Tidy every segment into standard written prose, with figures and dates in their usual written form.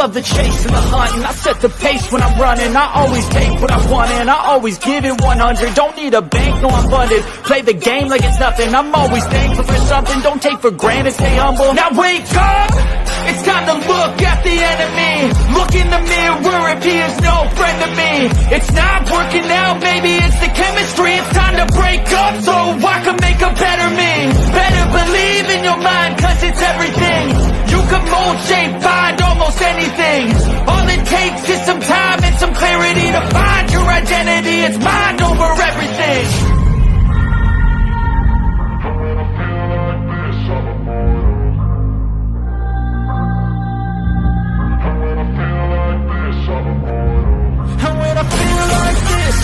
love the chase and the hunt, and I set the pace when I'm running. I always take what I want and I always give it 100. Don't need a bank, no I'm funded. Play the game like it's nothing. I'm always thankful for something. Don't take for granted, stay humble. Now wake up! It's time to look at the enemy. Look in the mirror if he is no friend to me. It's not working out, maybe it's the chemistry. It's time to break up so I can make a better me. Better believe in your mind, cause it's everything. You can mold, shape, find almost anything. All it takes is some time and some clarity to find your identity. It's mind over everything.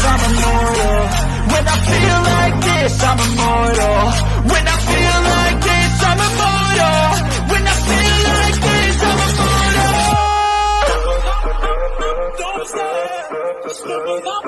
I'm immortal. When I feel like this, I'm immortal. When I feel like this, I'm immortal. When I feel like this, I'm immortal. Don't stop. Just live it up.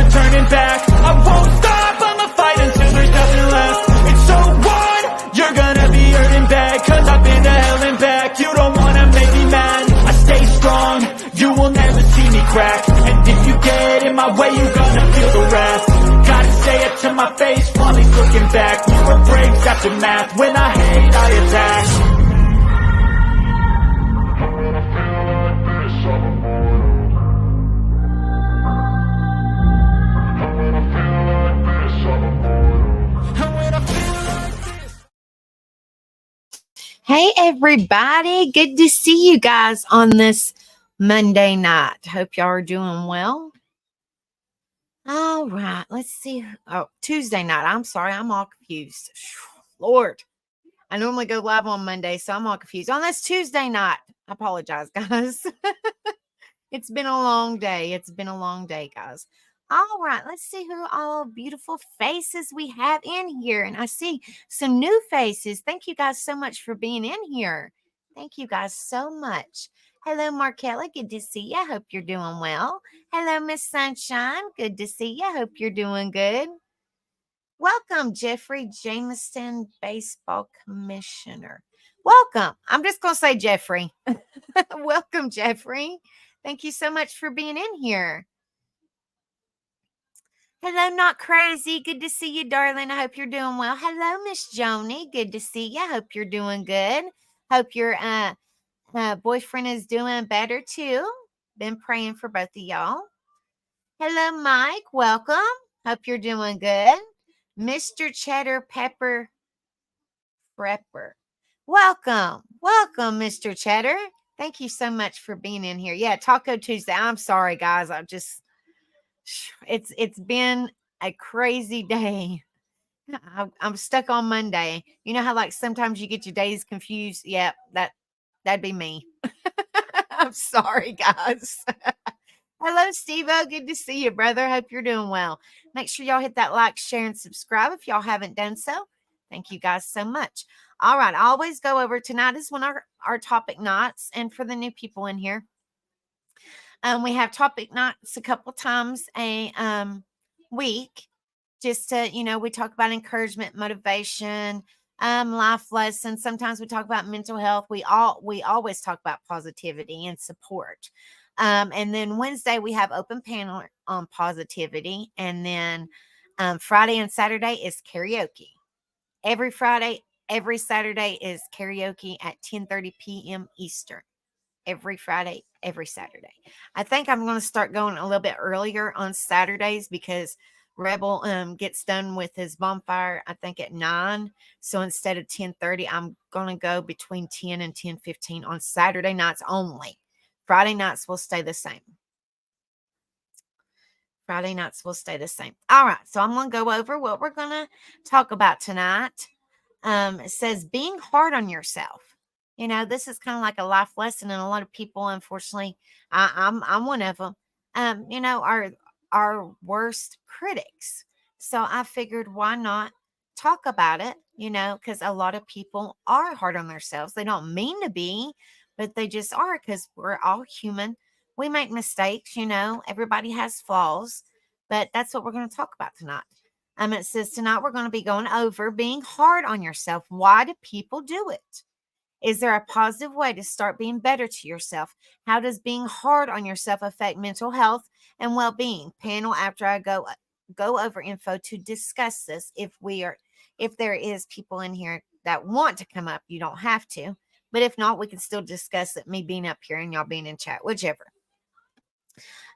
Turning back, I won't stop, I'ma fight until there's nothing left. It's so on, you're gonna be hurting bad, cause I've been to hell and back. You don't wanna make me mad, I stay strong, you will never see me crack. And if you get in my way, you're gonna feel the wrath. Gotta say it to my face while he's looking back. Mirror breaks after math, when I hate, I attack. Hey, everybody. Good to see you guys on this Monday night. Hope y'all are doing well. All right. Let's see. Oh, Tuesday night. I'm sorry. I'm all confused. Lord. I normally go live on Monday, so I'm all confused. On this Tuesday night. I apologize, guys. It's been a long day. It's been a long day, guys. All right, let's see who all beautiful faces we have in here. And I see some new faces. Thank you guys so much for being in here. Thank you guys so much. Hello, Markella. Good to see you. Hope you're doing well. Hello, Miss Sunshine. Good to see you. Hope you're doing good. Welcome, Jeffrey Jameson, Baseball Commissioner. Welcome. I'm just going to say Jeffrey. Welcome, Jeffrey. Thank you so much for being in here. Hello, Not Crazy. Good to see you, darling. I hope you're doing well. Hello, Miss Joni. Good to see you. Hope you're doing good. Hope your boyfriend is doing better, too. Been praying for both of y'all. Hello, Mike. Welcome. Hope you're doing good. Mr. Cheddar Pepper Prepper. Welcome. Welcome, Mr. Cheddar. Thank you so much for being in here. Yeah, Taco Tuesday. I'm sorry, guys. It's been a crazy day. I'm stuck on Monday. You know how like sometimes you get your days confused? Yeah, that'd be me. I'm sorry, guys. Hello, Steve-O. Good to see you, brother. Hope you're doing well. Make sure y'all hit that like, share, and subscribe if y'all haven't done so. Thank you guys so much. All right, I always go over tonight is one of our topic nights. And for the new people in here, we have topic nights a couple times a week. Just to, we talk about encouragement, motivation, life lessons. Sometimes we talk about mental health. We always talk about positivity and support. And then Wednesday we have open panel on positivity. And then Friday and Saturday is karaoke. Every Friday, every Saturday is karaoke at 10:30 p.m. Eastern. Every Friday, every Saturday. I think I'm going to start going a little bit earlier on Saturdays because Rebel gets done with his bonfire, I think, at 9. So instead of 10:30, I'm going to go between 10 and 10:15 on Saturday nights only. Friday nights will stay the same. Friday nights will stay the same. All right. So I'm going to go over what we're going to talk about tonight. It says being hard on yourself. This is kind of like a life lesson. And a lot of people, unfortunately, I'm one of them. our worst critics. So I figured, why not talk about it, because a lot of people are hard on themselves. They don't mean to be, but they just are, because we're all human. We make mistakes, everybody has flaws, but that's what we're going to talk about tonight. It says tonight we're going to be going over being hard on yourself. Why do people do it? Is there a positive way to start being better to yourself? How does being hard on yourself affect mental health and well-being? Panel after I go over info to discuss this. If there is people in here that want to come up, you don't have to. But if not, we can still discuss it, me being up here and y'all being in chat, whichever.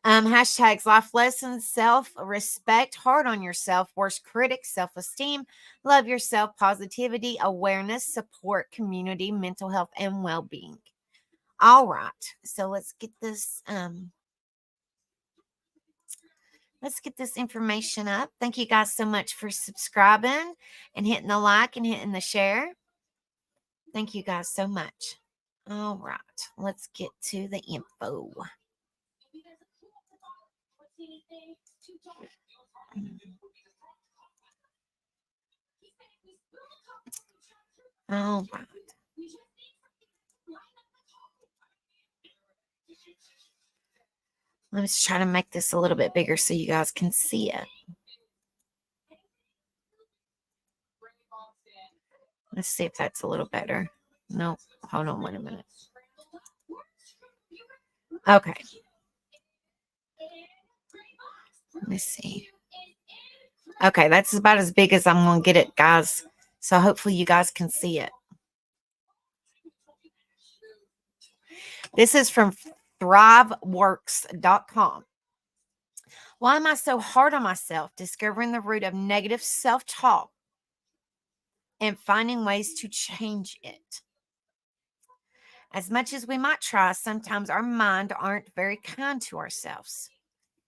Hashtags life lessons, self-respect, hard on yourself, worst critic, self-esteem, love yourself, positivity, awareness, support, community, mental health, and well-being. All right. So let's get this information up. Thank you guys so much for subscribing and hitting the like and hitting the share. Thank you guys so much. All right. Let's get to the info. All right. Let's try to make this a little bit bigger so you guys can see it. Let's see if that's a little better. No, hold on 1 minute. Okay. Let me see. Okay, that's about as big as I'm going to get it, guys. So hopefully you guys can see it. This is from thriveworks.com. Why am I so hard on myself? Discovering the root of negative self-talk and finding ways to change it. As much as we might try, sometimes our mind aren't very kind to ourselves.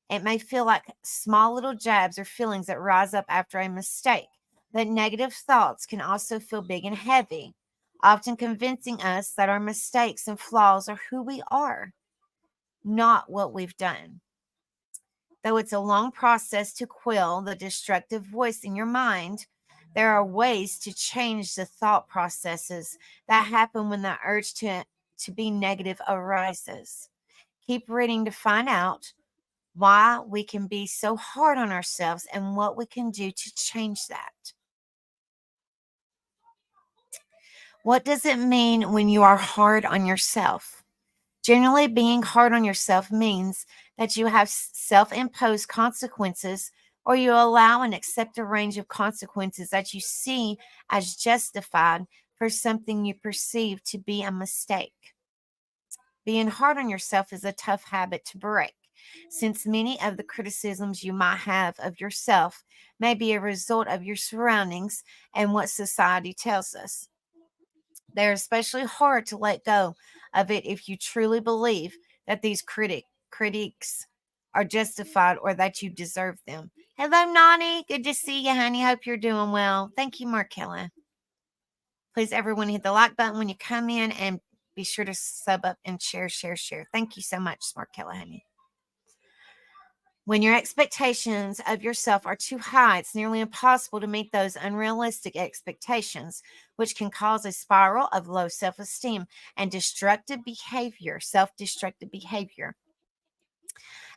It may feel like small little jabs or feelings that rise up after a mistake, but negative thoughts can also feel big and heavy, often convincing us that our mistakes and flaws are who we are, not what we've done. Though it's a long process to quell the destructive voice in your mind, there are ways to change the thought processes that happen when the urge to be negative arises. Keep reading to find out why we can be so hard on ourselves and what we can do to change that. What does it mean when you are hard on yourself? Generally, being hard on yourself means that you have self-imposed consequences, or you allow and accept a range of consequences that you see as justified for something you perceive to be a mistake. Being hard on yourself is a tough habit to break, since many of the criticisms you might have of yourself may be a result of your surroundings and what society tells us. They're especially hard to let go of it if you truly believe that these critiques are justified or that you deserve them. Hello, Nani. Good to see you, honey. Hope you're doing well. Thank you, Markella. Please, everyone, hit the like button when you come in and be sure to sub up and share. Thank you so much, Markella, honey. When your expectations of yourself are too high, it's nearly impossible to meet those unrealistic expectations, which can cause a spiral of low self-esteem and self-destructive behavior.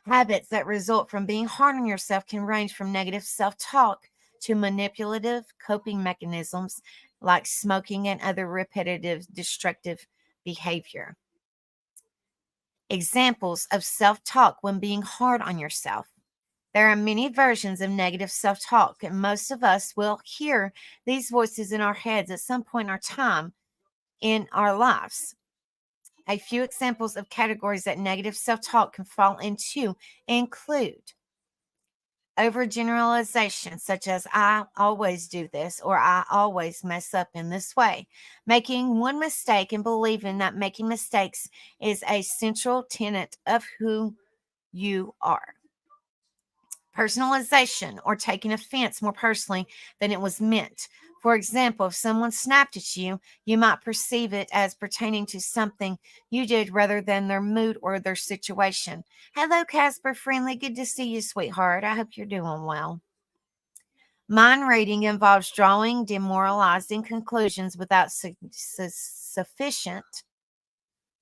Habits that result from being hard on yourself can range from negative self-talk to manipulative coping mechanisms like smoking and other repetitive destructive behavior. Examples of self-talk when being hard on yourself. There are many versions of negative self-talk, and most of us will hear these voices in our heads at some point in our time in our lives. A few examples of categories that negative self-talk can fall into include overgeneralization, such as I always do this or I always mess up in this way. Making one mistake and believing that making mistakes is a central tenet of who you are. Personalization, or taking offense more personally than it was meant. For example, if someone snapped at you, you might perceive it as pertaining to something you did rather than their mood or their situation. Hello, Casper Friendly. Good to see you, sweetheart. I hope you're doing well. Mind reading involves drawing demoralizing conclusions without sufficient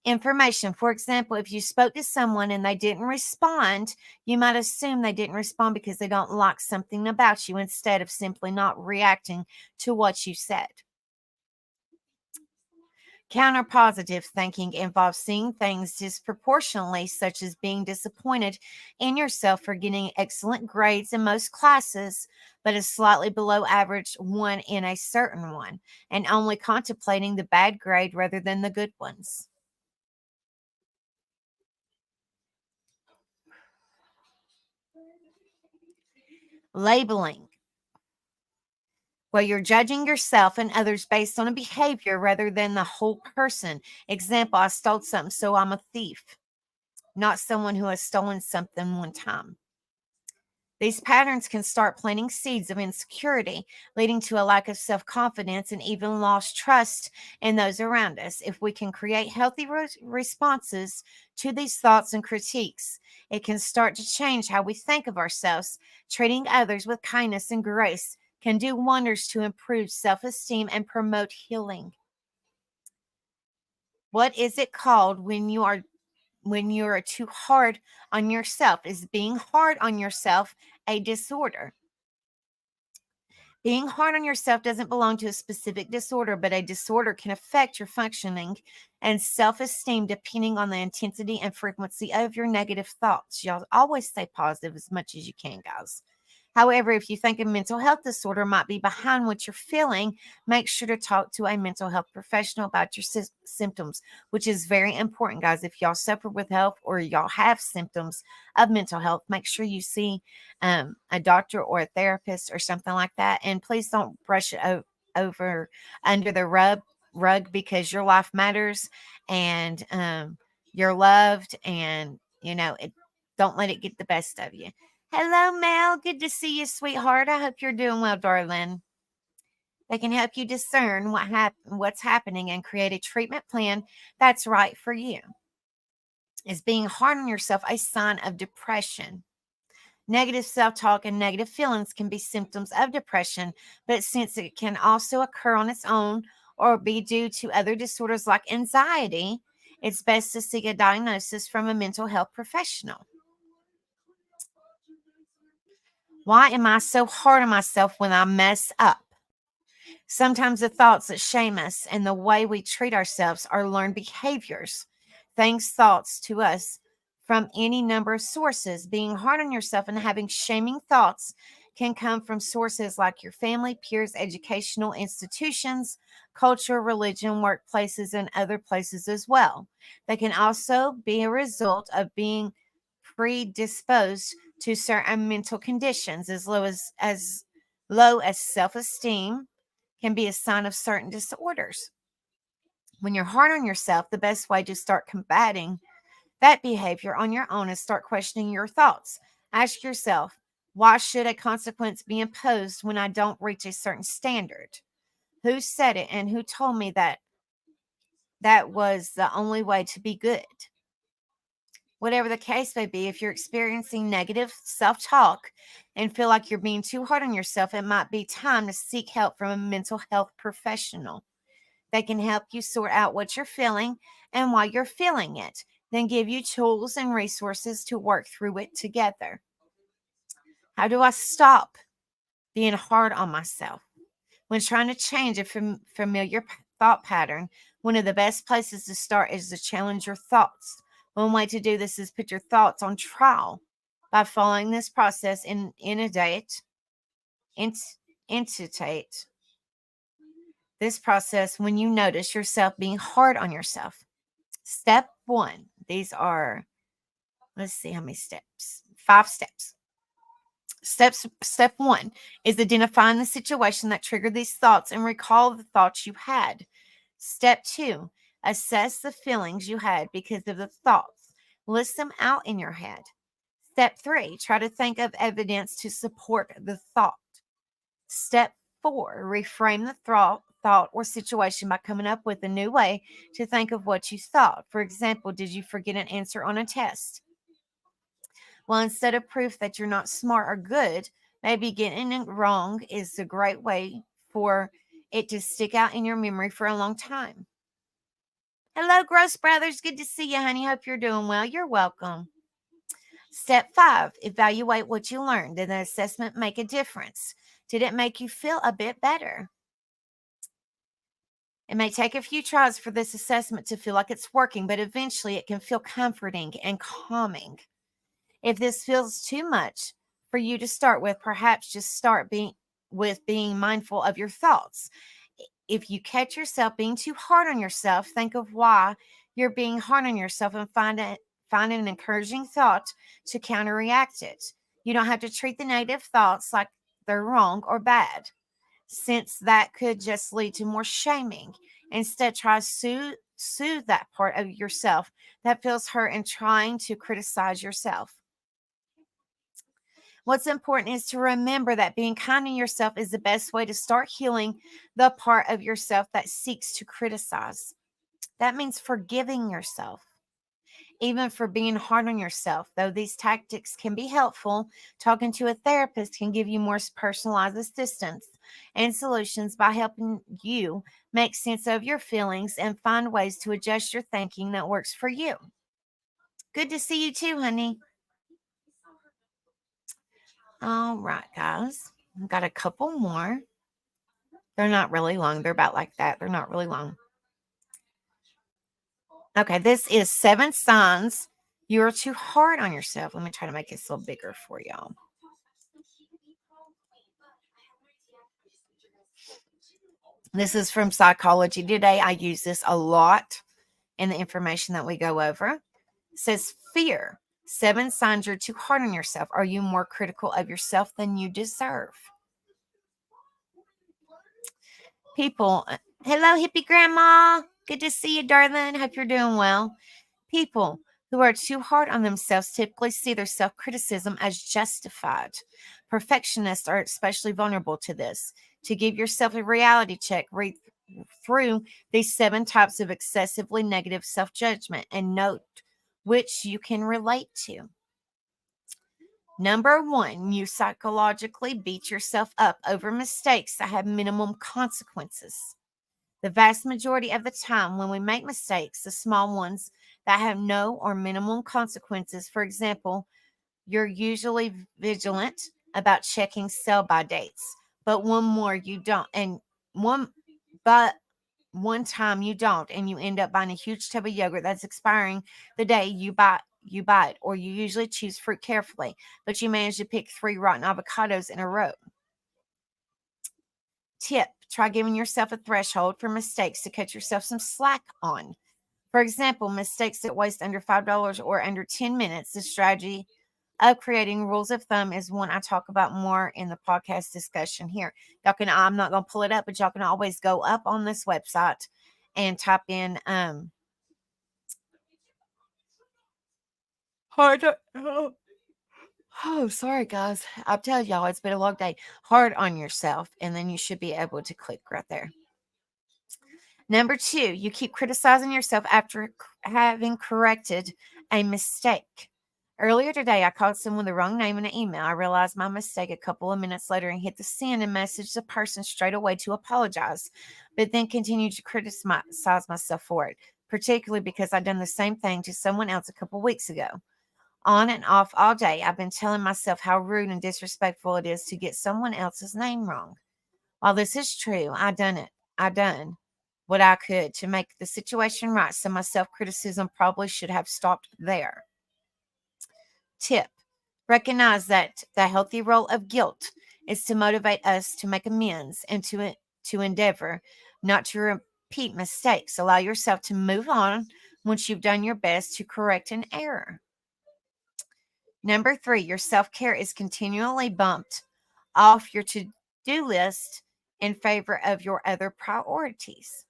information. For example, if you spoke to someone and they didn't respond, you might assume they didn't respond because they don't like something about you instead of simply not reacting to what you said. Counterpositive thinking involves seeing things disproportionately, such as being disappointed in yourself for getting excellent grades in most classes, but a slightly below average one in a certain one, and only contemplating the bad grade rather than the good ones. Labeling, where you're judging yourself and others based on a behavior rather than the whole person. Example, I stole something, so I'm a thief, not someone who has stolen something one time. These patterns can start planting seeds of insecurity, leading to a lack of self-confidence and even lost trust in those around us. If we can create healthy responses to these thoughts and critiques, it can start to change how we think of ourselves. Treating others with kindness and grace can do wonders to improve self-esteem and promote healing. What is it called when you're too hard on yourself? Is being hard on yourself a disorder? Being hard on yourself doesn't belong to a specific disorder, but a disorder can affect your functioning and self-esteem depending on the intensity and frequency of your negative thoughts. Y'all always stay positive as much as you can, guys. However, if you think a mental health disorder might be behind what you're feeling, make sure to talk to a mental health professional about your symptoms, which is very important, guys. If y'all suffer with health or y'all have symptoms of mental health, make sure you see a doctor or a therapist or something like that. And please don't brush it over under the rug, because your life matters and you're loved, and don't let it get the best of you. Hello, Mel. Good to see you, sweetheart. I hope you're doing well, darling. They can help you discern what's happening and create a treatment plan that's right for you. Is being hard on yourself a sign of depression? Negative self-talk and negative feelings can be symptoms of depression, but since it can also occur on its own or be due to other disorders like anxiety, it's best to seek a diagnosis from a mental health professional. Why am I so hard on myself when I mess up? Sometimes the thoughts that shame us and the way we treat ourselves are learned behaviors, thoughts to us from any number of sources. Being hard on yourself and having shaming thoughts can come from sources like your family, peers, educational institutions, culture, religion, workplaces, and other places as well. They can also be a result of being predisposed to certain mental conditions. As low as self-esteem can be a sign of certain disorders. When you're hard on yourself, the best way to start combating that behavior on your own is start questioning your thoughts. Ask yourself, why should a consequence be imposed when I don't reach a certain standard? Who said it and who told me that was the only way to be good? Whatever the case may be, if you're experiencing negative self-talk and feel like you're being too hard on yourself, it might be time to seek help from a mental health professional. They can help you sort out what you're feeling and why you're feeling it, then give you tools and resources to work through it together. How do I stop being hard on myself? When trying to change a familiar thought pattern, one of the best places to start is to challenge your thoughts. One way to do this is put your thoughts on trial by following this process and initiate this process when you notice yourself being hard on yourself. Step 1. These are, let's see how many steps. 5 steps. Step 1 is identifying the situation that triggered these thoughts and recall the thoughts you had. Step 2, assess the feelings you had because of the thoughts. List them out in your head. Step 3, try to think of evidence to support the thought. Step 4, reframe the thought or situation by coming up with a new way to think of what you thought. For example, did you forget an answer on a test? Well, instead of proof that you're not smart or good, maybe getting it wrong is a great way for it to stick out in your memory for a long time. Hello, Gross Brothers. Good to see you, honey. Hope you're doing well. You're welcome. Step 5, evaluate what you learned. Did the assessment make a difference? Did it make you feel a bit better? It may take a few tries for this assessment to feel like it's working, but eventually it can feel comforting and calming. If this feels too much for you to start with, perhaps just start being mindful of your thoughts. If you catch yourself being too hard on yourself, think of why you're being hard on yourself and find an encouraging thought to counteract it. You don't have to treat the negative thoughts like they're wrong or bad, since that could just lead to more shaming. Instead, try to soothe that part of yourself that feels hurt and trying to criticize yourself. What's important is to remember that being kind to yourself is the best way to start healing the part of yourself that seeks to criticize. That means forgiving yourself, even for being hard on yourself. Though these tactics can be helpful, talking to a therapist can give you more personalized assistance and solutions by helping you make sense of your feelings and find ways to adjust your thinking that works for you. Good to see you too, honey. All right, guys. I've got a couple more. They're not really long. They're about like that. They're not really long. Okay, this is 7 signs you're too hard on yourself. Let me try to make this a little bigger for y'all. This is from Psychology Today. I use this a lot in the information that we go over. It says fear. 7 signs you're too hard on yourself. Are you more critical of yourself than you deserve? People, hello, hippie grandma. Good to see you, darling. Hope you're doing well. People who are too hard on themselves typically see their self-criticism as justified. Perfectionists are especially vulnerable to this. To give yourself a reality check, read through these 7 types of excessively negative self-judgment and note which you can relate to. Number 1, you psychologically beat yourself up over mistakes that have minimum consequences. The vast majority of the time when we make mistakes, the small ones that have no or minimum consequences, for example, you're usually vigilant about checking sell-by dates, but one time you don't, and you end up buying a huge tub of yogurt that's expiring the day you buy it, or you usually choose fruit carefully, but you manage to pick 3 rotten avocados in a row. Tip, try giving yourself a threshold for mistakes to cut yourself some slack on. For example, mistakes that waste under $5 or under 10 minutes. The strategy of creating rules of thumb is one I talk about more in the podcast discussion here. I'm not going to pull it up, but y'all can always go up on this website and type in sorry guys. I'll tell y'all it's been a long day. Hard on yourself, and then you should be able to click right there. Number 2, you keep criticizing yourself after having corrected a mistake. Earlier today, I called someone the wrong name in an email. I realized my mistake a couple of minutes later and hit the send and messaged the person straight away to apologize, but then continued to criticize myself for it, particularly because I'd done the same thing to someone else a couple weeks ago. On and off all day, I've been telling myself how rude and disrespectful it is to get someone else's name wrong. While this is true, I done what I could to make the situation right, so my self-criticism probably should have stopped there. Tip, recognize that the healthy role of guilt is to motivate us to make amends and to endeavor not to repeat mistakes. Allow yourself to move on once you've done your best to correct an error. Number 3, your self-care is continually bumped off your to-do list in favor of your other priorities.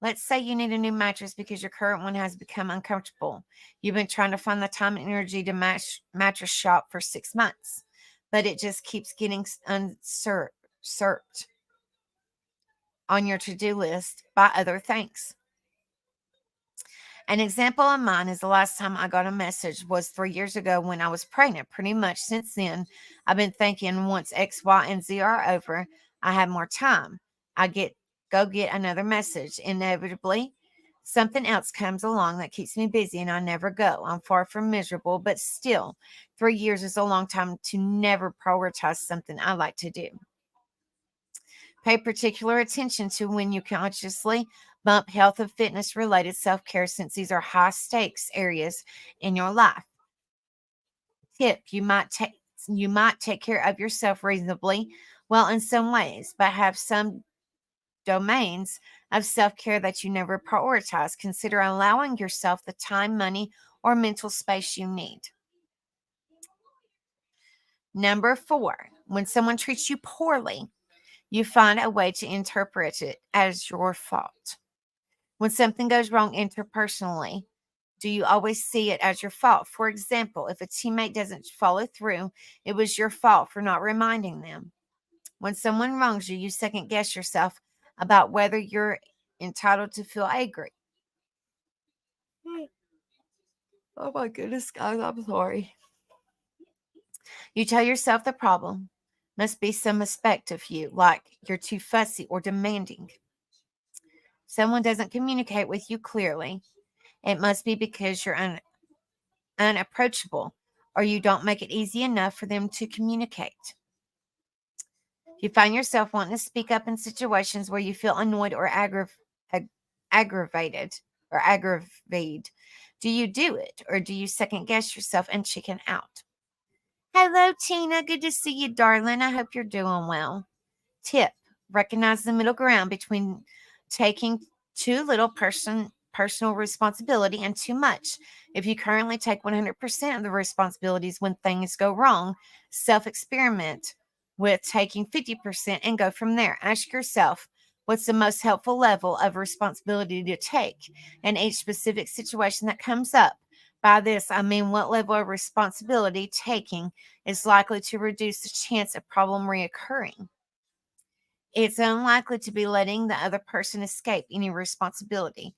Let's say you need a new mattress because your current one has become uncomfortable. You've been trying to find the time and energy to mattress shop for 6 months, but it just keeps getting usurped. on your to-do list by other things. An example of mine is the last time I got a message was 3 years ago when I was pregnant. Pretty much since then, I've been thinking once X, Y, and Z are over, I have more time. Go get another message. Inevitably, something else comes along that keeps me busy and I never go. I'm far from miserable, but still, 3 years is a long time to never prioritize something I like to do. Pay particular attention to when you consciously bump health and fitness related self care, since these are high stakes areas in your life. Tip: you might take care of yourself reasonably well in some ways, but have some domains of self care that you never prioritize. Consider allowing yourself the time, money, or mental space you need. Number 4, when someone treats you poorly, you find a way to interpret it as your fault. When something goes wrong interpersonally, do you always see it as your fault? For example, if a teammate doesn't follow through, it was your fault for not reminding them. When someone wrongs you, you second guess yourself about whether you're entitled to feel angry. Oh my goodness, guys, I'm sorry. You tell yourself the problem must be some aspect of you, like you're too fussy or demanding. Someone doesn't communicate with you clearly. It must be because you're unapproachable, or you don't make it easy enough for them to communicate. If you find yourself wanting to speak up in situations where you feel annoyed or aggravated, do you do it, or do you second guess yourself and chicken out? Hello, Tina. Good to see you, darling. I hope you're doing well. Tip: recognize the middle ground between taking too little personal responsibility and too much. If you currently take 100% of the responsibilities when things go wrong, self-experiment with taking 50% and go from there. Ask yourself, what's the most helpful level of responsibility to take in each specific situation that comes up? By this, I mean what level of responsibility taking is likely to reduce the chance of problem reoccurring. It's unlikely to be letting the other person escape any responsibility.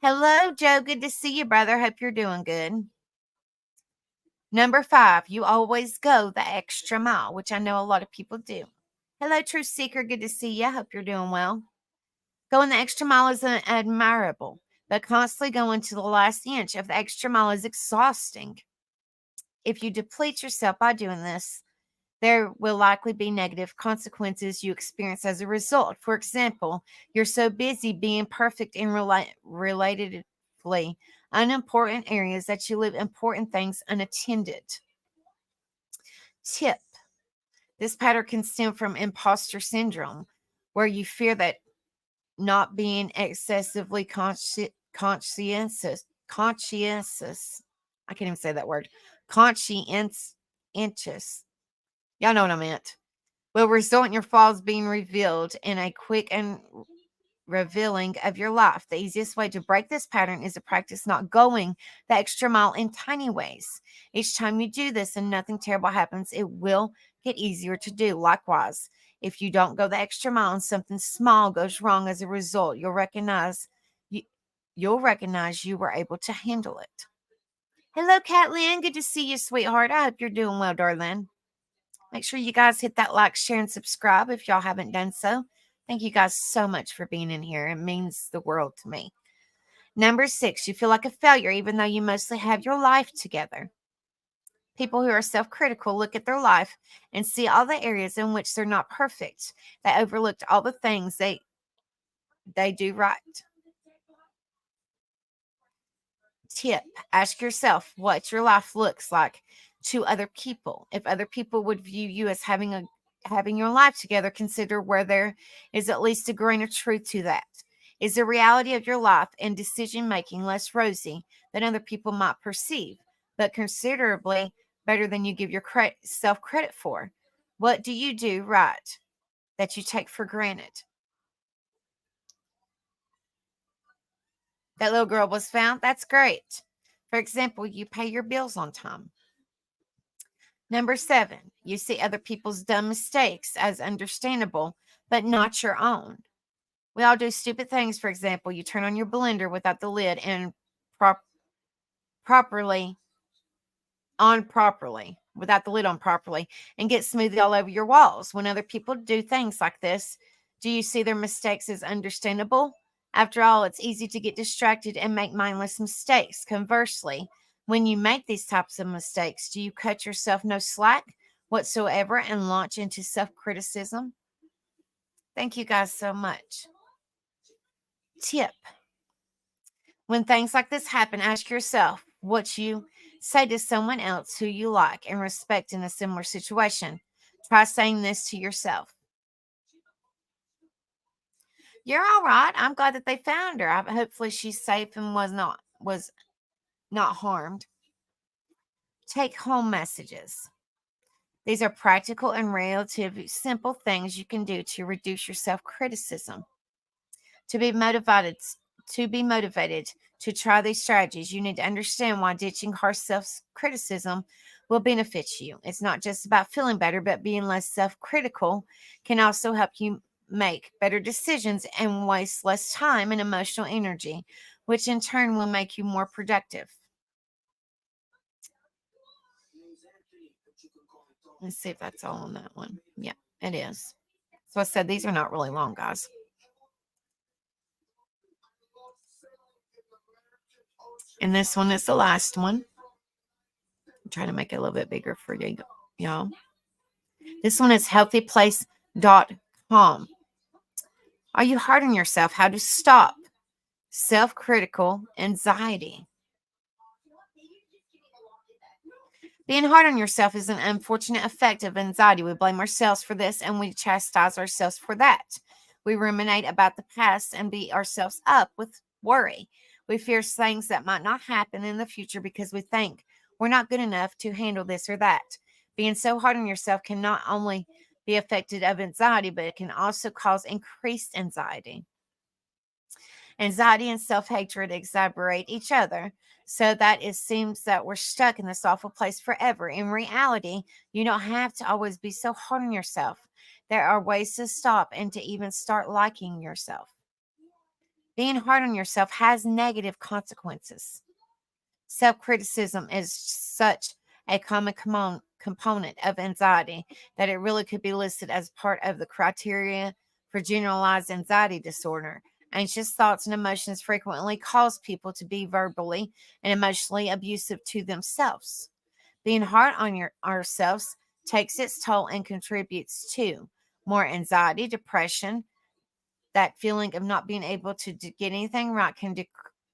Hello, Joe. Good to see you, brother. Hope you're doing good. Number 5, you always go the extra mile, which I know a lot of people do. Hello, Truth Seeker. Good to see you. Hope you're doing well. Going the extra mile is admirable, but constantly going to the last inch of the extra mile is exhausting. If you deplete yourself by doing this, there will likely be negative consequences you experience as a result. For example, you're so busy being perfect in relatively unimportant areas that you leave important things unattended. Tip: this pattern can stem from imposter syndrome, where you fear that not being excessively conscientious, I can't even say that word, conscientious, y'all know what I meant, will result in your flaws being revealed in a quick and revealing of your life. The easiest way to break this pattern is to practice not going the extra mile in tiny ways. Each time you do this and nothing terrible happens, it will get easier to do. Likewise, if you don't go the extra mile and something small goes wrong as a result, you'll recognize you were able to handle it. Hello, Catlin. Good to see you, sweetheart. I hope you're doing well, darling. Make sure you guys hit that like, share, and subscribe if y'all haven't done so. Thank you guys so much for being in here. It means the world to me. Number 6, you feel like a failure even though you mostly have your life together. People who are self-critical look at their life and see all the areas in which they're not perfect. They overlooked all the things they do right. Tip: ask yourself what your life looks like to other people. If other people would view you as having your life together, consider where there is at least a grain of truth to that. Is the reality of your life and decision making less rosy than other people might perceive, but considerably better than you give yourself credit for? What do you do right that you take for granted? That little girl was found. That's great. For example, you pay your bills on time. Number 7, you see other people's dumb mistakes as understandable, but not your own. We all do stupid things. For example, you turn on your blender without the lid and prop- properly without the lid on properly and get smoothie all over your walls. When other people do things like this, do you see their mistakes as understandable? After all, it's easy to get distracted and make mindless mistakes. Conversely, when you make these types of mistakes, do you cut yourself no slack whatsoever and launch into self-criticism? Thank you guys so much. Tip: when things like this happen, ask yourself what you say to someone else who you like and respect in a similar situation. Try saying this to yourself: "You're all right. I'm glad that they found her. Hopefully she's safe and was not harmed." Take home messages. These are practical and relatively simple things you can do to reduce your self-criticism. To be motivated to try these strategies, you need to understand why ditching harsh self-criticism will benefit you. It's not just about feeling better, but being less self-critical can also help you make better decisions and waste less time and emotional energy, which in turn will make you more productive. Let's see if that's all on that one. Yeah, it is. So I said these are not really long, guys. And this one is the last one. I'm trying to make it a little bit bigger for you, y'all. This one is healthyplace.com. Are you hard on yourself? How to stop self-critical anxiety. Being hard on yourself is an unfortunate effect of anxiety. We blame ourselves for this and we chastise ourselves for that. We ruminate about the past and beat ourselves up with worry. We fear things that might not happen in the future because we think we're not good enough to handle this or that. Being so hard on yourself can not only be affected of anxiety, but it can also cause increased anxiety. Anxiety and self-hatred exacerbate each other, so that it seems that we're stuck in this awful place forever. In reality, you don't have to always be so hard on yourself. There are ways to stop and to even start liking yourself. Being hard on yourself has negative consequences. Self-criticism is such a common component of anxiety that it really could be listed as part of the criteria for generalized anxiety disorder. Anxious thoughts and emotions frequently cause people to be verbally and emotionally abusive to themselves. Being hard on ourselves takes its toll and contributes to more anxiety, depression. That feeling of not being able to get anything right can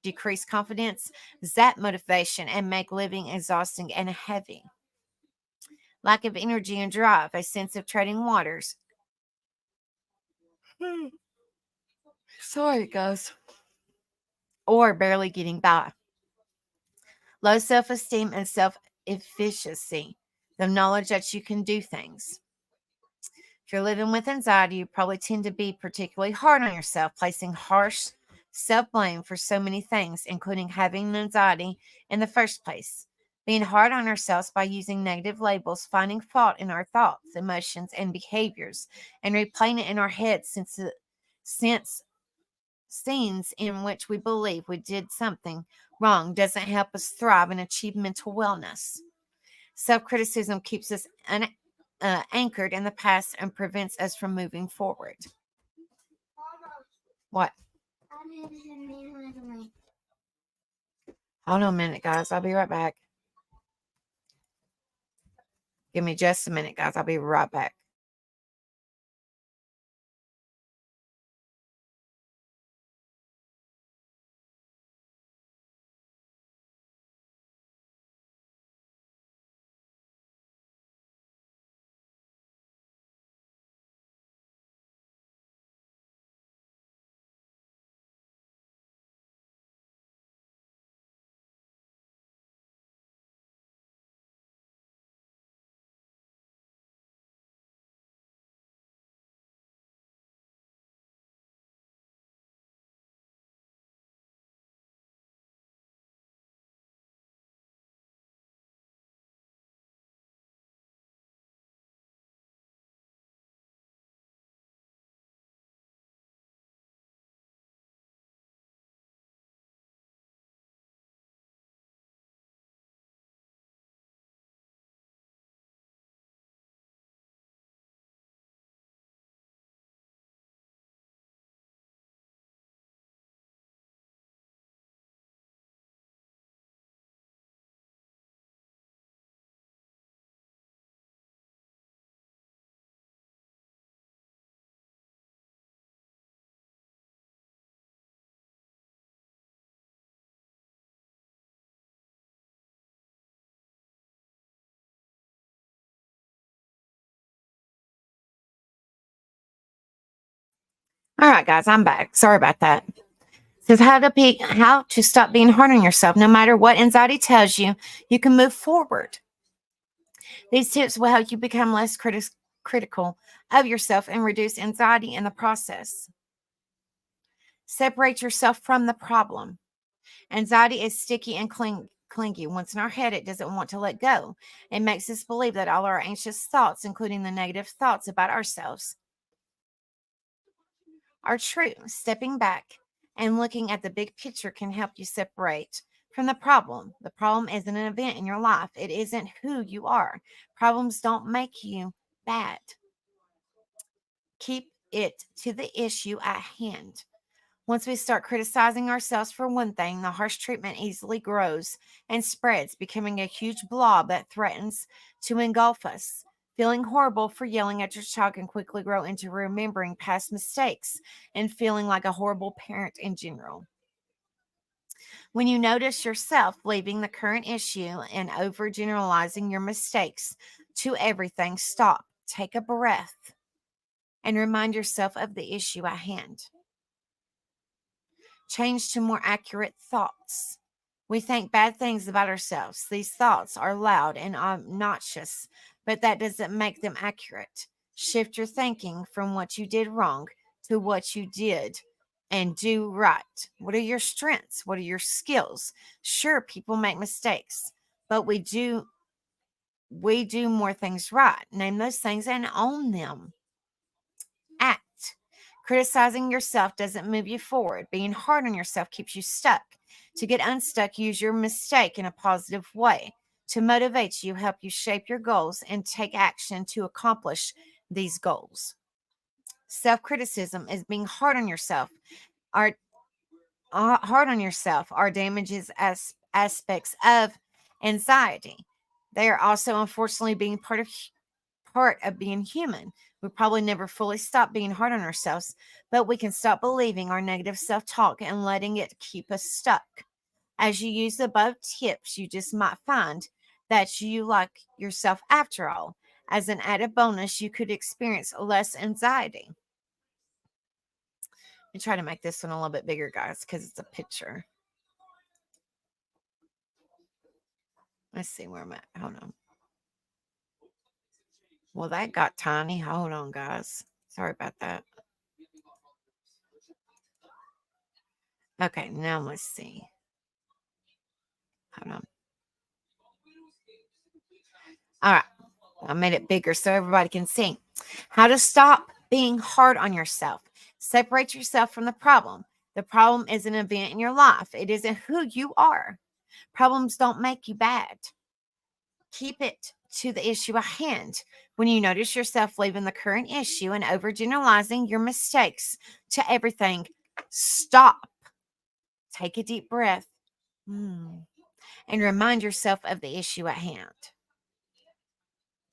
decrease confidence, zap motivation, and make living exhausting and heavy. Lack of energy and drive, a sense of treading waters. Sorry, guys. Or barely getting by. Low self-esteem and self-efficacy, the knowledge that you can do things. If you're living with anxiety, you probably tend to be particularly hard on yourself, placing harsh self-blame for so many things, including having anxiety in the first place. Being hard on ourselves by using negative labels, finding fault in our thoughts, emotions, and behaviors, and replaying it in our heads since scenes in which we believe we did something wrong doesn't help us thrive and achieve mental wellness. Self-criticism keeps us anchored in the past and prevents us from moving forward. What? Hold on a minute, guys. I'll be right back. Give me just a minute, guys. I'll be right back. All right, guys, I'm back. Sorry about that. It says how to stop being hard on yourself. No matter what anxiety tells you, you can move forward. These tips will help you become less critical of yourself and reduce anxiety in the process. Separate yourself from the problem. Anxiety is sticky and clingy. Once in our head, it doesn't want to let go. It makes us believe that all our anxious thoughts, including the negative thoughts about ourselves, are true. Stepping back and looking at the big picture can help you separate from the problem. The problem isn't an event in your life, it isn't who you are. Problems don't make you bad. Keep it to the issue at hand. Once we start criticizing ourselves for one thing, the harsh treatment easily grows and spreads, becoming a huge blob that threatens to engulf us. Feeling horrible for yelling at your child can quickly grow into remembering past mistakes and feeling like a horrible parent in general. When you notice yourself leaving the current issue and overgeneralizing your mistakes to everything, stop, take a breath, and remind yourself of the issue at hand. Change to more accurate thoughts. We think bad things about ourselves. These thoughts are loud and obnoxious, but that doesn't make them accurate. Shift your thinking from what you did wrong to what you did and do right. What are your strengths? What are your skills? Sure, people make mistakes, but we do more things right. Name those things and own them. Act. Criticizing yourself doesn't move you forward. Being hard on yourself keeps you stuck. To get unstuck, use your mistake in a positive way. To motivate you, help you shape your goals and take action to accomplish these goals. Self-criticism is being hard on yourself. Are damages as aspects of anxiety. They are also unfortunately being part of being human. We probably never fully stop being hard on ourselves, but we can stop believing our negative self-talk and letting it keep us stuck. As you use the above tips, you just might find that you like yourself after all. As an added bonus, you could experience less anxiety. Let me try to make this one a little bit bigger, guys, because it's a picture. Let's see where I'm at. Hold on. Well, that got tiny. Hold on, guys. Sorry about that. Okay, now let's see. Hold on. All right. I made it bigger so everybody can see. How to stop being hard on yourself. Separate yourself from the problem. The problem is an event in your life. It isn't who you are. Problems don't make you bad. Keep it to the issue at hand. When you notice yourself leaving the current issue and overgeneralizing your mistakes to everything, stop. Take a deep breath and remind yourself of the issue at hand.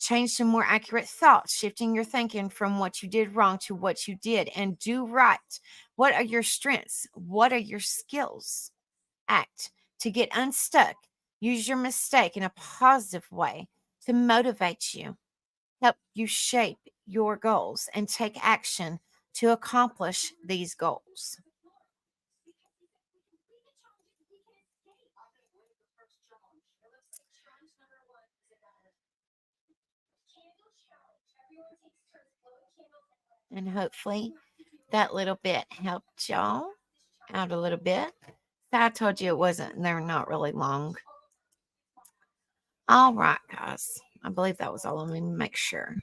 Change to more accurate thoughts, shifting your thinking from what you did wrong to what you did and do right. What are your strengths? What are your skills? Act. To get unstuck, use your mistake in a positive way to motivate you, help you shape your goals, and take action to accomplish these goals. And hopefully that little bit helped y'all out a little bit. I told you they're not really long. All right, guys. I believe that was all. Let me make sure.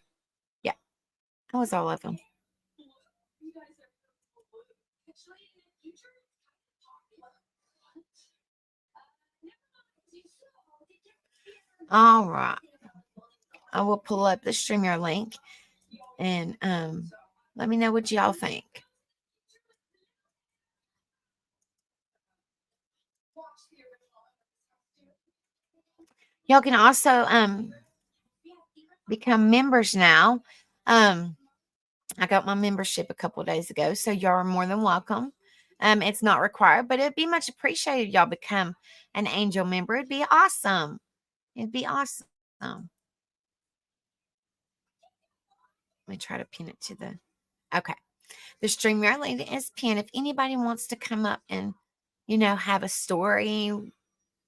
Yeah, that was all of them. All right. I will pull up the StreamYard link and let me know what y'all think. Y'all can also become members now. I got my membership a couple of days ago, so y'all are more than welcome. It's not required, but it'd be much appreciated y'all become an angel member. It'd be awesome. It'd be awesome. Let me try to pin it to the. Okay. The StreamYard link is pinned. If anybody wants to come up and, have a story,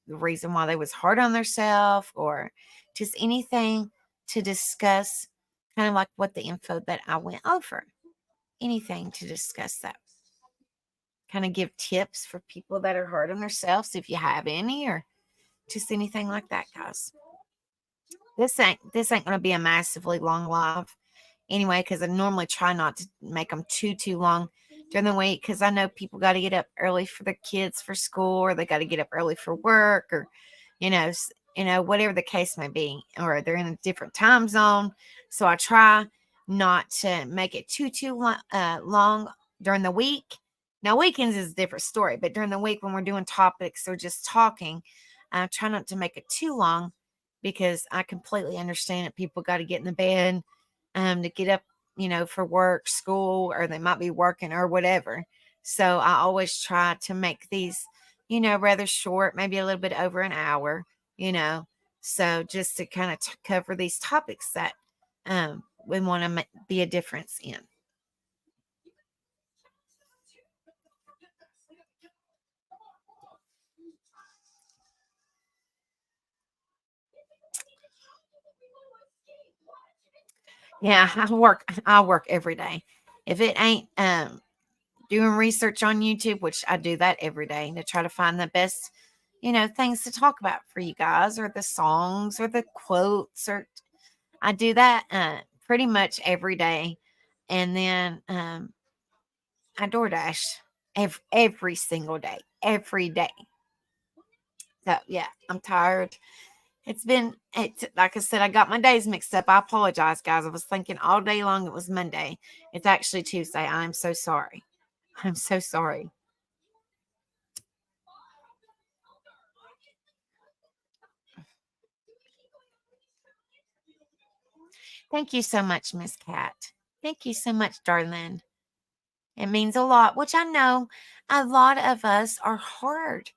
the reason why they was hard on themselves, or just anything to discuss, kind of like what the info that I went over, anything to discuss that. Kind of give tips for people that are hard on themselves, if you have any, or just anything like that, guys. This ain't going to be a massively long live anyway, because I normally try not to make them too long during the week, because I know people got to get up early for their kids for school, or they got to get up early for work, or whatever the case may be, or they're in a different time zone. So I try not to make it too long during the week. Now, weekends is a different story, but during the week when we're doing topics or just talking, I try not to make it too long, because I completely understand that people got to get in the bed to get up, for work, school, or they might be working or whatever. So I always try to make these, rather short, maybe a little bit over an hour, so just to kind of cover these topics that we want to be a difference in. Yeah, I work every day. If it ain't doing research on YouTube, which I do that every day to try to find the best, things to talk about for you guys, or the songs, or the quotes, or I do that pretty much every day. And then I DoorDash every single day, every day. So yeah, I'm tired. It's like I said, I got my days mixed up. I apologize, guys. I was thinking all day long it was Monday. It's actually Tuesday. I'm so sorry. I'm so sorry. Thank you so much, Miss Cat. Thank you so much, darling. It means a lot, which I know a lot of us are hard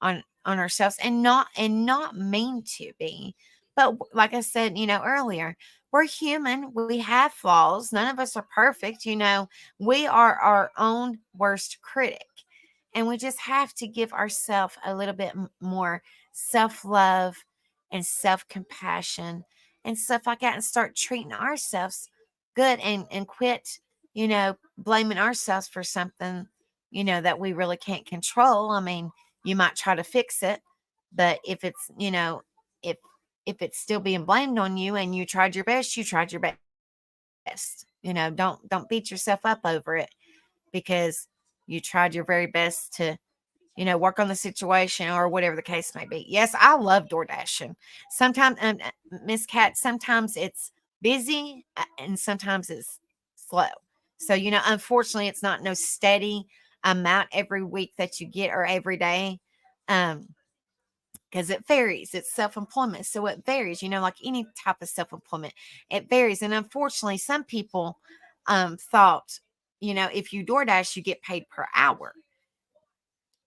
on ourselves, and not mean to be. But like I said, earlier, we're human. We have flaws. None of us are perfect. We are our own worst critic. And we just have to give ourselves a little bit more self-love and self-compassion and stuff like that, and start treating ourselves good, and quit, blaming ourselves for something, that we really can't control. I mean, you might try to fix it, but if it's, if it's still being blamed on you, and you tried your best, you tried your best. Don't beat yourself up over it, because you tried your very best to, work on the situation, or whatever the case may be. Yes, I love DoorDashing. Sometimes, Miss Cat, sometimes it's busy, and sometimes it's slow. So, unfortunately, it's not no steady amount every week that you get, or every day. Because it varies. It's self-employment. So it varies, like any type of self-employment. It varies. And unfortunately, some people thought, if you DoorDash, you get paid per hour.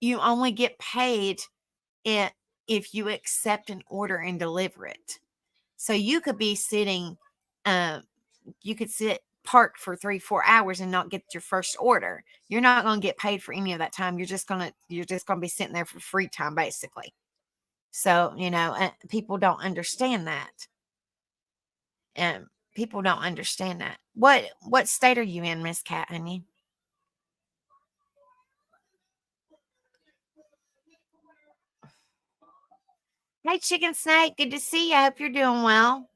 You only get paid if you accept an order and deliver it. So you could be sitting, you could sit parked for 3-4 hours and not get your first order. You're not going to get paid for any of that time. You're just going to be sitting there for free time, basically. So, people don't understand that. And people don't understand that. What state are you in, Miss Cat, honey? Hey, Chicken Snake, good to see you. I hope you're doing well.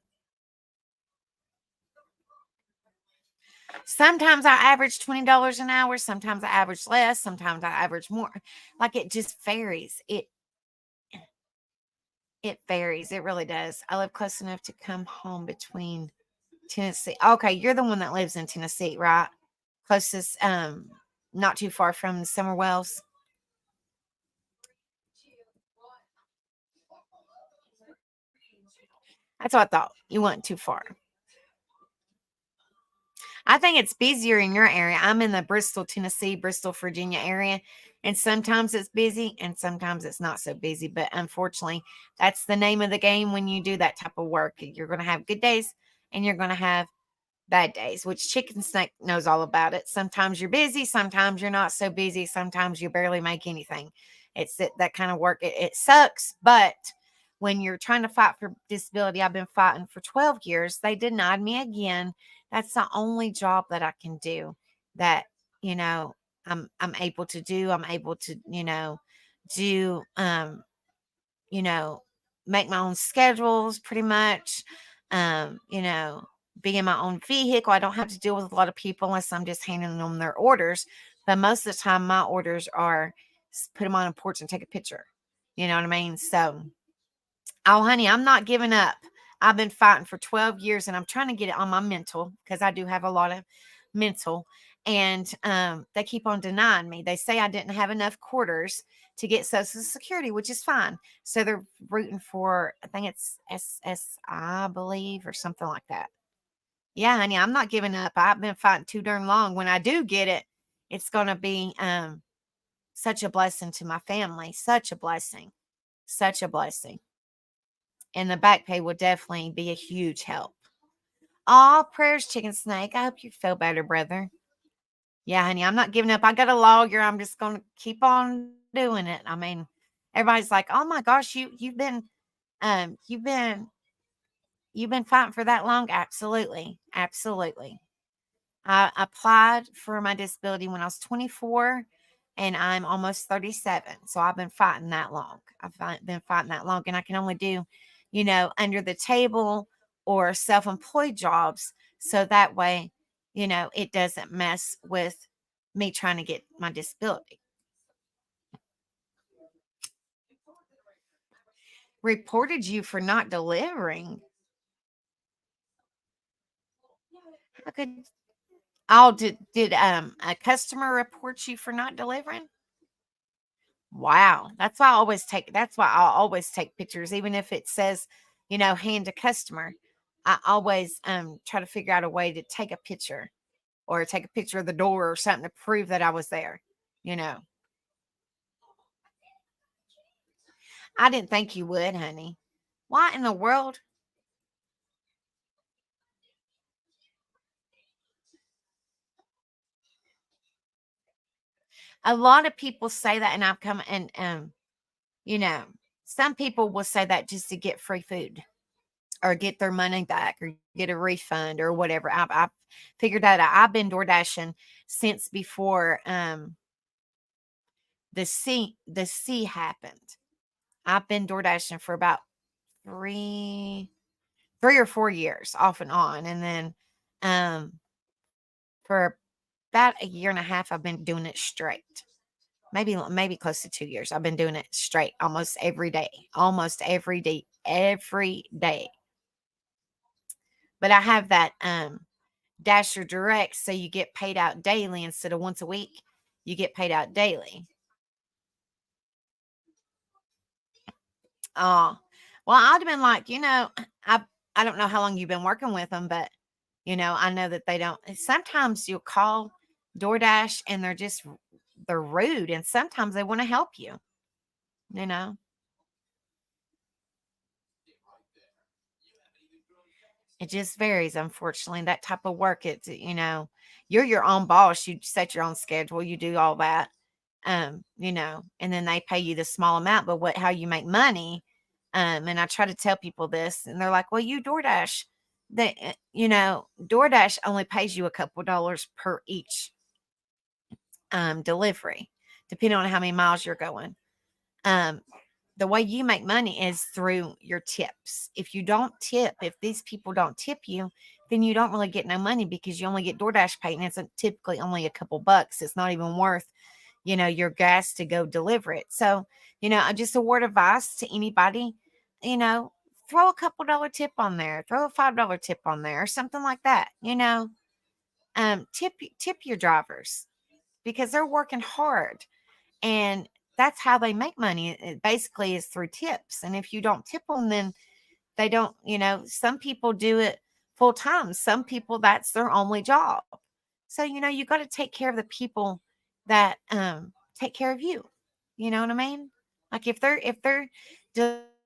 Sometimes I average $20 an hour. Sometimes I average less. Sometimes I average more. Like, it just varies. It varies. It really does. I live close enough to come home between Tennessee. Okay, you're the one that lives in Tennessee, right? Closest, not too far from Summer Wells. That's what I thought. You weren't too far. I think it's busier in your area. I'm in the Bristol, Tennessee, Bristol, Virginia area. And sometimes it's busy and sometimes it's not so busy. But unfortunately, that's the name of the game when you do that type of work. You're going to have good days and you're going to have bad days, which Chicken Snake knows all about it. Sometimes you're busy, sometimes you're not so busy, sometimes you barely make anything. It's that kind of work. It sucks, but when you're trying to fight for disability, I've been fighting for 12 years. They denied me again. That's the only job that I can do that, you know, I'm able to do. I'm able to, do you know, make my own schedules pretty much. Um, you know, be in my own vehicle. I don't have to deal with a lot of people unless I'm just handing them their orders. But most of the time, my orders are put them on a porch and take a picture. You know what I mean? So, oh, honey, I'm not giving up. I've been fighting for 12 years and I'm trying to get it on my mental because I do have a lot of mental. And they keep on denying me. They say I didn't have enough quarters to get Social Security, which is fine. So they're rooting for, I think it's SSI, I believe, or something like that. Yeah, honey, I'm not giving up. I've been fighting too darn long. When I do get it, it's going to be such a blessing to my family. Such a blessing. Such a blessing. And the back pay will definitely be a huge help. All prayers, Chicken Snake. I hope you feel better, brother. Yeah, honey, I'm not giving up. I got a lawyer. I'm just going to keep on doing it. I mean, everybody's like, "Oh my gosh, you've been um you've been you've been fighting for that long?" Absolutely. Absolutely. I applied for my disability when I was 24 and I'm almost 37. So I've been fighting that long. Been fighting that long and I can only do, under the table or self-employed jobs. So that way, it doesn't mess with me trying to get my disability. Reported you for not delivering. How could did a customer report you for not delivering? Wow. That's why I always take pictures, even if it says, hand to customer. I always try to figure out a way to take a picture or take a picture of the door or something to prove that I was there. You know, I didn't think you would, honey. Why in the world? A lot of people say that, and I've come and you know, some people will say that just to get free food or get their money back or get a refund or whatever. I've figured that out. I've been door dashing since before the C happened. I've been door dashing for about three 3 or 4 years off and on. And then for about a year and a half I've been doing it straight. Maybe close to 2 years. I've been doing it straight almost every day. Almost every day. Every day. But I have that Dasher Direct, so you get paid out daily instead of once a week. You get paid out daily. Oh, well, I'd have been like, I don't know how long you've been working with them, but I know that they don't. Sometimes you'll call DoorDash and they're rude, and sometimes they want to help you. You know, it just varies. Unfortunately, that type of work, you're your own boss. You set your own schedule. You do all that. And then they pay you the small amount, but how you make money. And I try to tell people this, and they're like, "Well, you DoorDash, DoorDash only pays you a couple dollars per each delivery, depending on how many miles you're going. Um, the way you make money is through your tips. If these people don't tip you, then you don't really get no money because you only get DoorDash paid, and it's typically only a couple bucks. It's not even worth your gas to go deliver it. So, just a word of advice to anybody, you know, throw a couple dollar tip on there, throw a $5 tip on there or something like that, tip your drivers because they're working hard and that's how they make money. It basically is through tips. And if you don't tip them, then they don't, some people do it full time. Some people, that's their only job. So, you got to take care of the people that take care of you. You know what I mean? Like if they're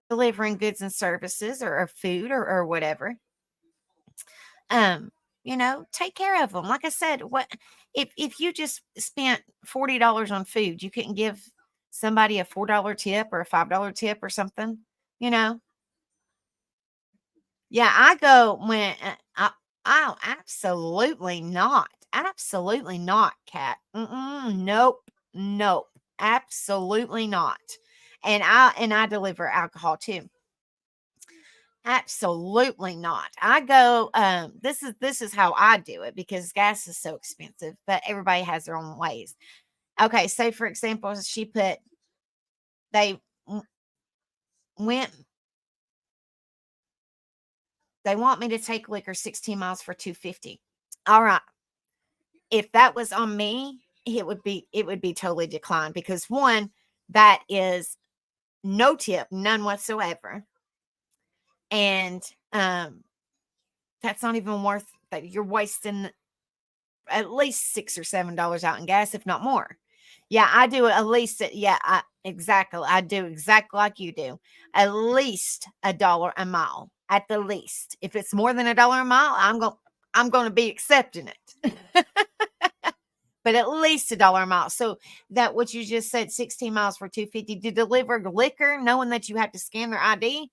delivering goods and services or food or whatever, take care of them. Like I said, what if you just spent $40 on food, you couldn't give somebody a $4 tip or a $5 tip or something, you know? Yeah, I go when oh, absolutely not. Absolutely not, Cat. Nope. Nope. Absolutely not. And I deliver alcohol too. Absolutely not. I go this is how I do it because gas is so expensive, but everybody has their own ways. Okay, so for example, they w- went they want me to take liquor 16 miles for 250. All right. If that was on me, it would be totally declined because one, that is no tip, none whatsoever. And that's not even worth that. You're wasting at least $6 or $7 out in gas, if not more. Yeah, I do at least. Yeah, exactly. I do exactly like you do. At least $1 a mile, at the least. If it's more than $1 a mile, I'm going to be accepting it. But at least $1 a mile. So that what you just said, 16 miles for 250 to deliver liquor, knowing that you have to scan their ID,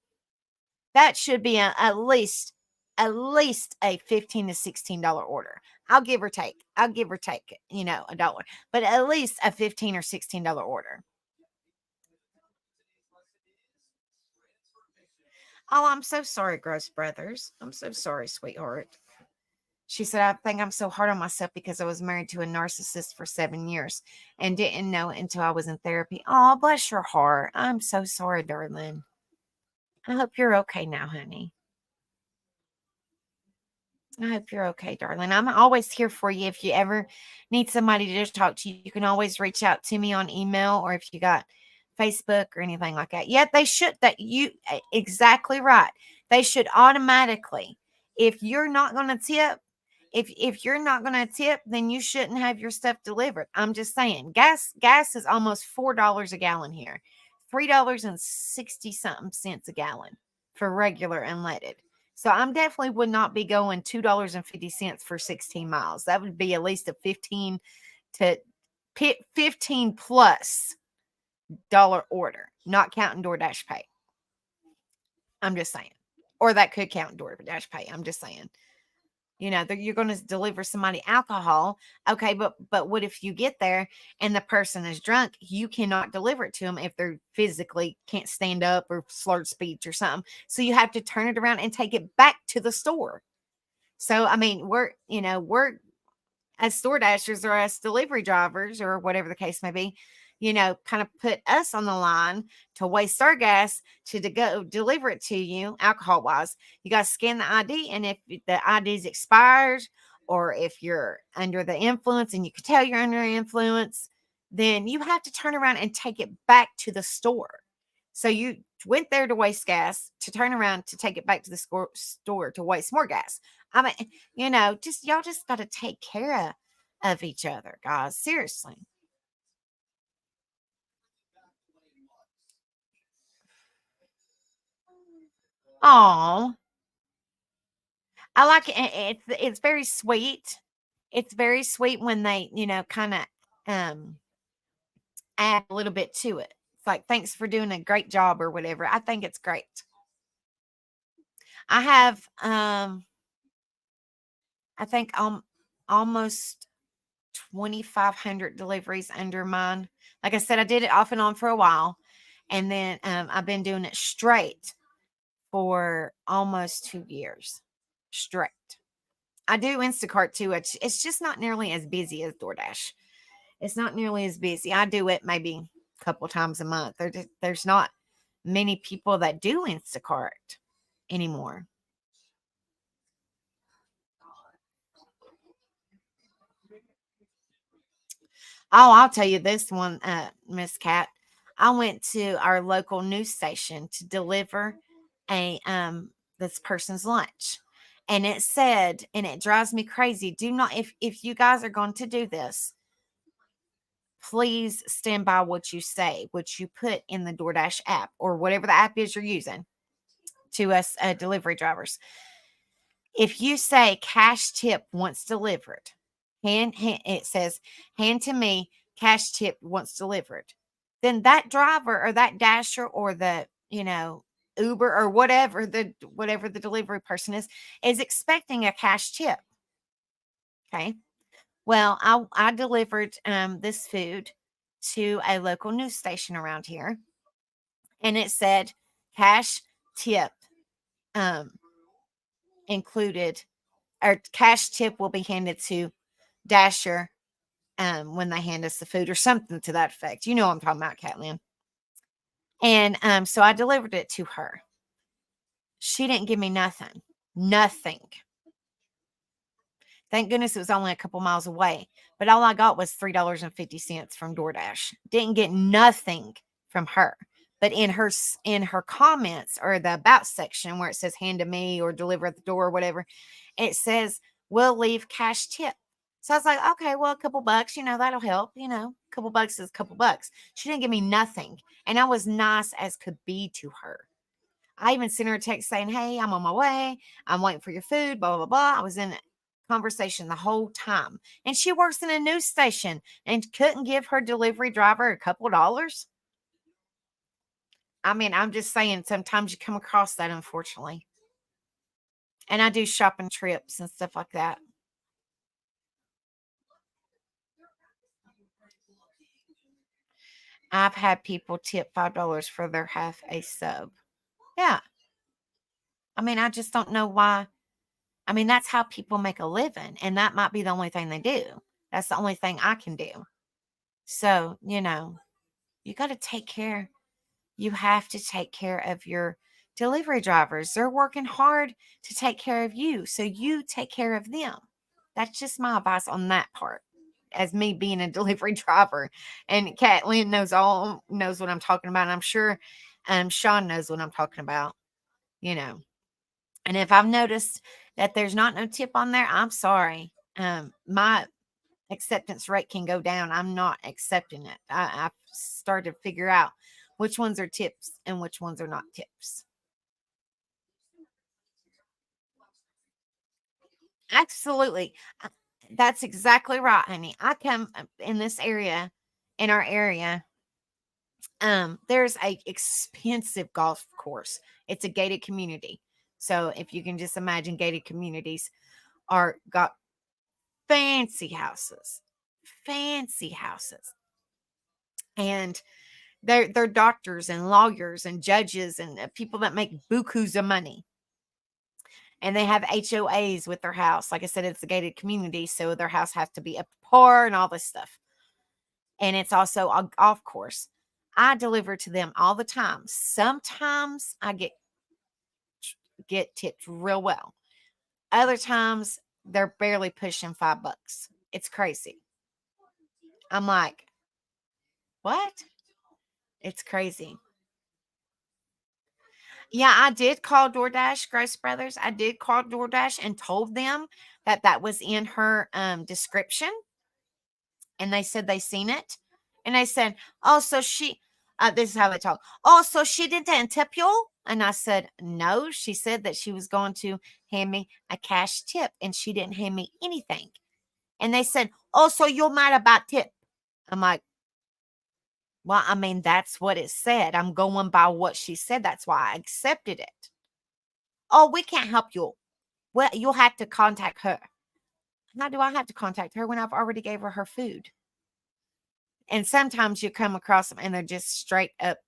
that should be at least a $15 to $16 order. I'll give or take. A dollar, but at least a $15 or $16 order. Oh, I'm so sorry, Gross Brothers. I'm so sorry, sweetheart. She said, I think I'm so hard on myself because I was married to a narcissist for 7 years and didn't know it until I was in therapy. Oh, bless your heart. I'm so sorry, darling. I hope you're okay now, honey. I hope you're okay, darling. I'm always here for you. If you ever need somebody to just talk to you, you can always reach out to me on email or if you got Facebook or anything like that. Yet they should exactly right. They should automatically, if you're not going to tip, if you're not going to tip, then you shouldn't have your stuff delivered. I'm just saying. Gas is almost $4 a gallon here. $3.60 something cents a gallon for regular unleaded. So I'm definitely would not be going $2.50 for 16 miles. That would be at least a 15 plus dollar order, not counting DoorDash pay. I'm just saying. Or that could count DoorDash pay. I'm just saying. You're going to deliver somebody alcohol. Okay, but what if you get there and the person is drunk? You cannot deliver it to them if they're physically can't stand up or slurred speech or something. So you have to turn it around and take it back to the store. So I mean, we're as store dashers or as delivery drivers or whatever the case may be, kind of put us on the line to waste our gas to go deliver it to you alcohol wise. You got to scan the ID. And if the ID is expired or if you're under the influence and you can tell you're under influence, then you have to turn around and take it back to the store. So you went there to waste gas to turn around to take it back to the store to waste more gas. I mean, just y'all just got to take care of each other, guys. Seriously. Oh, I like it. It's very sweet. It's very sweet when they, kind of add a little bit to it. It's like, thanks for doing a great job or whatever. I think it's great. I have, I think almost 2,500 deliveries under mine. Like I said, I did it off and on for a while. And then I've been doing it straight for almost 2 years straight. I do Instacart too. It's just not nearly as busy as DoorDash. It's not nearly as busy. I do it maybe a couple times a month. There's not many people that do Instacart anymore. Oh, I'll tell you this one, Miss Cat. I went to our local news station to deliver a this person's lunch. And it said, and it drives me crazy, do not if you guys are going to do this, please stand by what you say, what you put in the DoorDash app or whatever the app is you're using to us delivery drivers. If you say cash tip once delivered, it says hand to me, cash tip once delivered, then that driver or that dasher or the, Uber or whatever the delivery person is expecting a cash tip. Okay. Well, I delivered this food to a local news station around here, and it said cash tip um, included, or cash tip will be handed to Dasher when they hand us the food, or something to that effect. You know what I'm talking about, Catlin. And so I delivered it to her. She didn't give me nothing. Nothing. Thank goodness it was only a couple miles away. But all I got was $3.50 from DoorDash. Didn't get nothing from her. But in her comments, or the about section where it says hand to me or deliver at the door or whatever, it says we'll leave cash tip. So I was like, okay, well, a couple bucks, that'll help. A couple bucks is a couple bucks. She didn't give me nothing. And I was nice as could be to her. I even sent her a text saying, hey, I'm on my way. I'm waiting for your food, blah, blah, blah. I was in conversation the whole time. And she works in a news station and couldn't give her delivery driver a couple dollars. I mean, I'm just saying, sometimes you come across that, unfortunately. And I do shopping trips and stuff like that. I've had people tip $5 for their half a sub. Yeah. I mean, I just don't know why. I mean, that's how people make a living, and that might be the only thing they do. That's the only thing I can do. So, you got to take care. You have to take care of your delivery drivers. They're working hard to take care of you, so you take care of them. That's just my advice on that part, as me being a delivery driver. And Catlin knows what I'm talking about. And I'm sure Sean knows what I'm talking about, And if I've noticed that there's not no tip on there, I'm sorry. My acceptance rate can go down. I'm not accepting it. I've started to figure out which ones are tips and which ones are not tips. Absolutely. That's exactly right, honey. I come in this area, in our area. There's a expensive golf course. It's a gated community. So if you can just imagine, gated communities got fancy houses. And they're doctors and lawyers and judges and people that make bukus of money. And they have HOAs with their house. Like I said, it's a gated community, so their house has to be up to par and all this stuff. And it's also a golf course. I deliver to them all the time. Sometimes I get tipped real well. Other times they're barely pushing $5. It's crazy. I'm like, what? It's crazy. Yeah, I did call DoorDash, Grace Brothers. I did call DoorDash and told them that was in her description. And they said they seen it. And they said, oh, so this is how they talk. Oh, so she didn't tip you? And I said, no. She said that she was going to hand me a cash tip, and she didn't hand me anything. And they said, oh, so you're mad about tip? I'm like, well, I mean, that's what it said. I'm going by what she said. That's why I accepted it. Oh, we can't help you. Well, you'll have to contact her. How do I have to contact her when I've already gave her food? And sometimes you come across them and they're just straight up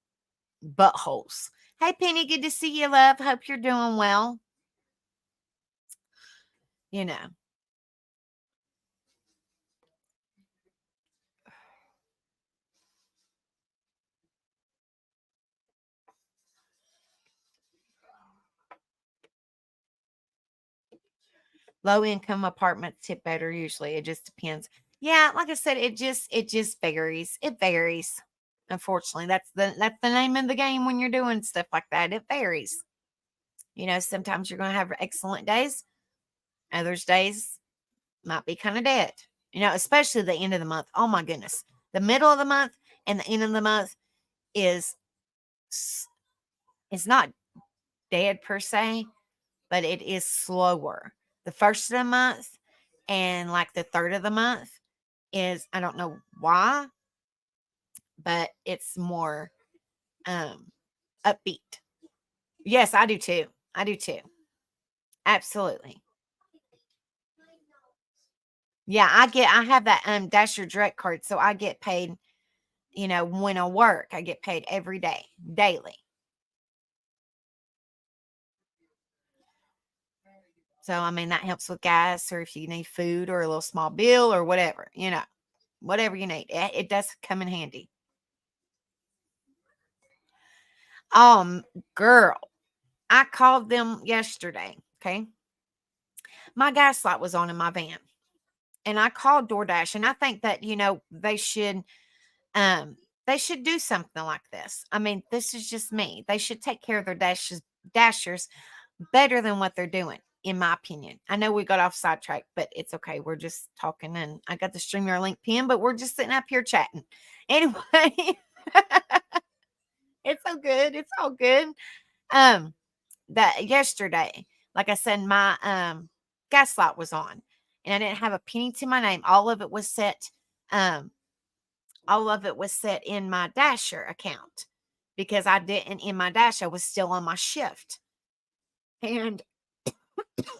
buttholes. Hey, Penny, good to see you, love. Hope you're doing well. Low income apartments tip better usually. It just depends. Yeah, like I said, it just varies. It varies. Unfortunately, that's the name of the game when you're doing stuff like that. It varies. Sometimes you're going to have excellent days. Others days might be kind of dead. Especially the end of the month. Oh my goodness. The middle of the month and the end of the month is not dead per se, but it is slower. The first of the month and like the third of the month is, I don't know why, but it's more upbeat. Yes, I do too. I do too. Absolutely. Yeah, I have that Dasher Direct card, so I get paid, when I work, I get paid every day, daily. So I mean that helps with gas, or if you need food or a little small bill or whatever, whatever you need. It does come in handy. Girl, I called them yesterday. Okay. My gas light was on in my van. And I called DoorDash, and I think that, um they should do something like this. I mean, this is just me. They should take care of their dashers better than what they're doing, in my opinion. I know we got off sidetrack, but it's okay. We're just talking, and I got the StreamYard link pin, but we're just sitting up here chatting. Anyway, it's all good. It's all good. That yesterday, like I said, my gas light was on, and I didn't have a penny to my name. All of it was set. All of it was set in my Dasher account, because I didn't, in my Dash, I was still on my shift. And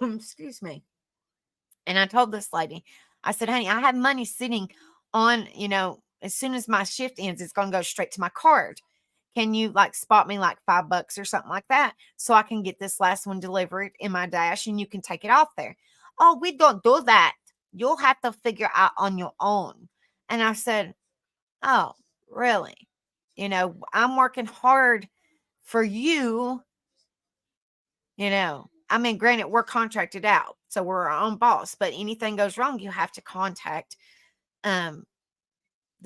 excuse me. And I told this lady, I said, honey, I have money sitting on, as soon as my shift ends, it's going to go straight to my card. Can you like spot me like $5 or something like that, so I can get this last one delivered in my Dash and you can take it off there? Oh, we don't do that. You'll have to figure out on your own. And I said, oh, really? I'm working hard for you. I mean, granted, we're contracted out, so we're our own boss, but anything goes wrong, you have to contact the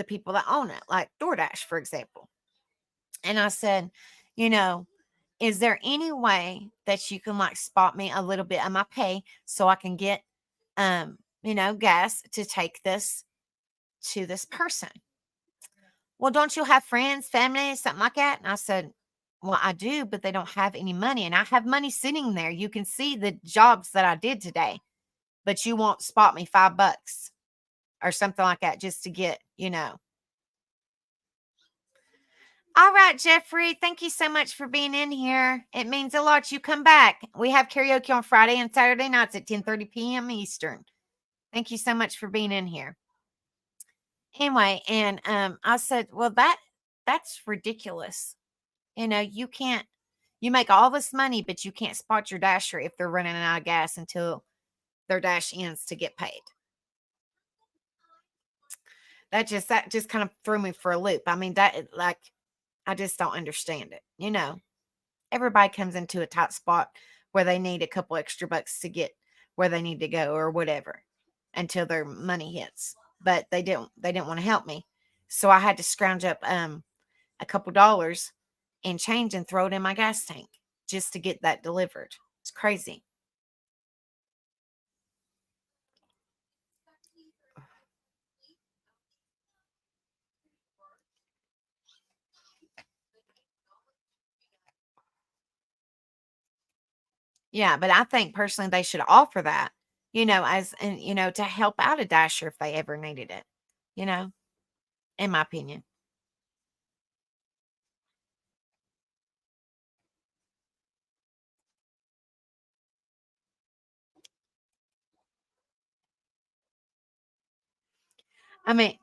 people that own it, like DoorDash, for example. And I said, is there any way that you can like spot me a little bit of my pay so I can get, gas to take this to this person? Well, don't you have friends, family, something like that? And I said, well, I do, but they don't have any money. And I have money sitting there. You can see the jobs that I did today, but you won't spot me $5 or something like that just to get, All right, Jeffrey, thank you so much for being in here. It means a lot you come back. We have karaoke on Friday and Saturday nights at 10:30 p.m. Eastern. Thank you so much for being in here. Anyway, and I said, well, that's ridiculous. You make all this money, but you can't spot your Dasher if they're running out of gas until their Dash ends to get paid. That just kind of threw me for a loop. I mean, I just don't understand it. Everybody comes into a tight spot where they need a couple extra bucks to get where they need to go or whatever until their money hits. But they didn't want to help me. So I had to scrounge up a couple dollars and change and throw it in my gas tank just to get that delivered. It's crazy. Yeah, but I think personally they should offer that, to help out a Dasher if they ever needed it, in my opinion. I mean,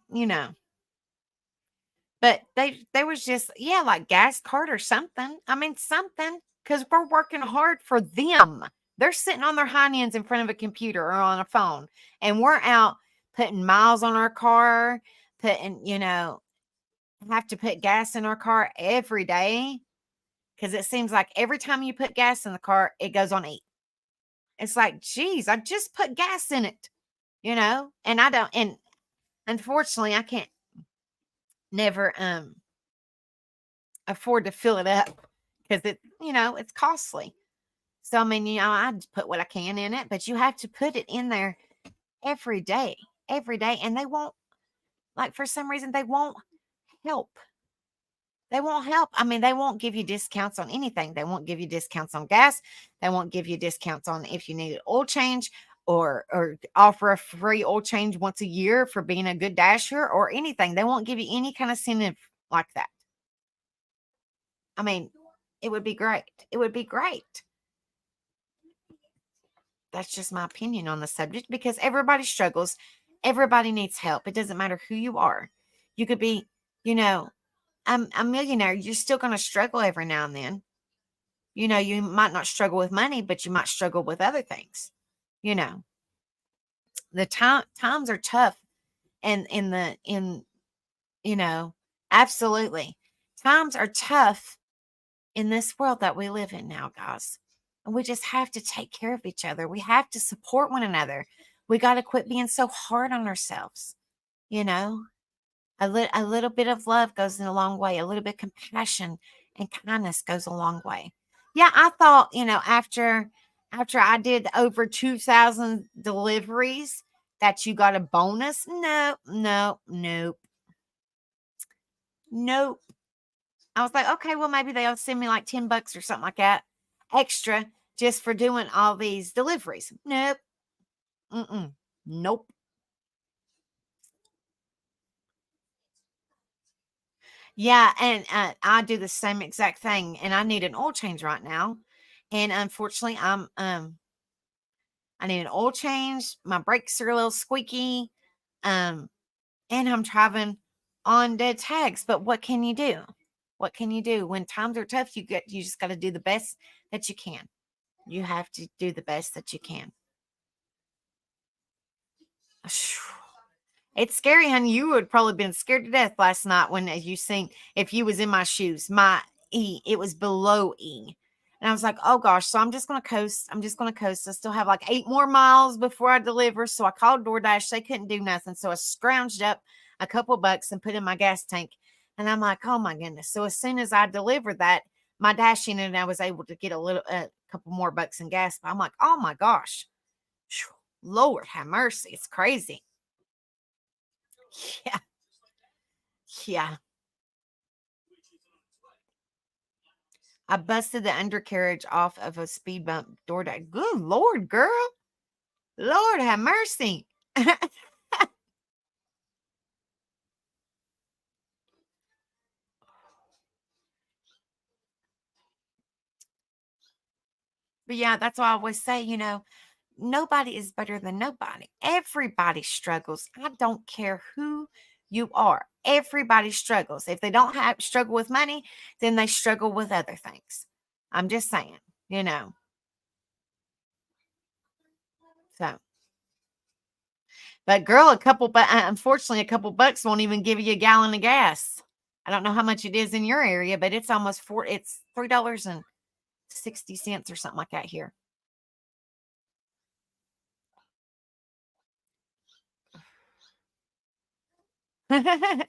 but they was just, yeah, like gas card or something. I mean, something, because we're working hard for them. They're sitting on their hind ends in front of a computer or on a phone, and we're out putting miles on our car, have to put gas in our car every day, because it seems like every time you put gas in the car, it goes on 8. It's like, geez, I just put gas in it, and I don't, and unfortunately I can't never afford to fill it up because it's costly. So I mean, I just put what I can in it, but you have to put it in there every day, and they won't, like, for some reason they won't help. They won't help. I mean, they won't give you discounts on anything. They won't give you discounts on gas. They won't give you discounts on if you need an oil change, or offer a free oil change once a year for being a good dasher or anything. They won't give you any kind of incentive like that. I mean, it would be great. It would be great. That's just my opinion on the subject, because everybody struggles. Everybody needs help. It doesn't matter who you are. You could be, you know, a millionaire. You're still going to struggle every now and then. You might not struggle with money, but you might struggle with other things. The times are tough, and absolutely, times are tough in this world that we live in now, guys. And we just have to take care of each other. We have to support one another. We got to quit being so hard on ourselves. A little bit of love goes in a long way. A little bit of compassion and kindness goes a long way. Yeah, I thought, after I did over 2,000 deliveries, that you got a bonus. No, nope. I was like, okay, well, maybe they'll send me like $10 or something like that extra just for doing all these deliveries. Nope. Nope. Yeah, and I do the same exact thing, and I need an oil change right now. And unfortunately, I need an oil change. My brakes are a little squeaky. And I'm driving on dead tags. But what can you do? What can you do when times are tough? You just got to do the best that you can. You have to do the best that you can. It's scary, honey. You would probably been scared to death last night when you seen, if you was in my shoes, my E, it was below E. And I was like, oh gosh, so I'm just going to coast. I still have like 8 more miles before I deliver. So I called DoorDash. They couldn't do nothing. So I scrounged up a couple bucks and put in my gas tank. And I'm like, oh my goodness. So as soon as I delivered that, my dashing, and I was able to get a couple more bucks in gas. But I'm like, oh my gosh, Lord have mercy. It's crazy. Yeah. Yeah. I busted the undercarriage off of a speed bump DoorDash. Good Lord, girl. Lord have mercy. But yeah, that's why I always say, nobody is better than nobody. Everybody struggles. I don't care who you are. Everybody struggles. If they don't struggle with money, then they struggle with other things. I'm just saying, So, but girl, unfortunately, a couple bucks won't even give you a gallon of gas. I don't know how much it is in your area, but it's almost it's $3.60 or something like that here.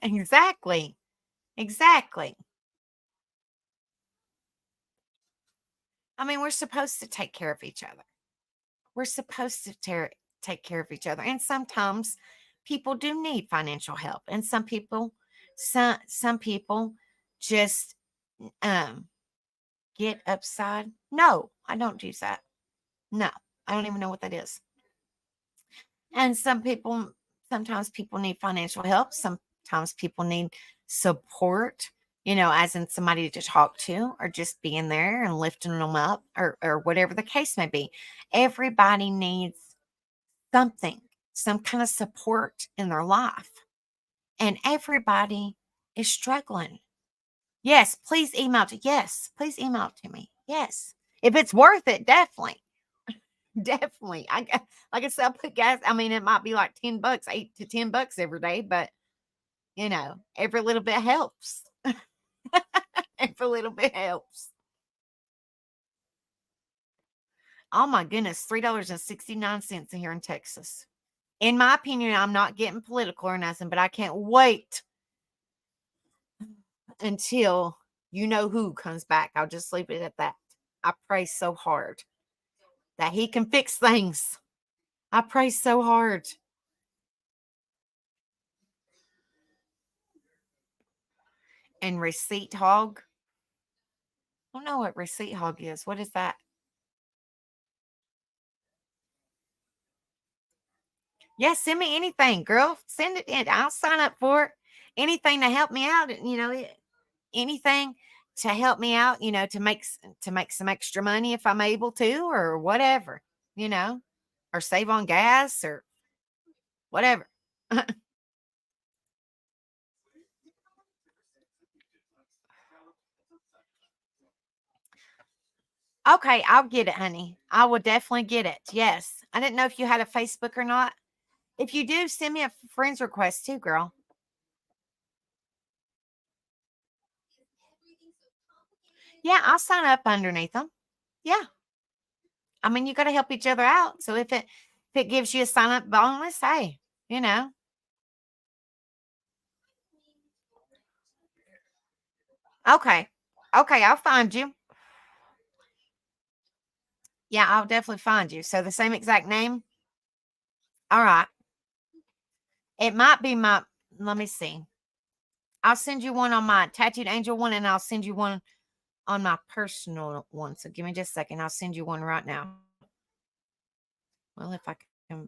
Exactly. I mean, we're supposed to take care of each other. We're supposed to take care of each other. And sometimes people do need financial help. And some people just get upside. No, I don't use that. No, I don't even know what that is. And sometimes people need financial help. Sometimes people need support, as in somebody to talk to, or just being there and lifting them up, or whatever the case may be. Everybody needs something, some kind of support in their life. And everybody is struggling. Yes, please email it to me. Yes. If it's worth it, definitely. Definitely. Like I said, I put gas. I mean, it might be like $10, $8 to $10 every day, but every little bit helps. Every little bit helps. Oh my goodness, $3.69 here in Texas. In my opinion, I'm not getting political or nothing, but I can't wait until who comes back. I'll just leave it at that. I pray so hard that he can fix things. I pray so hard. and Receipt Hog. I don't know what Receipt Hog is. What is that? Yeah, send me anything, girl. Send it in. I'll sign up for it. Anything to help me out. Anything to help me out. To make some extra money if I'm able to, or whatever. Or save on gas or whatever. Okay, I'll get it, honey. I will definitely get it. Yes. I didn't know if you had a Facebook or not. If you do, send me a friend's request too, girl. Yeah, I'll sign up underneath them. Yeah. I mean, you got to help each other out. So if it gives you a sign up bonus, hey, you know. Okay. Okay, I'll find you. Yeah, I'll definitely find you. So the same exact name. All right. It might be let me see. I'll send you one on my Tattooed Angel one, and I'll send you one on my personal one. So give me just a second. I'll send you one right now. Well, if I can,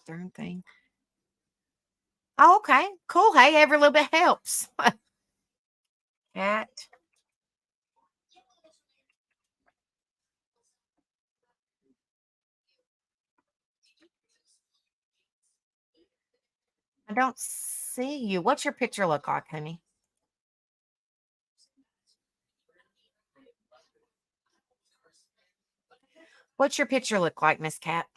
darn thing. Oh, okay. Cool. Hey, every little bit helps. Cat. I don't see you. What's your picture look like, honey? What's your picture look like, Miss Cat?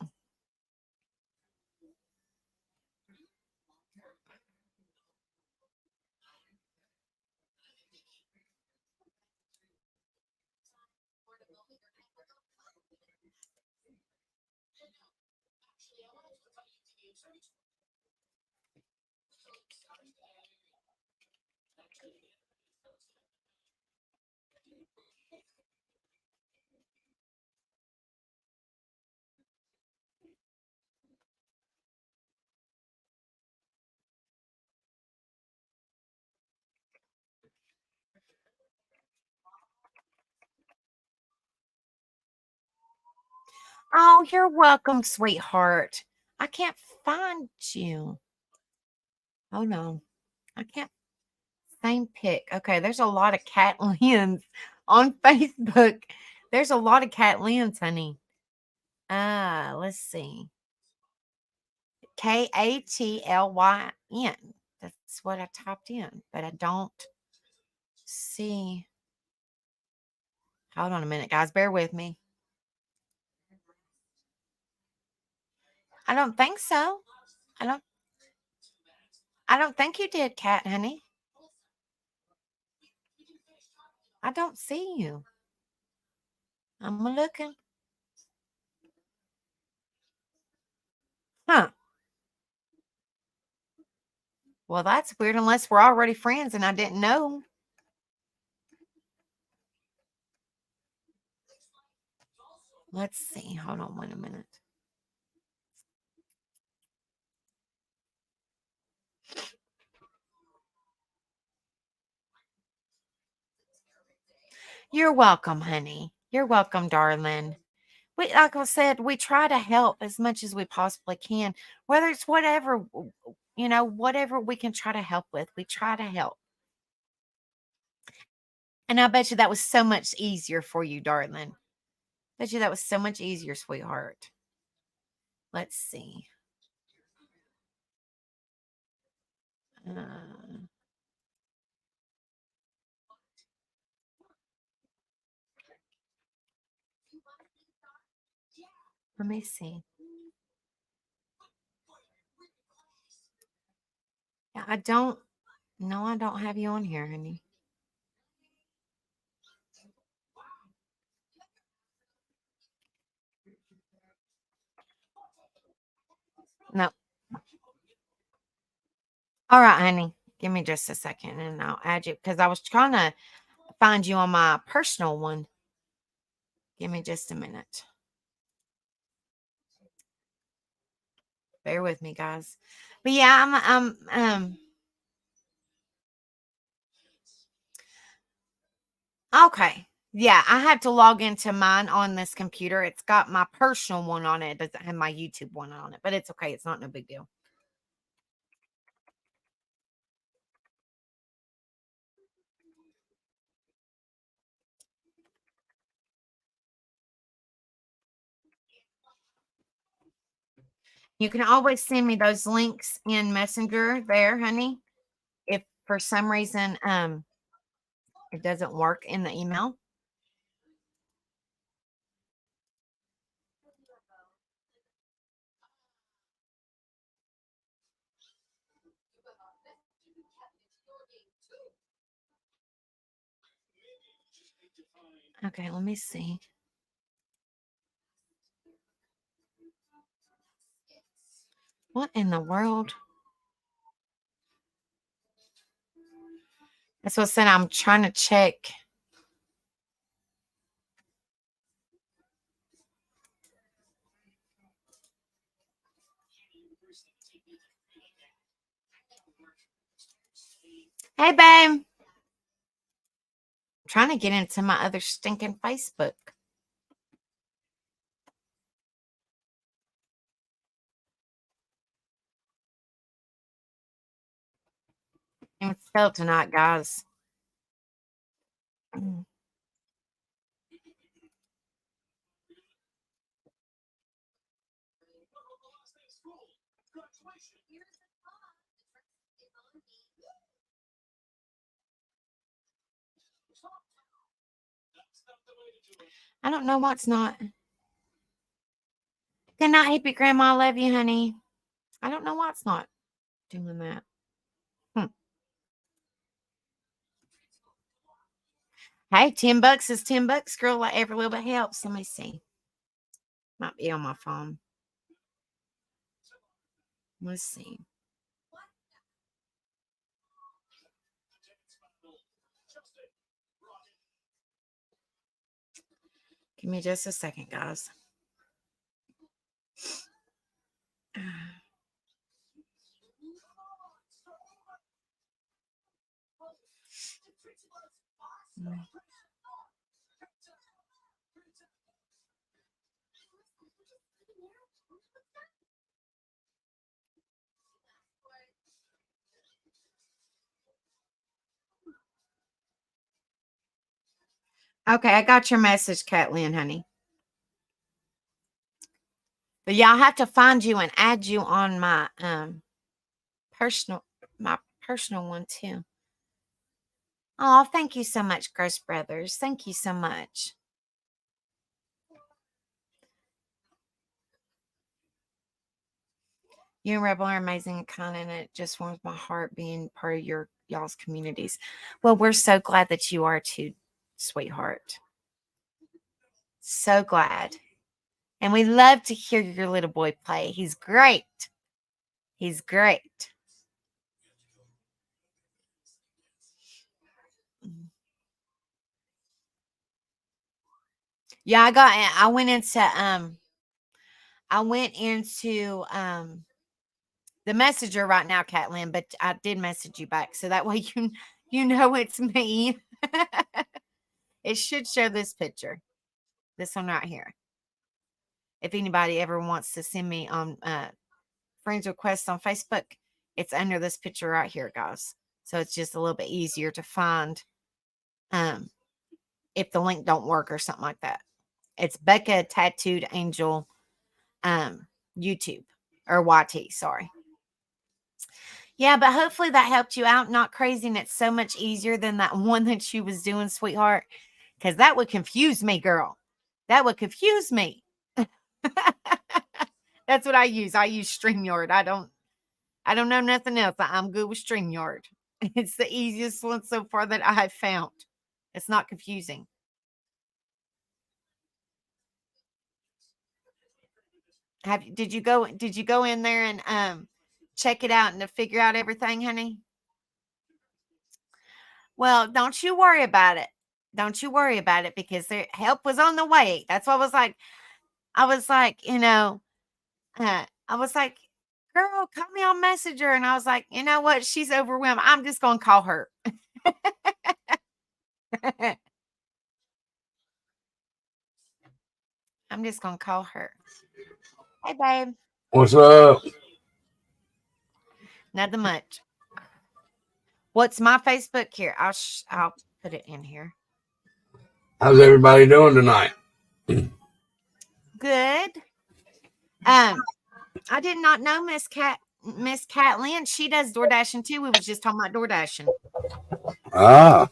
Oh, you're welcome, sweetheart. I can't find you. Oh no, I can't. Same pic. Okay, there's a lot of Cat Lynn's on Facebook. There's a lot of Cat Lynn's, honey. Let's see. Katlyn. That's what I typed in, but I don't see. Hold on a minute, guys. Bear with me. I don't think so. I don't. I don't think you did, Cat, honey. I don't see you. I'm looking. Huh. Well, that's weird unless we're already friends and I didn't know. Let's see. Hold on one minute. You're welcome, honey. You're welcome, darling. Like I said, we try to help as much as we possibly can, whether it's whatever we can try to help with. We try to help. And I bet you that was so much easier for you, darling. Bet you that was so much easier, sweetheart. Let's see. Uh, let me see. Yeah, I don't. No, I don't have you on here, honey. No. All right, honey. Give me just a second and I'll add you because I was trying to find you on my personal one. Give me just a minute. Bear with me, guys. But yeah, Okay. Yeah, I had to log into mine on this computer. It's got my personal one on it. It doesn't have my YouTube one on it, but it's okay. It's not no big deal. You can always send me those links in Messenger there, honey. If for some reason it doesn't work in the email. Okay, let me see. What in the world? That's what I said. I'm trying to check. Hey, babe. I'm trying to get into my other stinking Facebook. And spell tonight, guys. I don't know what's not. Good night, hippie grandma. I love you, honey. I don't know why it's not doing that. Hey, $10 is $10, girl. Like every little bit helps. Let me see. Might be on my phone. Let's see. Give me just a second, guys. Okay, I got your message, Catlin, honey. But yeah, I'll have to find you and add you on my personal one too. Oh, thank you so much, Gross Brothers. Thank you so much. You and Rebel are amazing and kind, and it just warms my heart being part of y'all's communities. Well, we're so glad that you are too, sweetheart. So glad. And we love to hear your little boy play. He's great. He's great. Yeah, I went into the messenger right now, Catlin, but I did message you back. So that way you know it's me. It should show this picture. This one right here. If anybody ever wants to send me on friends requests on Facebook, it's under this picture right here, guys. So it's just a little bit easier to find if the link don't work or something like that. It's Becca Tattooed Angel YouTube or YT, sorry. Yeah, but hopefully that helped you out. Not crazy, and it's so much easier than that one that she was doing, sweetheart. Because that would confuse me, girl. That would confuse me. That's what I use. I use StreamYard. I don't know nothing else. I'm good with StreamYard. It's the easiest one so far that I have found. It's not confusing. Did you go in there and check it out and to figure out everything, honey? Well, don't you worry about it. Don't you worry about it because help was on the way. That's what I was like. I was like, I was like, girl, call me on Messenger. And I was like, you know what? She's overwhelmed. I'm just going to call her. I'm just gonna call her. Hey, babe. What's up? Nothing much. What's my Facebook here? I'll put it in here. How's everybody doing tonight? Good. I did not know Miss Catlin. She does DoorDashing too. We was just talking about DoorDashing. Ah,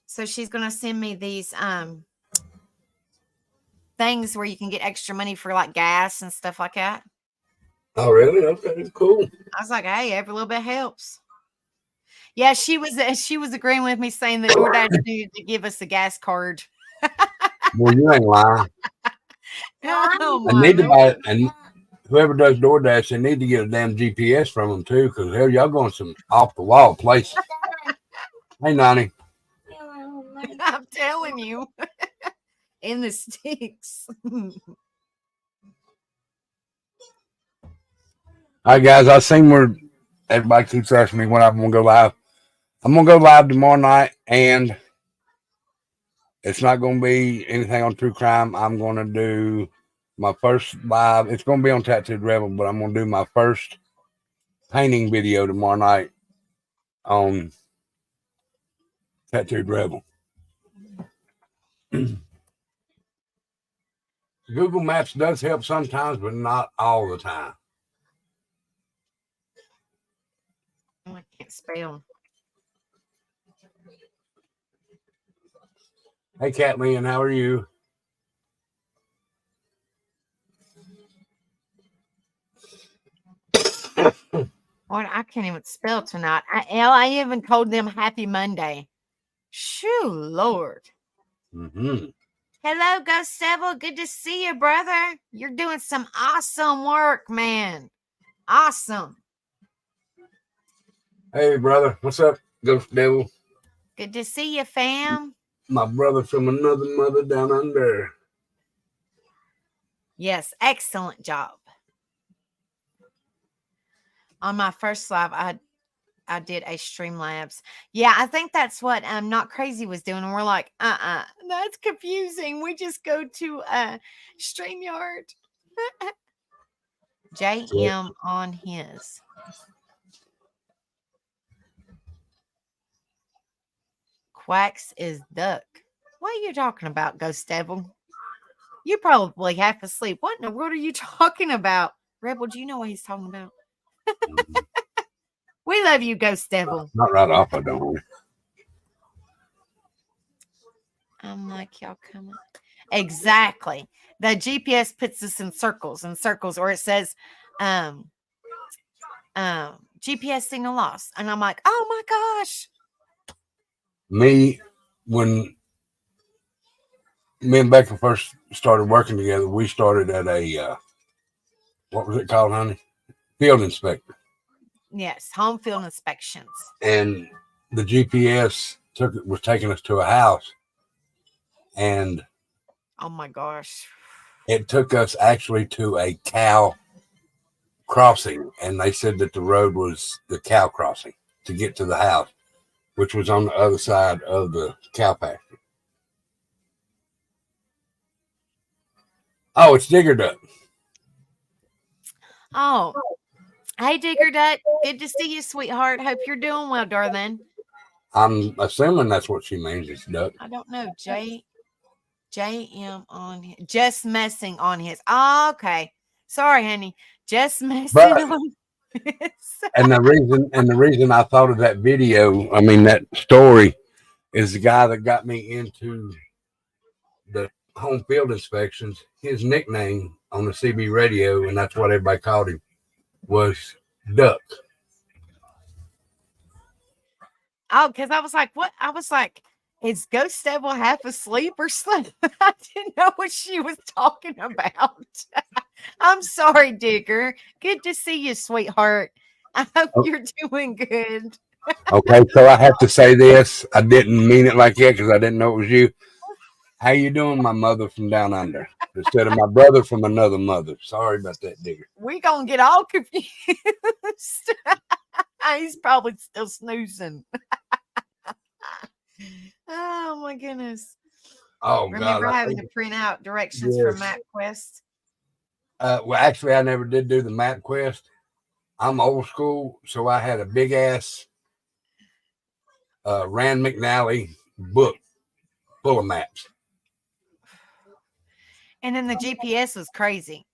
So she's gonna send me these things where you can get extra money for like gas and stuff like that. oh really? Okay, cool. I was like, hey, every little bit helps. Yeah, she was agreeing with me saying that DoorDash needed to give us a gas card. Well, you ain't lying. Oh, I need to buy it, and whoever does DoorDash, they need to get a damn GPS from them too, because hell, y'all going some off the wall places. Hey, Nani. I'm telling you. In the sticks. All right, guys, I seen where everybody keeps asking me when I'm gonna go live. I'm gonna go live tomorrow night, and it's not gonna be anything on true crime. I'm gonna do my first live. It's gonna be on Tattooed Rebel, but I'm gonna do my first painting video tomorrow night on Tattooed Rebel. Google Maps does help sometimes, but not all the time. Oh, I can't spell. Hey, Kathleen, how are you? What? I can't even spell tonight. I even told them Happy Monday. Shoo, Lord. Mm-hmm. Hello, Ghost Devil. Good to see you, brother. You're doing some awesome work, man. Awesome. Hey, brother. What's up, Ghost Devil? Good to see you, fam. My brother from another mother down under. Yes, excellent job. On my first live, I did a Streamlabs. Yeah, I think that's what Not Crazy was doing. And we're like, that's confusing. We just go to StreamYard. JM on his. Quacks is duck. What are you talking about, Ghost Devil? You're probably half asleep. What in the world are you talking about? Rebel, do you know what he's talking about? We love you, Ghost Devil. Not right off, I don't. I'm like, y'all coming. Exactly. The GPS puts us in circles, or it says, GPS signal lost. And I'm like, oh my gosh. When me and Becca first started working together, we started at a, what was it called, honey? Field inspector. Yes, home field inspections. And the GPS was taking us to a house. And oh my gosh. It took us actually to a cow crossing. And they said that the road was the cow crossing to get to the house, which was on the other side of the cow pasture. Oh, it's Digger Duck. Oh, hey, Digger Duck. Good to see you, sweetheart. Hope you're doing well, darling. I'm assuming that's what she means. It's Duck. I don't know. JM on his. Just messing on his. Oh, okay. Sorry, honey. Just messing on his. And the reason I thought of that video, I mean that story, is the guy that got me into the home field inspections. His nickname on the CB radio, and that's what everybody called him, was Duck. Oh, because I was like, what? I was like, is Ghost Devil half asleep or something? I didn't know what she was talking about. I'm sorry, Digger. Good to see you, sweetheart. I hope you're doing good. Okay, so I have to say this. I didn't mean it like that because I didn't know it was you. How you doing, my mother from down under? Instead of my brother from another mother. Sorry about that, Digger. We're going to get all confused. He's probably still snoozing. Oh, my goodness. Oh God. Remember I having think, to print out directions from yes. MapQuest? Well, actually, I never did do the MapQuest. I'm old school, so I had a big ass Rand McNally book full of maps. And then the GPS was crazy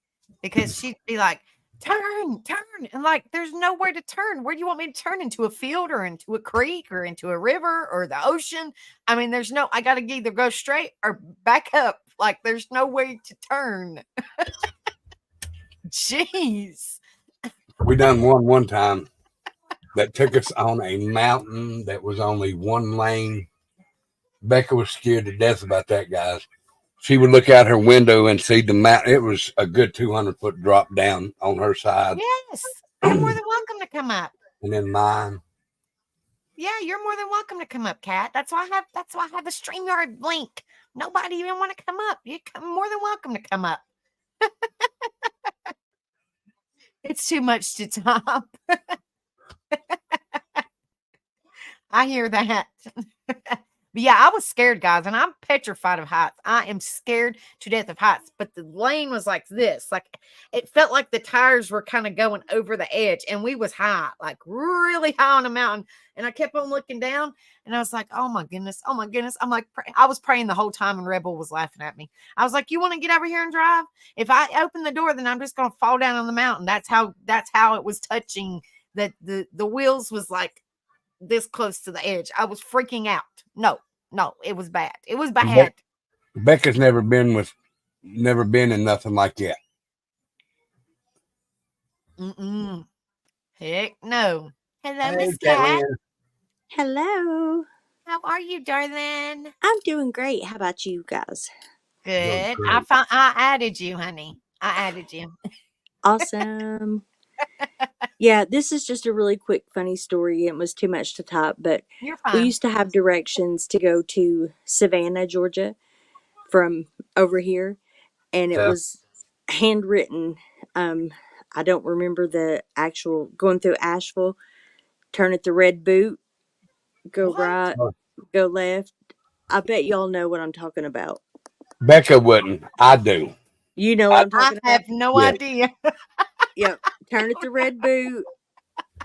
because she'd be like, turn, turn. And like, there's nowhere to turn. Where do you want me to turn? Into a field or into a creek or into a river or the ocean? I mean, I got to either go straight or back up. Like, there's no way to turn. Jeez. We done one time that took us on a mountain that was only one lane. Becca was scared to death about that, guys. She would look out her window and see the mountain. It was a good 200-foot drop down on her side. Yes. You're more than welcome to come up. And then mine. Yeah, you're more than welcome to come up, Kat. That's why I have the StreamYard link. Nobody even want to come up. You're more than welcome to come up. It's too much to top. I hear that. But yeah, I was scared, guys, and I'm petrified of heights. I am scared to death of heights. But the lane was like this. Like, it felt like the tires were kind of going over the edge, and we was high, like really high on a mountain. And I kept on looking down, and I was like, oh my goodness, oh my goodness. I'm like, I was praying the whole time, and Rebel was laughing at me. I was like, you want to get over here and drive? If I open the door, then I'm just going to fall down on the mountain. That's how it was touching. That the wheels was like this close to the edge. I was freaking out. No, it was bad. It was bad. Becca's never been in nothing like that. Heck no. Hello, Hey, Miss Cat. Hello. How are you, darling? I'm doing great. How about you guys? Good. I added you, honey. I added you. Awesome. Yeah, this is just a really quick, funny story. It was too much to type, but You're we fine. used to have directions to go to Savannah, Georgia from over here, and it was handwritten. I don't remember the actual going through Asheville, turn at the red boot, go right, go left. I bet y'all know what I'm talking about. Becca wouldn't. I do. You know what I'm talking about? I have no idea. Yep. Turn at the red boot.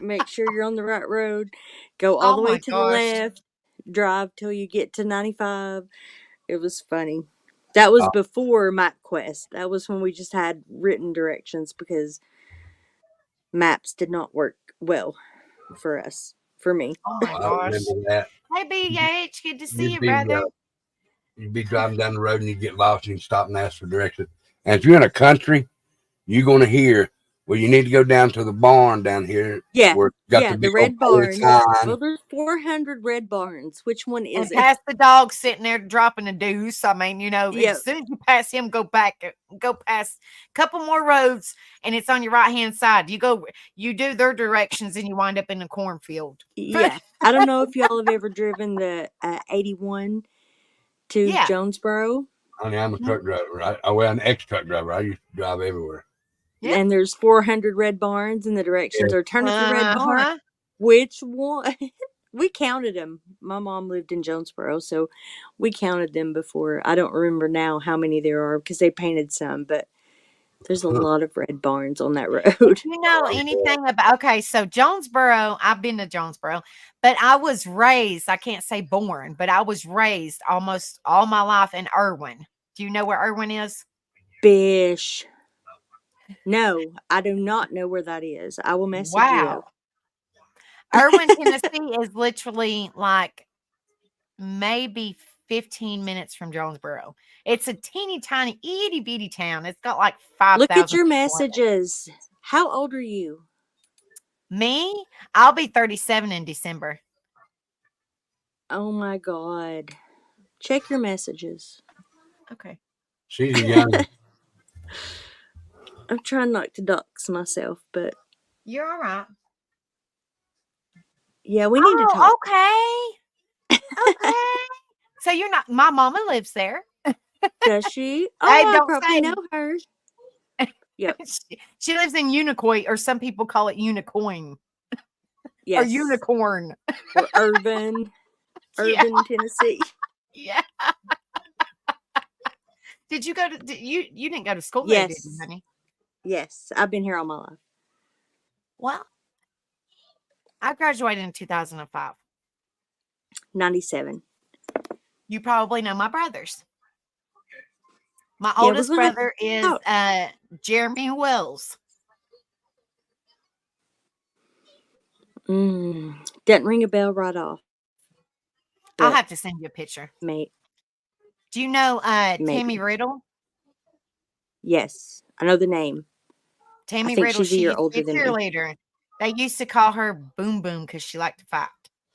Make sure you're on the right road. Go all the way to the left. Drive till you get to 95. It was funny. That was before MapQuest. That was when we just had written directions because maps did not work well for us. For me. Oh my gosh. That. Hey, BH, good to see you, brother. You'd be driving down the road and you get lost and you stop and ask for directions. And if you're in a country, you're going to hear, well, you need to go down to the barn down here. Yeah. The red barn. Well, there's 400 red barns. Which one is it? Past the dog sitting there dropping a deuce. I mean, as soon as you pass him, go past a couple more roads, and it's on your right hand side. You do their directions, and you wind up in a cornfield. Yeah. I don't know if y'all have ever driven the 81 to Jonesboro. Honey, I'm a truck driver. I'm an ex-truck driver. I used to drive everywhere. Yeah. And there's 400 red barns, and the directions are turn at the red barn. Which one? We counted them. My mom lived in Jonesboro, so we counted them before. I don't remember now how many there are because they painted some, but there's a lot of red barns on that road. You know anything about? Okay, so Jonesboro. I've been to Jonesboro, but I was raised. I can't say born, but I was raised almost all my life in Irwin. Do you know where Irwin is? Bish. No, I do not know where that is. I will message you. Irwin, Tennessee is literally like maybe 15 minutes from Jonesboro. It's a teeny tiny itty bitty town. It's got like 5,000. Look at your messages. How old are you? Me? I'll be 37 in December. Oh my God. Check your messages. Okay. She's young. I'm trying not to dox myself, but you're all right. Yeah, we need to talk. Okay. So you're not. My mama lives there. Does she? Oh, I probably know her. Yep. She lives in Unicoi, or some people call it Unicoin. Yes. Or unicorn. Or Urban, Tennessee. Yeah. Did you go to? You didn't go to school there, did you, Yes. honey? Yes. I've been here all my life. Well, I graduated in 2005. 97. You probably know my brothers. My Yeah, oldest was it? brother is Oh. Jeremy Wells. Doesn't ring a bell right off. I'll But have to send you a picture. mate, Do you know Tammy maybe. Riddle? Yes. I know the name. I Tammy think Riddle, she's a she year used to older be a than me. cheerleader. They used to call her Boom Boom because she liked to fight.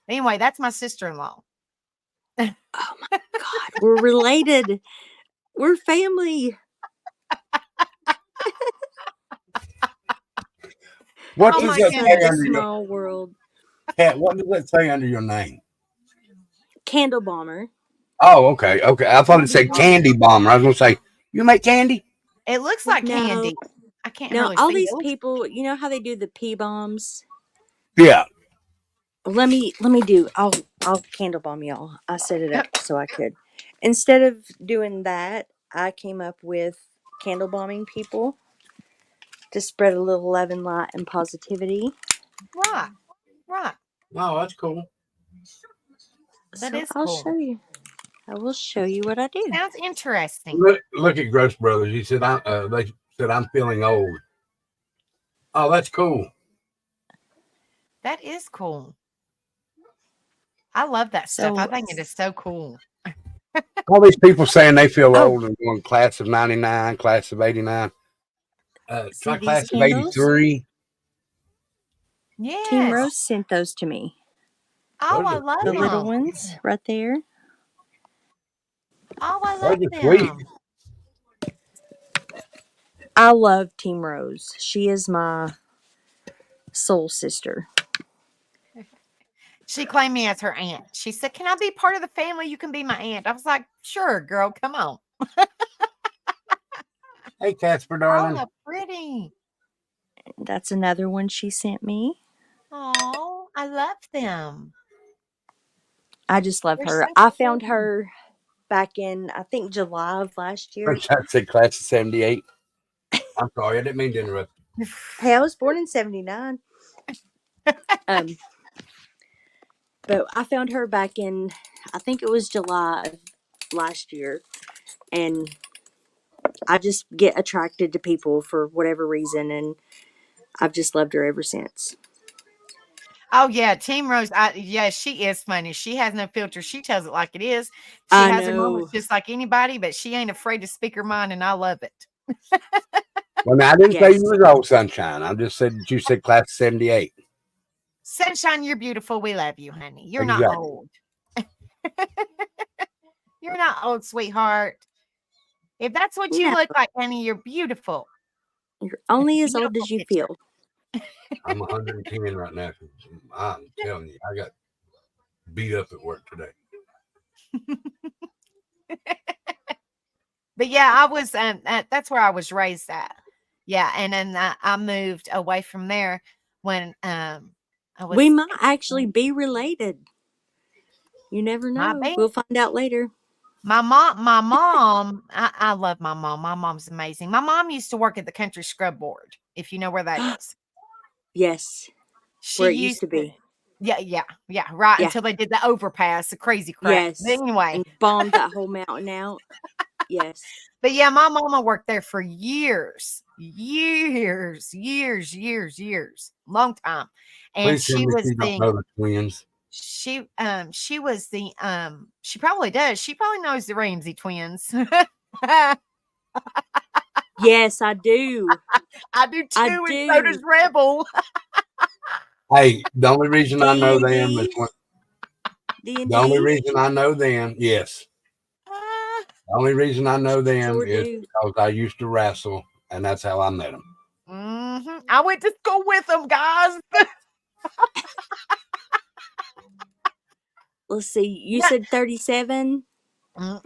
Anyway, that's my sister-in-law. Oh my God. We're related. We're family. What Oh does my that goodness. say Such a under your small world. Cat? What does that say under your name? Candle Bomber. Oh, okay, okay. I thought it said Candy Bomber. I was gonna say, you make candy? It looks like No. candy. I can't No, really all see these it. people, you know how they do the pea bombs? Yeah. Let me do. I'll candle bomb y'all. I set it up so I could. Instead of doing that, I came up with candle bombing people to spread a little love and light and positivity. Right. Oh, that's cool. That So is I'll cool. show you. I will show you what I do. Sounds interesting. Look at Gross Brothers. He said, they said I'm feeling old. Oh, that's cool. That is cool. I love that stuff. So I think it is so cool. All these people saying they feel Oh. old and going class of '99, class of '89, see try these class of candles? '83. Yes. Team Rose sent those to me. Oh, I Those are love The sweet. little them. ones right there. Oh, I Those love are sweet. them. I love Team Rose. She is my soul sister. She claimed me as her aunt. She said, "Can I be part of the family? You can be my aunt." I was like, "Sure, girl, come on." Hey, Casper, Oh, darling. how pretty. That's another one she sent me. Oh, I love them. I just love They're her. so I found cool. her back in, I think, July of last year. I said class of '78. I'm sorry, I didn't mean to interrupt. Hey, I was born in 79. But I found her back in, I think it was July of last year. And I just get attracted to people for whatever reason. And I've just loved her ever since. Oh yeah, Team Rose. Yeah, she is funny. She has no filter. She tells it like it is. She I has her know. moments just like anybody, but she ain't afraid to speak her mind, and I love it. Well, now, I didn't say Yes. you was old, Sunshine. I just said that you said class of '78. Sunshine, you're beautiful. We love you, honey. You're not Exactly. old. You're not old, sweetheart. If that's what you No. look like, honey, you're beautiful. You're only as old Beautiful as you picture. feel. I'm 110 right now. I'm telling you, I got beat up at work today. But yeah, I was. That's where I was raised at. Yeah, and then I moved away from there when I was. We might actually be related. You never My know. baby. We'll find out later. My mom, I love my mom. My mom's amazing. My mom used to work at the country scrub board, if you know where that is. Yes. She Where it used to be. Yeah, right. Yeah. Until they did the overpass, the crazy crap. Yes. But anyway. And bombed that whole mountain out. Yes. But yeah, my mama worked there for years. Long time. And Please tell me she don't know the twins. She was the she probably does. She probably knows the Ramsey twins. Yes, I do. I do too, I and so does do. Rebel. Hey, the only reason I know them is D&D. the only reason I know them, yes. The only reason I know them Sure is do. because I used to wrestle, and that's how I met them. I went to school with them, guys. Let's see. You said 37?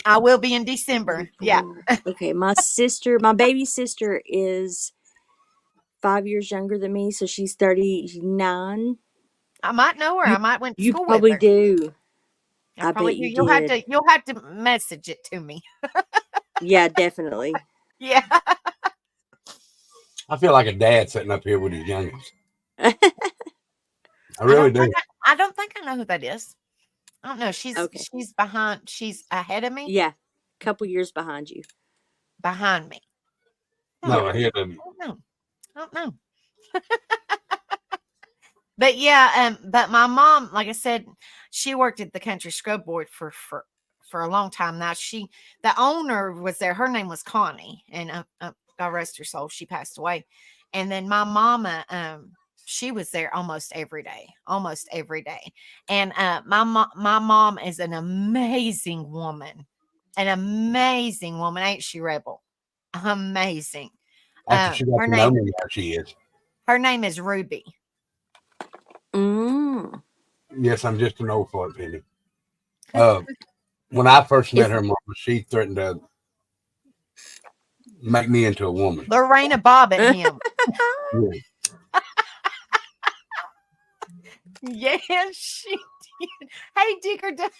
I will be in December. Yeah. Okay. My baby sister is 5 years younger than me, so she's 39. I might know her. I might went to You school probably with her. do. I I probably bet do. you You'll did. have to message it to me. Yeah, definitely. Yeah. I feel like a dad sitting up here with his youngest. I I really don't do. think I don't think I know who that is. I don't know. Okay. She's ahead of me, Yeah, couple years behind you. behind me. No, I he had a, don't know. I don't know. But yeah, but my mom, like I said, she worked at the country scrub board for a long time now. The owner was there. Her name was Connie, and God rest her soul, she passed away. And then my mama, she was there almost every day, And my mom is an amazing woman, ain't she, Rebel? Amazing. after she got Her to know name, me, now she is. her name is Ruby. Mm. Yes, I'm just an old fart penny. When I first met Is her mom, she threatened to make me into a woman. Lorena Bobbitt him. Yeah. Yes, she did. Hey, Dicker Duck.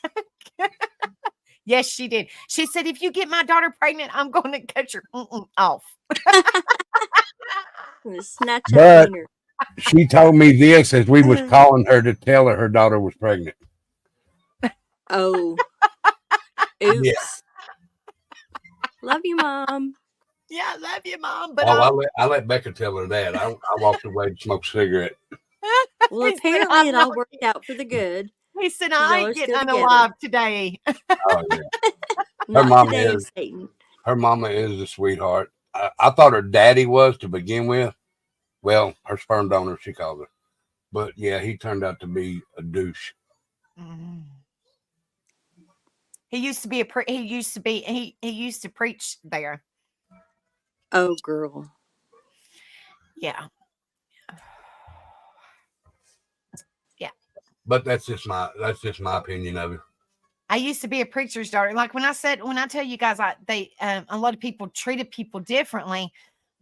Yes, she did. She said, if you get my daughter pregnant, I'm going to cut your off. snatch that But wiener. she told me this as we was calling her to tell her daughter was pregnant. Oh, oops. Yeah. Love you, Mom. Yeah, I love you, Mom. But I let Becca tell her that. I walked away to smoke a cigarette. Well, he said, apparently it I'm all not worked out for the good. He said, 'cause I y'all are ain't getting still together. unalive today. Oh yeah. Not mama today, is- Satan. Her mama is a sweetheart. I thought her daddy was to begin with. Well, her sperm donor, she called her. But yeah, he turned out to be a douche. Mm. He used to be he used to preach there. Oh, girl. Yeah. Yeah. But that's just my opinion of it. I used to be a preacher's daughter. Like when I tell you guys, a lot of people treated people differently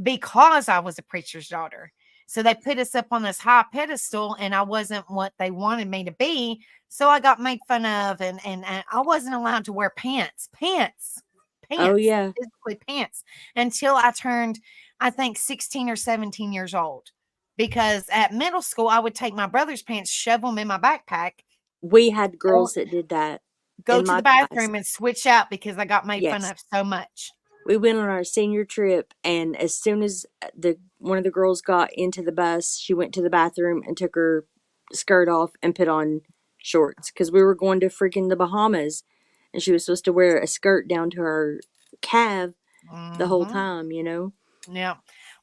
because I was a preacher's daughter. So they put us up on this high pedestal, and I wasn't what they wanted me to be. So I got made fun of, and I wasn't allowed to wear pants, Oh, yeah. physically pants, until I turned, I think, 16 or 17 years old. Because at middle school, I would take my brother's pants, shove them in my backpack, We had girls that did that. go in to my the class. bathroom and switch out because I got made fun Yes. of so much. We went on our senior trip, and as soon as one of the girls got into the bus, she went to the bathroom and took her skirt off and put on shorts because we were going to freaking the Bahamas, and she was supposed to wear a skirt down to her calf the whole Mhm. time, you know. Yeah.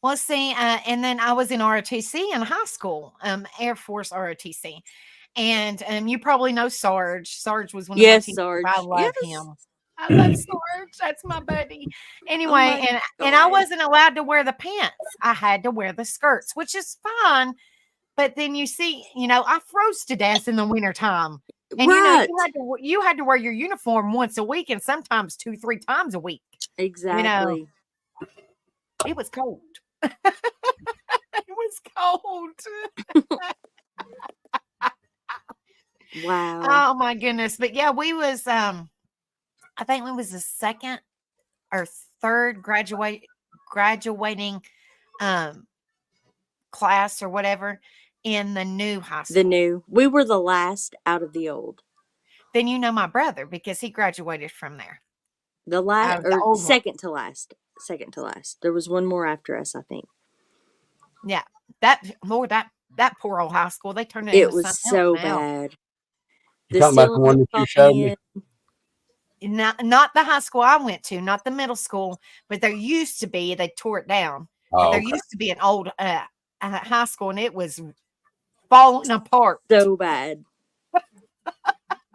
Well, see, and then I was in ROTC in high school, Air Force ROTC. And you probably know Sarge. Sarge was one of my Yes, teachers. Sarge. I love Yes. him. I love Sarge. That's my buddy. Anyway, my and I God. wasn't allowed to wear the pants. I had to wear the skirts, which is fine. But then you see, I froze to death in the wintertime. And Right. you had to wear your uniform once a week, and sometimes 2-3 times a week. Exactly. It was cold. It was cold. Wow. Oh my goodness. But yeah, we was I think we was the second or third graduating class or whatever in the new high school. We were the last out of the old. Then my brother, because he graduated from there. The last the or old second to last. Second to last. There was one more after us, I think. Yeah. That poor old high school, they turned it It into was something so else now. bad. You talking about the one that you showed me? Not the high school I went to, not the middle school, but there used to be, they tore it down. But there used to be an old high school, and it was falling apart. So bad.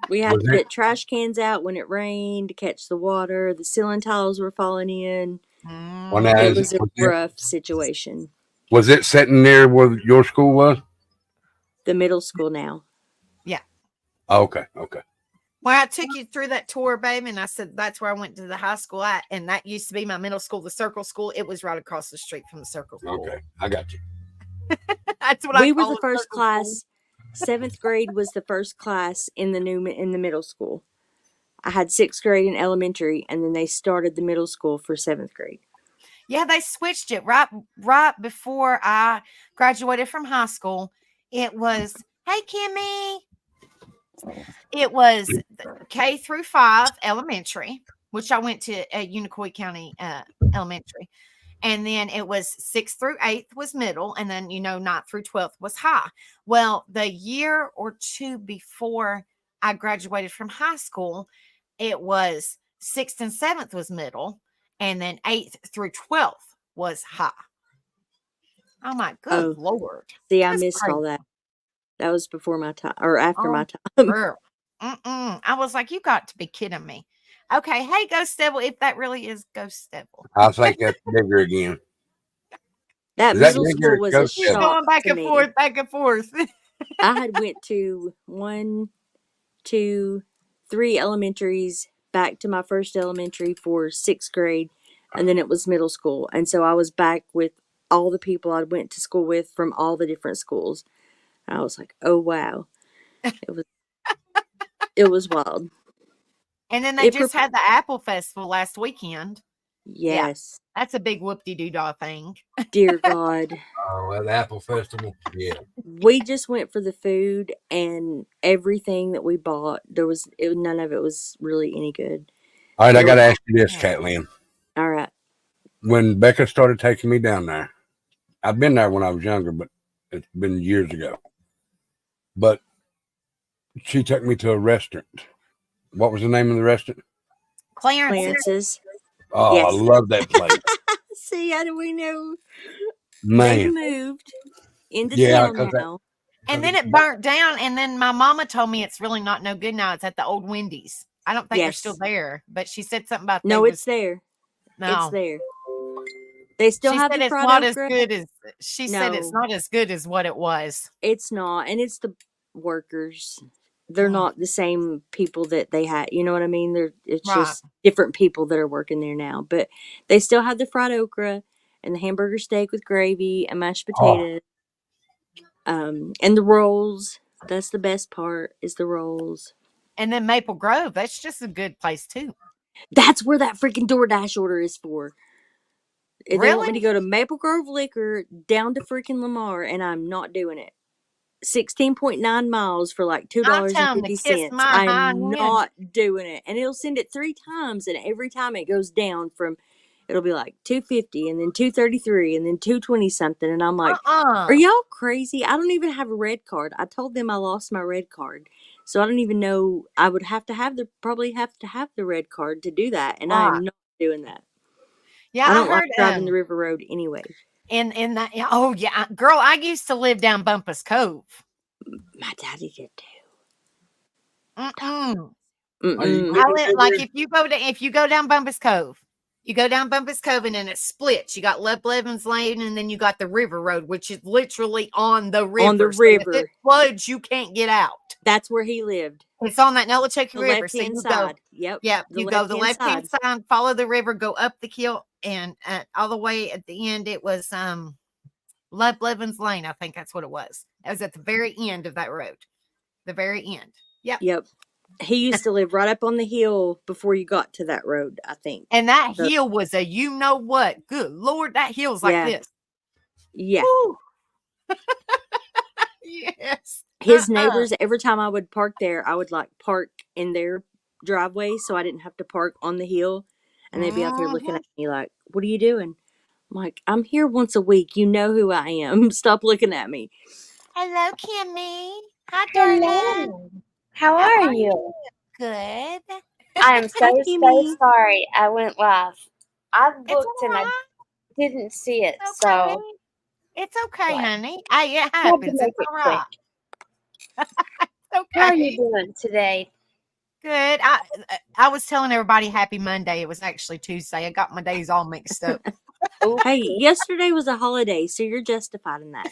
We had Was to it- get trash cans out when it rained to catch the water. The ceiling tiles were falling in. When that It is- was a rough situation. Was it sitting near where your school was? The middle school now. Yeah. Okay. Well, I took you through that tour, babe, and I said that's where I went to the high school at, and that used to be my middle school, the Circle School. It was right across the street from the Circle School. Okay. I got you. That's what We were call the it, first Circle class. School. 7th grade was the first class in the middle school. I had 6th grade in elementary, and then they started the middle school for 7th grade. Yeah, they switched it right before I graduated from high school. It was, hey, Kimmy. It was K through 5 elementary, which I went to at Unicoi County Elementary. And then it was 6th through 8th was middle. And then, 9th through 12th was high. Well, the year or two before I graduated from high school, it was 6th and 7th was middle. And then 8th through 12th was high. I'm like, good Lord. See, I missed all that. That was before my time or after my time. Girl. I was like, you got to be kidding me. Okay. Hey, Ghost Devil, if that really is Ghost Devil. I think that's bigger again. That middle school was a shock. Going back and forth. I had went to 1, 2, 3 elementaries, back to my first elementary for 6th grade, and then it was middle school. And so I was back with all the people I went to school with from all the different schools. And I was like, oh wow. It was wild. And then they just had the Apple Festival last weekend. Yes. Yeah, that's a big whoop-de-doo-dah thing. Dear God. Oh, well, the Apple Festival. Yeah. We just went for the food, and everything that we bought, none of it was really any good. All right, I got to ask you this, Kathleen. All right. When Becca started taking me down there, I've been there when I was younger, but it's been years ago. But she took me to a restaurant. What was the name of the restaurant? Clarence's. Oh, yes. I love that place. See, how do we know? Man. They moved into town now. And then it burnt down, and then my mama told me it's really not no good now. It's at the old Wendy's. I don't think they're still there, but she said something about it's there. No. It's there. They still have the fried okra. As good as she said. It's not as good as what it was. It's not, and it's the workers. They're not the same people that they had. You know what I mean? It's just different people that are working there now. But they still have the fried okra and the hamburger steak with gravy and mashed potatoes. And the rolls. That's the best part, is the rolls. And then Maple Grove. That's just a good place too. That's where that freaking DoorDash order is for. Really? They want me to go to Maple Grove Liquor down to freaking Lamar, and I'm not doing it. 16.9 miles for like $2.50. I'm not doing it. And it'll send it 3 times, and every time it goes down from, it'll be like $2.50 and then $2.33 and then $2.20 something. And I'm like, are y'all crazy? I don't even have a red card. I told them I lost my red card. So I don't even know. I would probably have to have the red card to do that. And I'm not doing that. Yeah, I don't like driving the river road anyway. In that, girl, I used to live down Bumpus Cove. My daddy did too. I live, like if you go down Bumpus Cove, and then it splits. You got Levens Lane, and then you got the River Road, which is literally on the river. On the river. If it floods, you can't get out. That's where he lived. It's on that Nolichucky River. Left-hand side. Yep. You go the left-hand side, follow the river, go up the hill, and all the way at the end, it was Levens Lane. I think that's what it was. It was at the very end of that road. The very end. Yep. He used to live right up on the hill before you got to that road, I think. And that hill was a you-know-what. Good Lord, that hill's like this. Yeah. Yes. His neighbors, every time I would park there, I would like park in their driveway so I didn't have to park on the hill. And they'd be out there looking at me like, what are you doing? I'm like, I'm here once a week. You know who I am. Stop looking at me. Hello, Kimmy. Hi, darling. How are you? Good. I am so sorry I went live. I looked and I didn't see it. So it's okay, honey. It happens. It's all right. Okay. How are you doing today? Good. I was telling everybody happy Monday. It was actually Tuesday. I got my days all mixed up. Hey, yesterday was a holiday, so you're justified in that.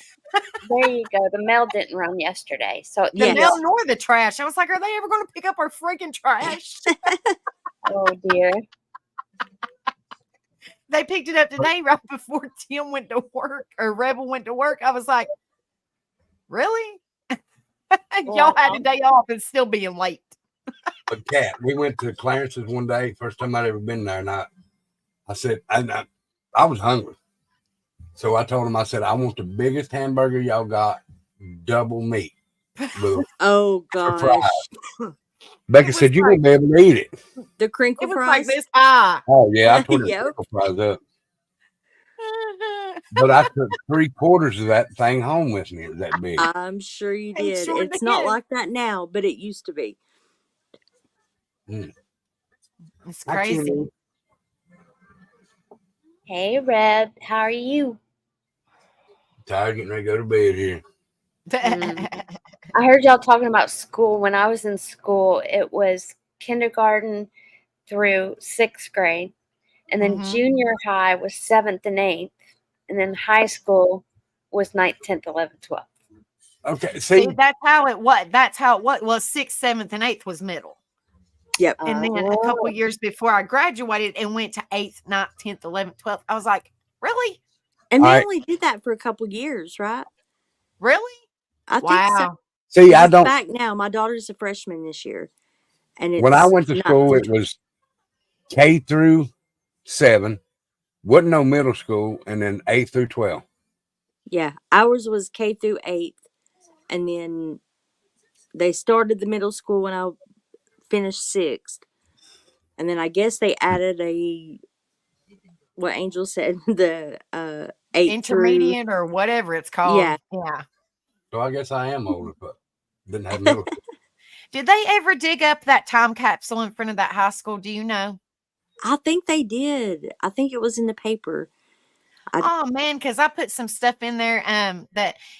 There you go. The mail didn't run yesterday. So the mail nor the trash. I was like, are they ever going to pick up our freaking trash? Oh, dear. They picked it up today right before Tim went to work, or Rebel went to work. I was like, really? Y'all had a day off and still being late. But Cat, we went to Clarence's one day, first time I'd ever been there, and I said, I was hungry. So I told him, I said, I want the biggest hamburger y'all got, double meat. With Oh fries. gosh. Becca said, you won't be able to eat it. The crinkle It was fries. like this high. Oh, yeah, I tore the Yep. crinkle fries up. But I took 3/4 of that thing home with me. It was that big. I'm sure you I'm did. sure It's they not did. like that now, but it used to be. It's I crazy. can't- Hey, Red, how are you? Tired getting ready to go to bed here. I heard y'all talking about school. When I was in school, it was kindergarten through 6th grade. And then Mhm. junior high was 7th and 8th. And then high school was 9th, 10th, 11th, 12th. Okay, See, see, that's how it was. That's how it was. Well, 6th, 7th, and 8th was middle. Yep. And then a couple years before I graduated and went to 8th, 9th, 10th, 11th, 12th, I was like, really? And they All right. only did that for a couple years, right? Really? I think so. Wow. see, I It's don't. back now. My daughter's a freshman this year. And it's When I went to not school, through it was K through 7, wasn't no middle school, and then 8 through 12. Yeah, ours was K through 8th, and then they started the middle school when I finished 6th, and then I guess they added what Angel said, the 8 Intermediate or whatever it's called. Yeah. Yeah. So I guess I am older, but didn't have middle school. Did they ever dig up that time capsule in front of that high school? Do you know? I think they did. I think it was in the paper. Oh man, because I put some stuff in there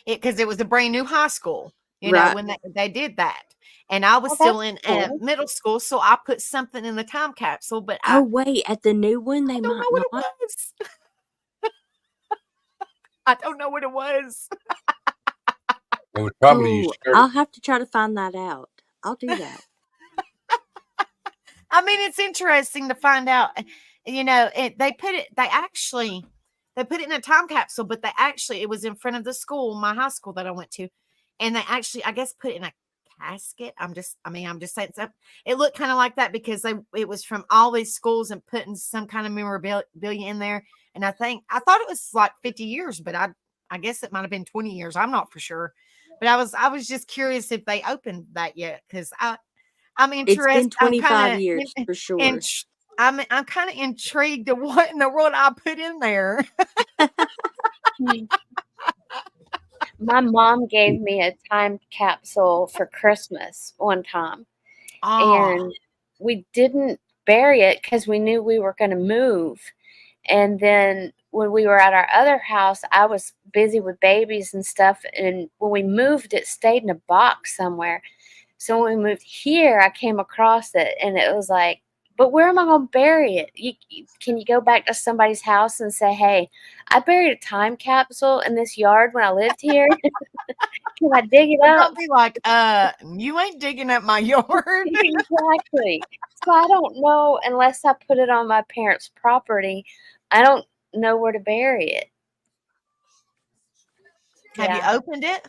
because it was a brand new high school, you Right. know, when they did that. And I was Oh, still that's in cool. middle school, so I put something in the time capsule, but Oh wait, at the new one they I don't might know what not. it was. I don't know what it was. It was probably your Oh, skirt. I'll have to try to find that out. I'll do that. I mean, it's interesting to find out, you know, they put it in a time capsule, but it was in front of the school, my high school that I went to. And they actually, I guess, put it in a casket. I'm just saying so it looked kind of like that because it was from all these schools and putting some kind of memorabilia in there. And I thought it was like 50 years, but I guess it might have been 20 years. I'm not for sure. But I was just curious if they opened that yet because I'm It's interested. been 25 years for sure. I'm kind of intrigued to what in the world I put in there. My mom gave me a time capsule for Christmas one time. And we didn't bury it because we knew we were going to move. And then when we were at our other house, I was busy with babies and stuff. And when we moved, it stayed in a box somewhere. So when we moved here, I came across it and it was like, but where am I going to bury it? Can you go back to somebody's house and say, hey, I buried a time capsule in this yard when I lived here. Can I dig it up? I'll be like, you ain't digging up my yard. Exactly. So I don't know unless I put it on my parents' property. I don't know where to bury it. Have you opened it?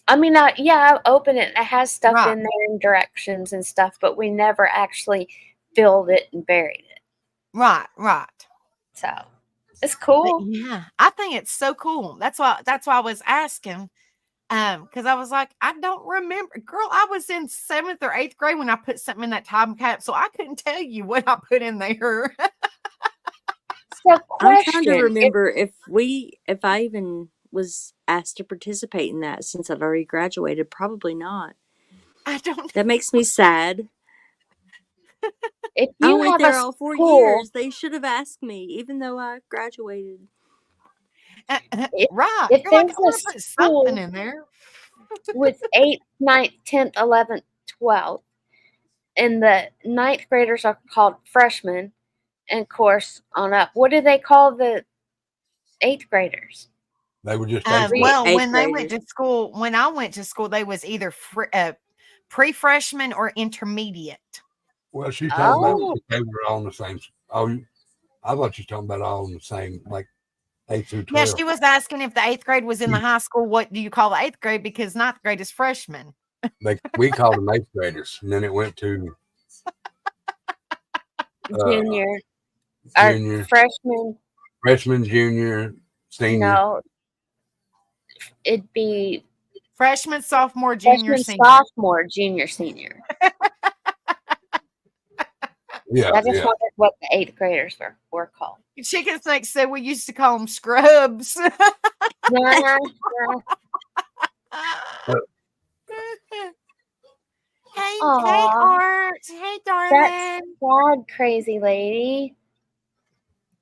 I mean, I opened it. It has stuff Right. in there and directions and stuff, but we never actually filled it and buried it. Right. So it's But cool. yeah, I think it's so cool. That's why I was asking. Because I was like, I don't remember. Girl, I was in 7th or 8th grade when I put something in that time capsule. I couldn't tell you what I put in there. So I'm trying to question, remember if I even was asked to participate in that since I'd already graduated. Probably not. I don't That makes me sad. if I you went have there a all 4 school, years. They should have asked me, even though I graduated. right. if You're like, I there's a want to put school something in there. with 8th, 9th, 10th, 11th, 12th, and the 9th graders are called freshmen, and of course on up. What do they call the 8th graders? They were just Well, eighth when they went graders. to school, when I went to school, they was either pre-freshman or intermediate. well, she's talking Oh. about they were all in the same. Oh, I thought you were talking about all in the same, like 8 through 12. Yeah, she was asking if the 8th grade was in the high school. What do you call the 8th grade? Because 9th grade is freshman. We called them 8th graders, and then it went to Junior. Or Junior, freshman. junior, senior. No, it'd be Freshman, sophomore, junior, freshman, senior. sophomore, junior, senior. Yeah, I just yeah. wondered what the 8th graders were called. Chicken Snake said we used to call them scrubs. Yeah, Hey, Aw. Art. Hey, that's darling. sad, crazy lady.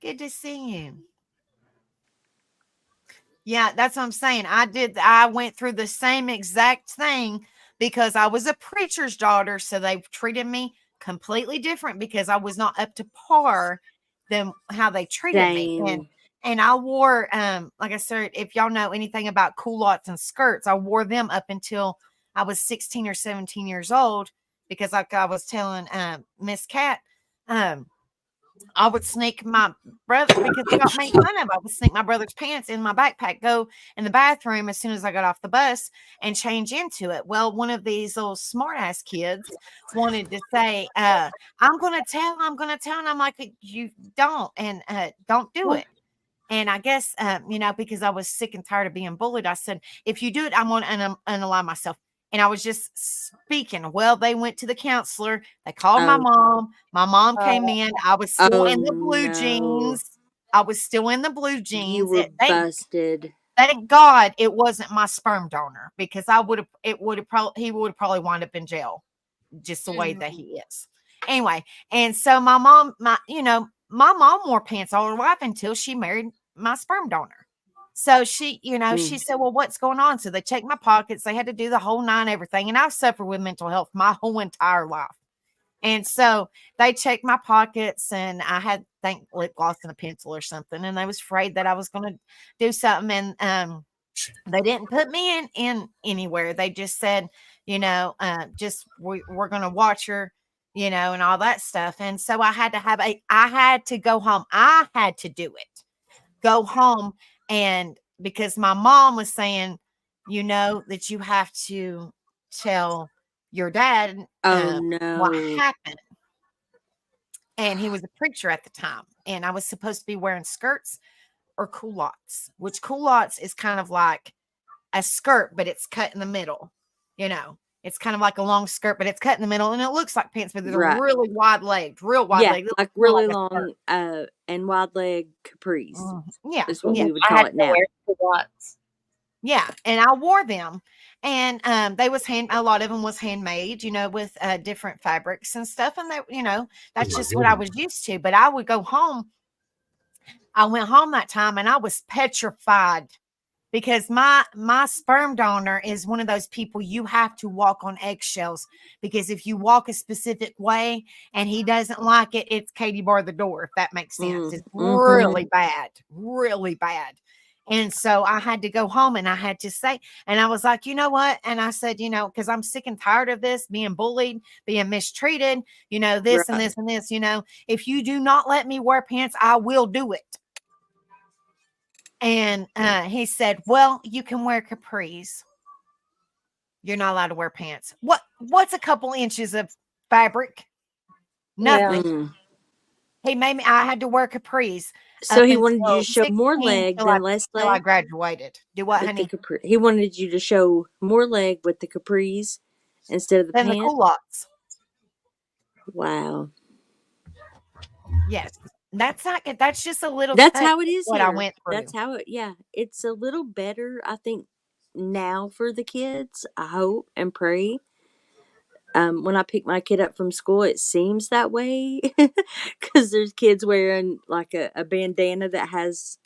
Good to see you. Yeah, that's what I'm saying. I went through the same exact thing because I was a preacher's daughter. So they treated me completely different because I was not up to par than how they treated me. Damn. And I wore, like I said, if y'all know anything about culottes and skirts, I wore them up until I was 16 or 17 years old because, like I was telling Miss Cat, I would sneak my brother because he got made fun of. I would sneak my brother's pants in my backpack, go in the bathroom as soon as I got off the bus and change into it. Well, one of these little smart ass kids wanted to say, I'm going to tell. And I'm like, you don't, and don't do it. And I guess, because I was sick and tired of being bullied, I said, if you do it, I'm going to unalive myself. And I was just speaking. Well, they went to the counselor. They called my mom. My mom came in. I was still in the blue jeans. I was still in the blue jeans. You were busted. Thank God it wasn't my sperm donor because he would have probably wound up in jail just the way that he is. Anyway, and so my mom wore pants all her life until she married my sperm donor. So she, she said, well, what's going on? So they checked my pockets. They had to do the whole 9, everything. And I've suffered with mental health my whole entire life. And so they checked my pockets and I had, lip gloss and a pencil or something. And they was afraid that I was going to do something. And they didn't put me in anywhere. They just said, we're going to watch her, and all that stuff. And so I had to go home. I had to do it. Go home. And because my mom was saying, that you have to tell your dad what happened. And he was a preacher at the time. And I was supposed to be wearing skirts or culottes, which culottes is kind of like a skirt, but it's cut in the middle. It's kind of like a long skirt, but it's cut in the middle. And it looks like pants, but they're really wide legged, real wide legged. Like really long and wide leg capris. Yeah. Is what we would call it now. Yeah. And I wore them. And they was a lot of them was handmade, with different fabrics and stuff. And that's just what I was used to. But I would go home. I went home that time and I was petrified because my sperm donor is one of those people you have to walk on eggshells because if you walk a specific way and he doesn't like it, it's Katie bar the door, if that makes sense. It's really bad, really bad. And so I had to go home and I had to say, and I was like, you know what? And I said, because I'm sick and tired of this, being bullied, being mistreated, this and this and this, if you do not let me wear pants, I will do it. And he said, well, you can wear capris. You're not allowed to wear pants. What's a couple inches of fabric? Nothing. He made me, I had to wear capris. So he wanted you to show more leg than less leg? Until I graduated. Do what, honey? He wanted you to show more leg with the capris instead of the pants? The culottes. Wow. Yes. That's just a little. That's how it is. What here. I went through. That's how it. Yeah, it's a little better, I think, now for the kids. I hope and pray. When I pick my kid up from school, it seems that way because there's kids wearing like a bandana that has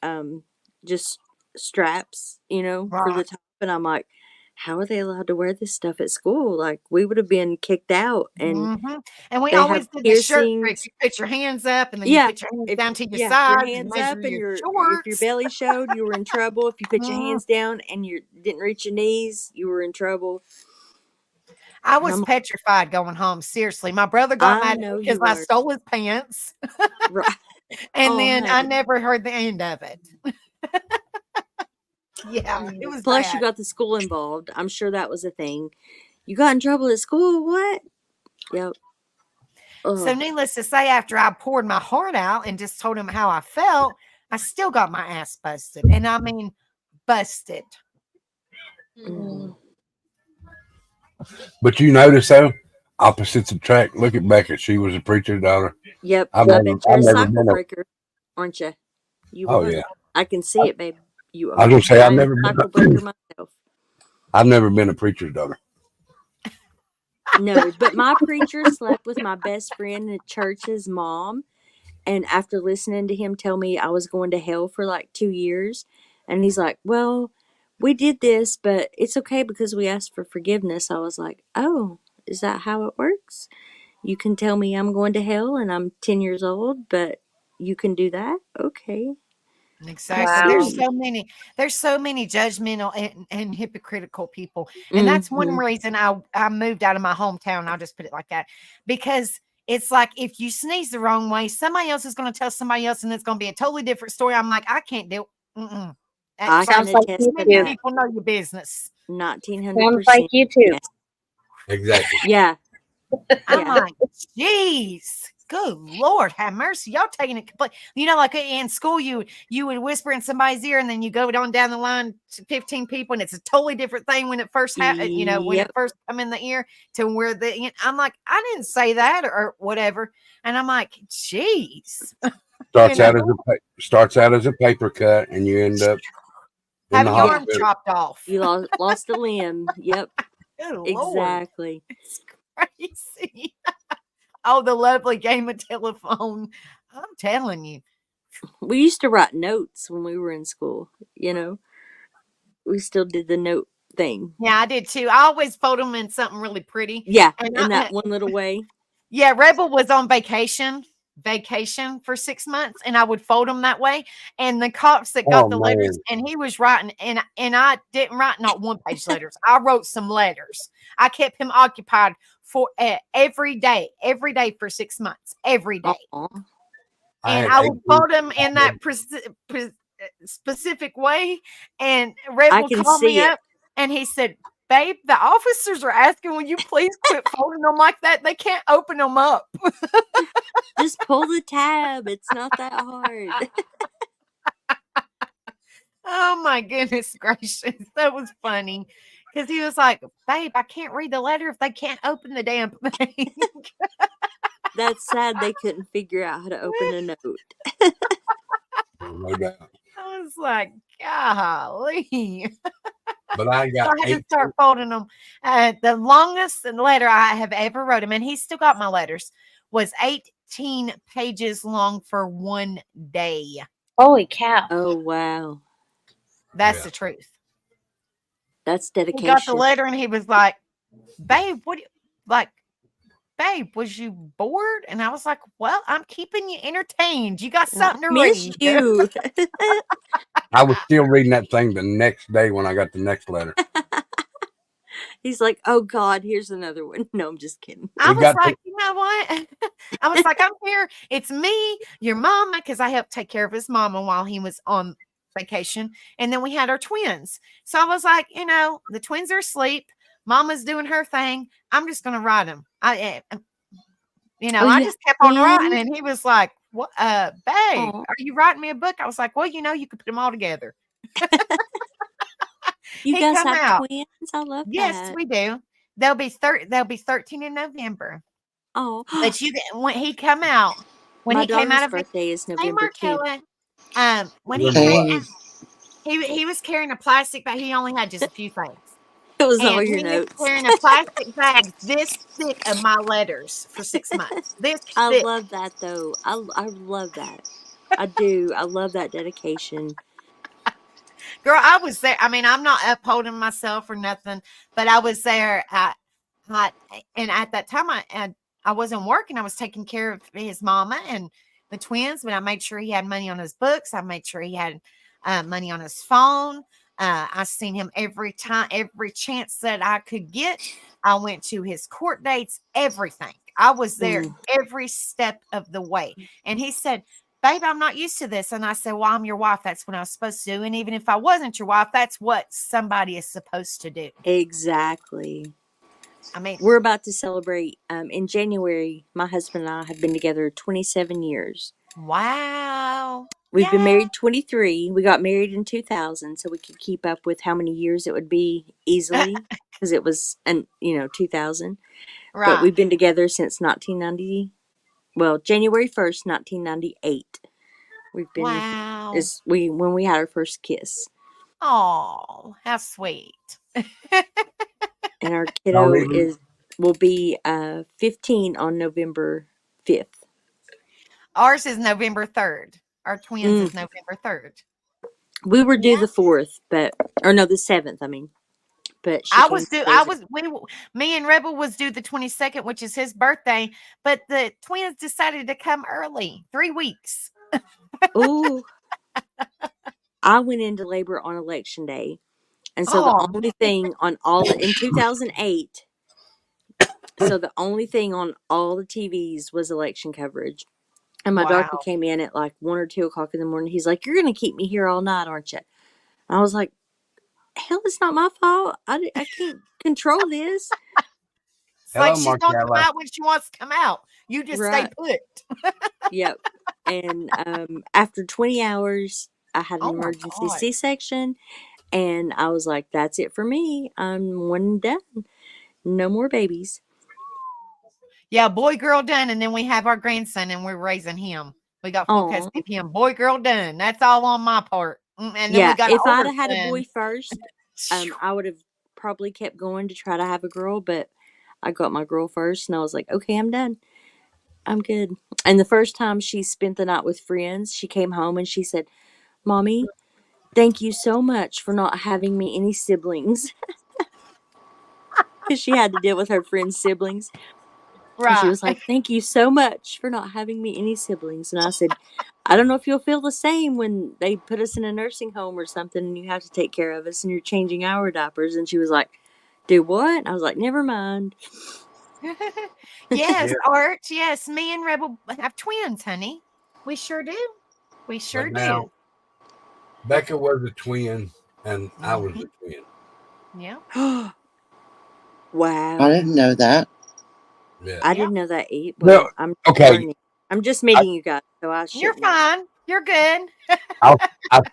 just straps, for the top, and I'm like, how are they allowed to wear this stuff at school? Like we would have been kicked out. And and we always did the shirt trick. You put your hands up and then you put your hands down to your sides. Your hands up and if your belly showed, you were in trouble. If you put your hands down and you didn't reach your knees, you were in trouble. I was petrified going home. Seriously, my brother got mad at me because I stole his pants. Right. And then I never heard the end of it. Yeah, it was Plus, bad. you got the school involved. I'm sure that was a thing. You got in trouble at school? What? Yep. So, Ugh. needless to say, after I poured my heart out and just told him how I felt, I still got my ass busted. And I mean, busted. Mm. But you notice though, opposites attract. Look at Beckett. She was a preacher's daughter. Yep. I've I never, bet you're I've a never cycle been a. breaker, aren't you? You Oh are. yeah. I can see it, babe. You I was are. gonna say I've I'm a never been. cycle breaker myself. I've never been a preacher's daughter. No, but my preacher slept with my best friend at church's mom. And after listening to him tell me I was going to hell for like 2 years, and he's like, well, we did this, but it's okay because we asked for forgiveness. I was like, oh, is that how it works? You can tell me I'm going to hell and I'm 10 years old, but you can do that? Okay. I Exactly. Wow. see. There's so many judgmental and hypocritical people. And that's one Mm-hmm. reason I moved out of my hometown. I'll just put it like that. Because it's like if you sneeze the wrong way, somebody else is going to tell somebody else and it's going to be a totally different story. I'm like, I can't do it. I can Sounds like attest you to too. that. People know your business. Sounds 1900%. like you too. Yes. Exactly. Yeah. I'm Yeah. like, jeez, good Lord, have mercy. Y'all taking it complete. You know, like in school, you would whisper in somebody's ear, and then you go on down the line to 15 people, and it's a totally different thing when it first happened. You know, when it Yep. first come in the ear to where I'm like, I didn't say that or whatever, and I'm like, jeez, Starts You out know? as starts out as a paper cut, and you end up in having the your arm hospital. chopped off. You lost a limb. Yep. Good Lord, Exactly. it's crazy. Oh, the lovely game of telephone. I'm telling you. We used to write notes when we were in school, you know. We still did the note thing. Yeah, I did too. I always fold them in something really pretty. Yeah, And in that one little way. yeah, Rebel was on vacation for 6 months, and I would fold them that way. And the cops that got Oh the letters, man. and he was writing, and I didn't write not one page letters. I wrote some letters. I kept him occupied for every day for 6 months, every day. Aw. I And had I 8 would fold them in that specific way. And Red I will can call me see it. up, and he said, "Babe, the officers are asking, will you please quit folding them like that? They can't open them up." Just pull the tab. It's not that hard. Oh my goodness gracious, that was funny. Because he was like, "Babe, I can't read the letter if they can't open the damn thing." That's sad they couldn't figure out how to open a note. no doubt. I was like, golly. But I So got I had 8. to start folding them. The longest letter I have ever wrote him, and he still got my letters, was 18 pages long for one day. Holy cow. Oh, wow. That's Yeah. the truth. That's He got the dedication. letter and he was like, "Babe, babe, was you bored?" And I was like, "Well, I'm keeping you entertained. You got I something to miss read." you. I was still reading that thing the next day when I got the next letter. He's like, oh God, here's another one. No, I'm just kidding. I It was got like, you know what? I was like, I'm here. It's me, your mama, because I helped take care of his mama while he was on vacation. And then we had our twins. So I was like, the twins are asleep. Mama's doing her thing. I'm just going to write them. I you just kept on writing. twins? And he was like, "What, babe, Aw. are you writing me a book?" I was like, "Well, you could put them all together." You He guys come have out. twins? I love Yes, that. we do. They'll be 13 in November. Oh, But when he come out, when my he came out daughter's of it, birthday is hey November 2. Martella, when he November came, what? he was carrying a plastic bag. He only had just a few things, It was all and your he was notes. carrying a plastic bag this thick of my letters for 6 months. This I thick. love that though. I love that. I do. I love that dedication. Girl, I was there. I mean, I'm not upholding myself or nothing, but I was there. And at that time, I wasn't working. I was taking care of his mama and the twins, but I made sure he had money on his books. I made sure he had money on his phone. I seen him every chance that I could get. I went to his court dates, everything. I was there every step of the way. And he said, "Babe, I'm not used to this." And I said, "Well, I'm your wife. That's what I was supposed to do. And even if I wasn't your wife, that's what somebody is supposed to do." Exactly. I mean, We're about to celebrate in January. My husband and I have been together 27 years. wow. We've been Yeah. married 23. We got married in 2000, so we could keep up with how many years it would be easily because it was, 2000. But Right. we've been together since 1990. Well, January 1st, 1998. We've been Wow. when we had our first kiss, Oh, how sweet. and our Don't kiddo even. will be 15 on November 5th. Ours is November 3rd. Our twins is November 3rd. We were due Yeah. the 4th, the 7th. I mean, but she came. Me and Rebel was due the 22nd, which is his birthday, but the twins decided to come early, 3 weeks. Oh, I went into labor on election day, and so the only thing in 2008. So the only thing on all the TVs was election coverage. And my doctor Wow. came in at like 1 or 2 o'clock in the morning. He's like, "You're going to keep me here all night, aren't you?" And I was like, "Hell, it's not my fault. I can't control this." It's like Hello, she's going to come Marcella. out when she wants to come out. You just stay Right. put. Yep. And after 20 hours, I had an Oh my emergency God. C-section. And I was like, "That's it for me. I'm one and done. No more babies." Yeah, boy, girl, done. And then we have our grandson and we're raising him. We got full Oh, custody of him. Boy, girl, done. That's all on my part. And then we yeah. got an If I'd older have had a son. boy first, I would have probably kept going to try to have a girl, but I got my girl first, and I was like, "Okay, I'm done. I'm good." And the first time she spent the night with friends, she came home and she said, "Mommy, thank you so much for not having me any siblings." Because she had to deal with her friends' siblings. And she Right. was like, "Thank you so much for not having me any siblings." And I said, "I don't know if you'll feel the same when they put us in a nursing home or something and you have to take care of us and you're changing our diapers." And she was like, "Do what?" And I was like, "Never mind." Yes, Yeah. Art. Yes, me and Rebel have twins, honey. We sure do. We sure But now, do. Becca was a twin, and I was Mhm. a twin. Yeah. Wow. I didn't know that. Yeah. I Yeah. didn't know that either. No, Well, I'm okay. learning. I'm just meeting you guys, so I You're should know. fine. You're good. I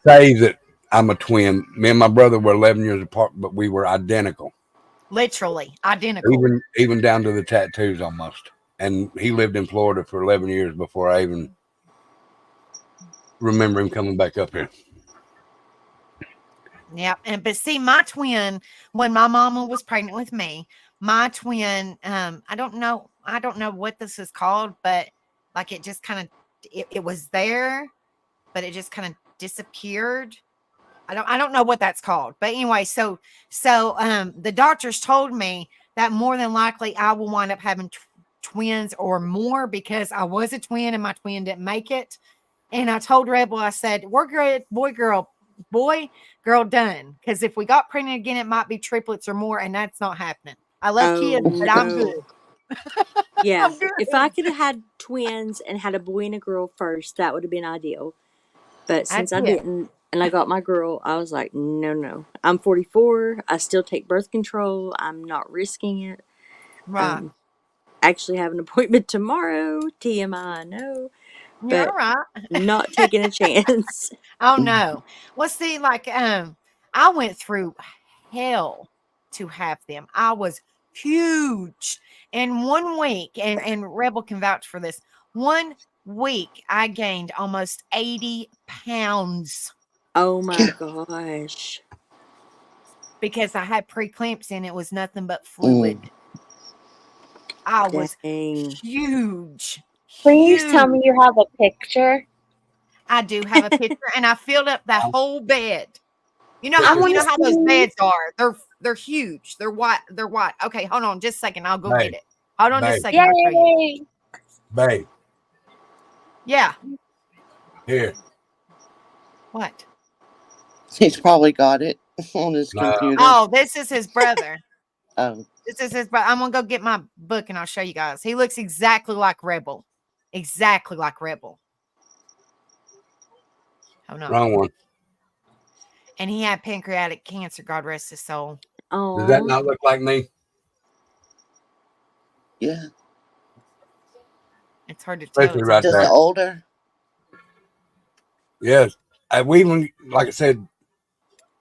say that I'm a twin. Me and my brother were 11 years apart, but we were identical, Literally identical. even down to the tattoos almost. And he lived in Florida for 11 years before I even remember him coming back up here. Yeah. But see, my twin, when my mama was pregnant with me, my twin, I don't know what this is called, but like it just kind of it was there, but it just kind of disappeared. I don't know what that's called. But anyway, so the doctors told me that more than likely I will wind up having twins or more because I was a twin and my twin didn't make it. And I told Rebel, I said, "We're good, boy, girl, done." Because if we got pregnant again, it might be triplets or more, and that's not happening. I love kids, Oh, but I'm no. good. Yeah. I'm good. If I could have had twins and had a boy and a girl first, that would have been ideal. But since That's I it. didn't and I got my girl, I was like, no. I'm 44. I still take birth control. I'm not risking it. Right. Actually have an appointment tomorrow. TMI, I know. You're But right. not taking a chance. Oh no. Well, see, like I went through hell to have them. I was huge. In 1 week, and Rebel can vouch for this. 1 week I gained almost 80 pounds Oh my gosh. because I had preeclampsia and it was nothing but fluid. I was Dang. huge. Please tell me Huge. you have a picture. I do have a picture and I filled up that whole bed. You know I how want to those see. beds are. They're huge. They're white. They're white. Okay, hold on just a second. I'll go Babe. get it. Hold on just a Babe. second. I'll show you. Yay! Babe, Yeah. here. What? He's probably got it on his No. computer. Oh, this is his brother. Oh, This is his brother. I'm gonna go get my book and I'll show you guys. He looks exactly like Rebel. Exactly like Rebel. Oh no. Wrong one. And he had pancreatic cancer. God rest his soul. Does that Oh, not look like me? Yeah. It's hard to tell. Especially It's right Just there. the older. Yes. We even, like I said,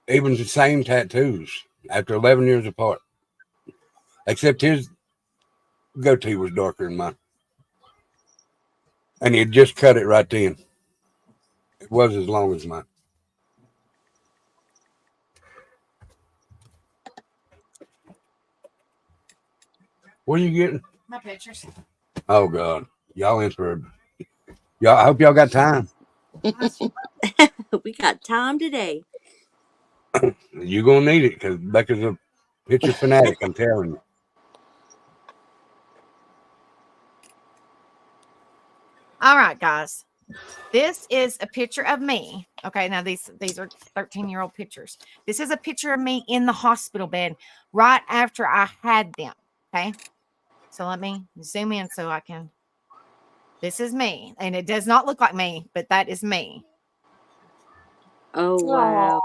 even the same tattoos after 11 years apart. Except his goatee was darker than mine. And he had just cut it right then. It was as long as mine. What are you getting? My pictures. Oh, God. Y'all in for y'all. I hope y'all got time. We got time today. You're going to need it because Becca's a picture fanatic, I'm telling you. All right, guys. This is a picture of me. Okay, now these are 13-year-old pictures. This is a picture of me in the hospital bed right after I had them. Okay, so let me zoom in so I can. This is me, and it does not look like me, but that is me. Oh wow.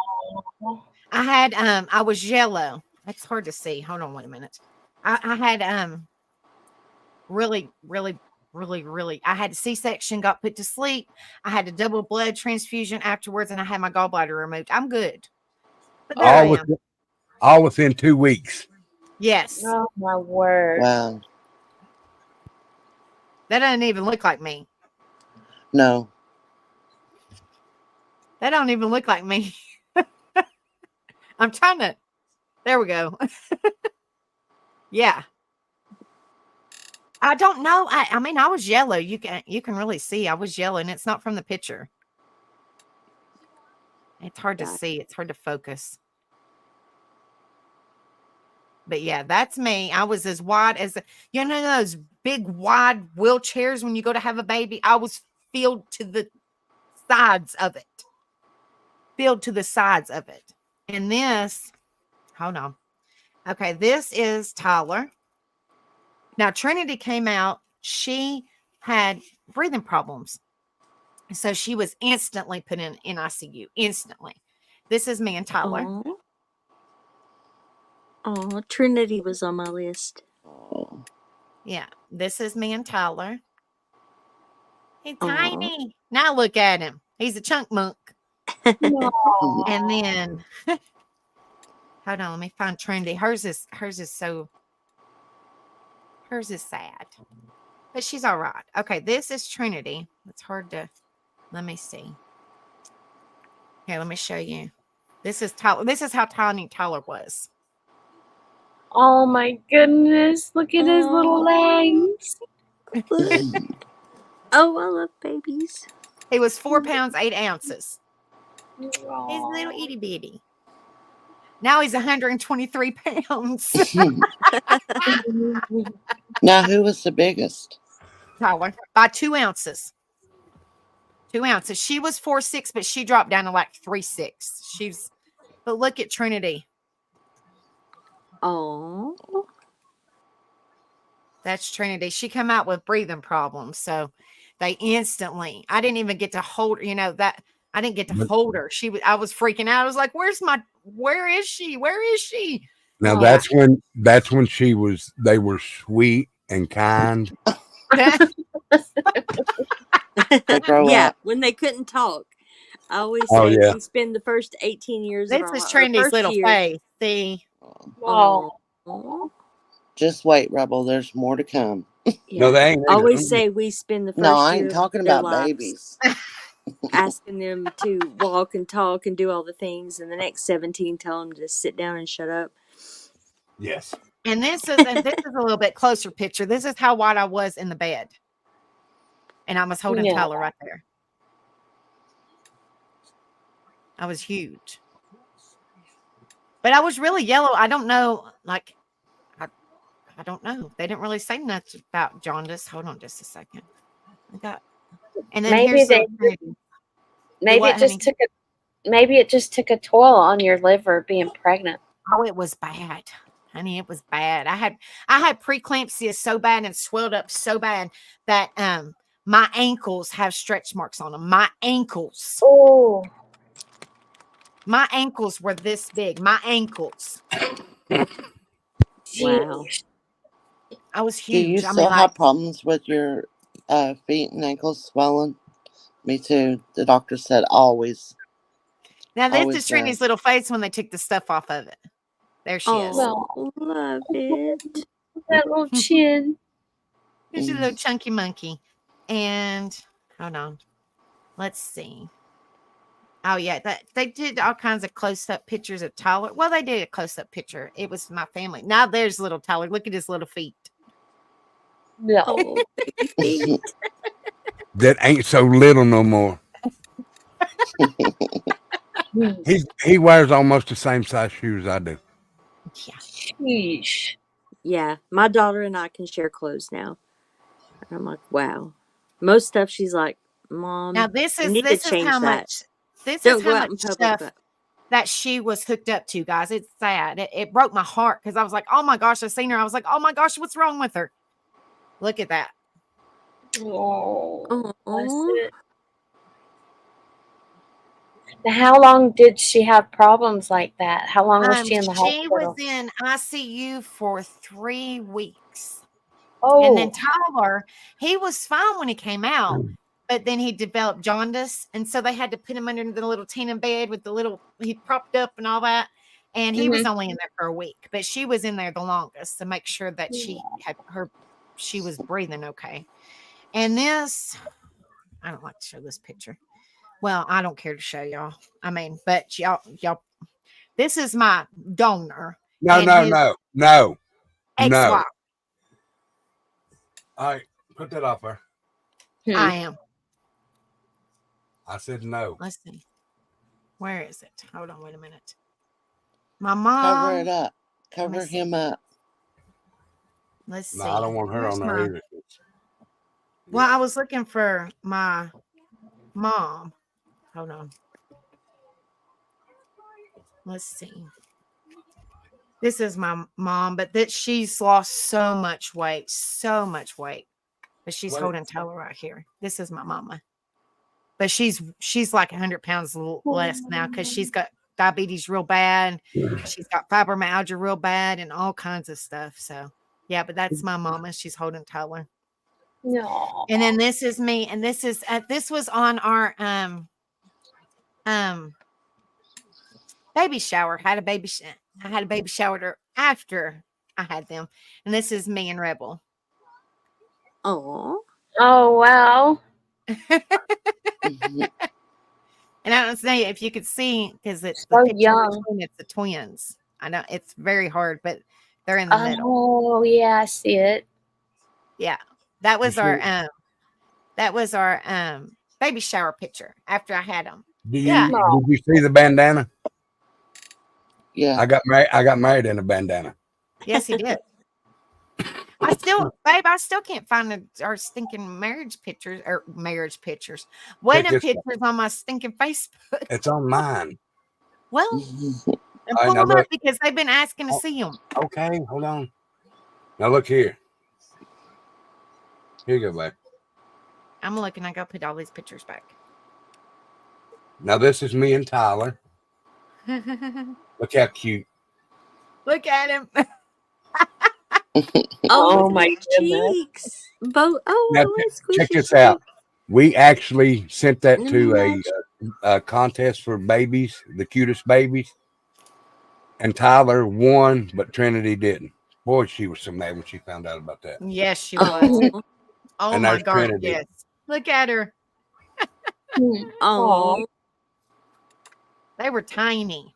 I had I was yellow. It's hard to see. Hold on 1 minute. I had really I had a C-section, got put to sleep. I had a double blood transfusion afterwards, and I had my gallbladder removed. I'm good. But there I am. All within 2 weeks. Yes. Oh my word. Wow. That doesn't even look like me. No. That don't even look like me. I'm trying to. There we go. Yeah. I don't know. I mean, I was yellow. You can really see I was yellow, and it's not from the picture. It's hard to see. It's hard to focus. But yeah, that's me. I was as wide as those big wide wheelchairs when you go to have a baby. I was filled to the sides of it. Filled to the sides of it. And this, hold on. Okay, this is Tyler. Now, Trinity came out. She had breathing problems. So she was instantly put in ICU. Instantly. This is me and Tyler. Oh, Trinity was on my list. Oh. Yeah, this is me and Tyler. He's tiny. Now look at him. He's a chunk monk. And then, hold on, let me find Trinity. Hers is sad, but she's all right. Okay, this is Trinity. It's hard to, let me see. Here, let me show you. This is Tyler. This is how tiny Tyler was. Oh my goodness. Look at his little legs. Oh, I love babies. He was 4 pounds, 8 ounces. Aww. He's a little itty bitty. Now he's 123 pounds. Now, who was the biggest? Tyler, by 2 ounces. 2 ounces. She was 4'6", but she dropped down to like 3'6". But look at Trinity. Oh, That's Trinity. She come out with breathing problems, so they instantly. I didn't even get to hold. I didn't get to hold her. I was freaking out. I was like, "Where is she? Where is she?" Now that's when they were sweet and kind. yeah, Up. when they couldn't talk. I always Oh, say yeah. we spend the first 18 years This of our is Trinity's first little year. face. See, Wow. Just wait, Rebel. There's more to come. Yeah. No, they ain't. I always say we spend the first No, I year ain't talking of their about lives babies. asking them to walk and talk and do all the things, and the next 17 tell them to sit down and shut up. Yes. and this is a little bit closer picture. This is how wide I was in the bed, and I was holding Yeah. Tyler right there. I was huge, but I was really yellow. I don't know, like. I don't know. They didn't really say much about jaundice. Hold on just a second. And then Maybe here's maybe it just took a toll on your liver being pregnant. Oh, it was bad. Honey, it was bad. I had preeclampsia so bad and swelled up so bad that my ankles have stretch marks on them. My ankles. Oh. My ankles were this big. My ankles. Wow. I was Do you huge. I still mean, have problems with your feet and ankles swelling? Me too. The doctor said always. now this Always is Trinity's little face when they took the stuff off of it. There she is. Oh, love it. That little chin. Here's a little chunky monkey. And hold on. Let's see. Oh yeah, they did all kinds of close-up pictures of Tyler. Well, they did a close-up picture. It was my family. Now there's little Tyler. Look at his little feet. No. Oh, baby. That ain't so little no more. He wears almost the same size shoes I do. Yeah. Sheesh. Yeah, my daughter and I can share clothes now. And I'm like, wow. Most stuff she's like, Mom, Now this you is need this to is change how that. much this Don't is go how out in much public. stuff But that she was hooked up to, guys. It's sad. It broke my heart because I was like, oh my gosh, I seen her. I was like, oh my gosh, what's wrong with her? Look at that. Oh, bless Aw. it. Now, how long did she have problems like that? How long was she in the She was hospital? in ICU for 3 weeks. Oh, And then Tyler, he was fine when he came out, but then he developed jaundice. And so they had to put him under the little teen bed with the little, he propped up and all that. And he was only in there for a week, but she was in there the longest to make sure that she was breathing okay. And this, I don't like to show this picture. Well, I don't care to show y'all. I mean, but y'all, this is my donor. No. Ex-wife. All right, put that off her. I am. I said no. Let's see. Where is it? Hold on, wait a minute. My mom. Cover it up. Cover him up. Let's see. No, I don't want her Where's on there either. Well, I was looking for my mom. Hold on. Let's see. This is my mom, but that she's lost so much weight. But she's What? holding Tyler right here. This is my mama. But she's like 100 pounds less now because she's got diabetes real bad. She's got fibromyalgia real bad and all kinds of stuff. So yeah, but that's my mama. She's holding Tyler. no. And then this is me, and this is this was on our baby shower. I had a baby shower after I had them, and this is me and Rebel. Oh, Oh, wow. And I don't know if you could see because it's So the picture young. between it's the twins. I know it's very hard, but they're in the middle. Oh, yeah, I see it. Yeah, that was You our baby shower picture after I had them. Did Yeah. you see the bandana? Yeah. I got married in a bandana. Yes, he did. I still can't find our stinking marriage pictures, wedding this pictures on my stinking Facebook. It's on mine. Well, All and right, pull now them up look. because they've been asking to see them. Okay, hold on. Now look here. Here you go, babe. I'm looking. I gotta put all these pictures back. Now this is me and Tyler. Look how cute. Look at him. Oh, look my at his goodness. cheeks. Both. Oh, Now, let's check squish this his out. We actually sent that Let to me a contest for babies, the cutest babies. And Tyler won, but Trinity didn't. Boy, she was so mad when she found out about that. Yes, she cheeks. was. Oh, Oh And my there's God, Trinity. yes. Look at her. oh. They were tiny.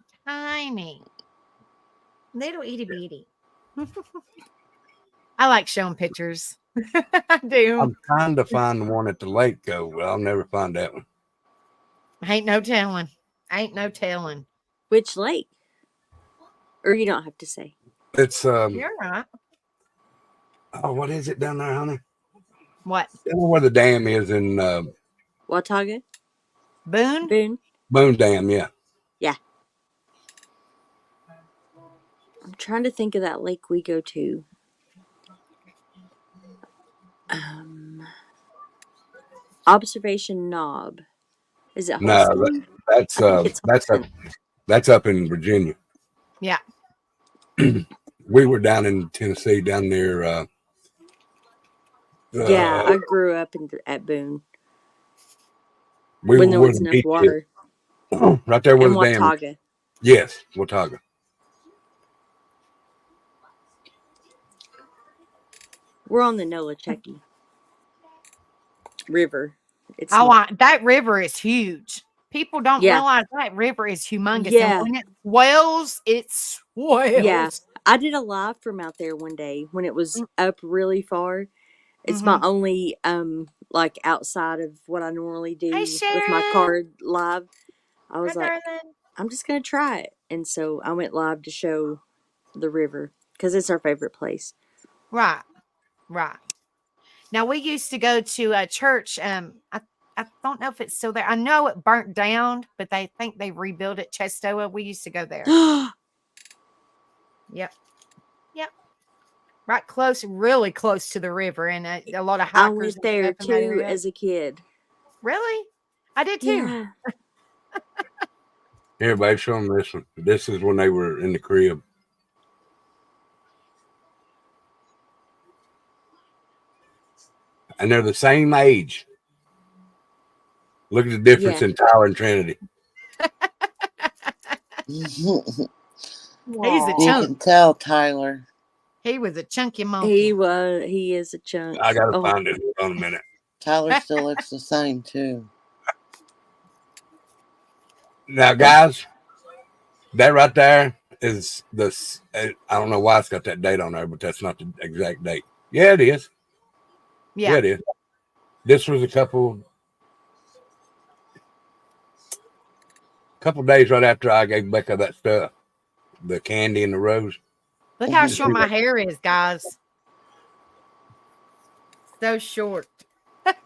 Little itty bitty. I like showing pictures. I do. I'm trying to find the one at the lake, though, but I'll never find that one. Ain't no telling. Which lake? Or you don't have to say. It's You're right. oh, what is it down there, honey? What? I don't know where the dam is in Watauga? Boone? Boone? Boone Dam, yeah. I'm trying to think of that lake we go to. Observation Knob. Is it No, Holston? that's I think it's that's up in Virginia. Yeah. We were down in Tennessee, down near Yeah, I grew up at Boone We when were there where was the enough beach is. water. Right there where And the dam. Watauga. Yes, Watauga. We're on the Nolichucky River. It's That river is huge. People don't Yeah. realize that river is humongous. Yeah. And when it swells, it swells. Yeah. I did a live from out there one day when it was up really far. It's my only like outside of what I normally do Hey, with my Sharon. card live. I was Hi, like, darling. I'm just gonna try it. And so I went live to show the river because it's our favorite place. Right. Now we used to go to a church. I don't know if it's still there. I know it burnt down, but they think they rebuilt it. Chestoa. We used to go there. Yep. Right close, really close to the river, and a lot of I hikers. went there and stuff in that too area. as a kid. Really? I did too. Yeah. Here, babe, show them this one. This is when they were in the crib. And they're the same age. Look at the difference in Tyler and Trinity. He's a You chunk. can tell Tyler. He was a chunky monkey. He is a chunk. I gotta find it. Hold on a minute. Tyler still looks the same too. Now, guys, that right there is I don't know why it's got that date on there, but that's not the exact date. Yeah, it is. Yeah, it is. This was a couple days right after I gave Becca that stuff, the candy and the rose. Look how short my hair is, guys. So short. Let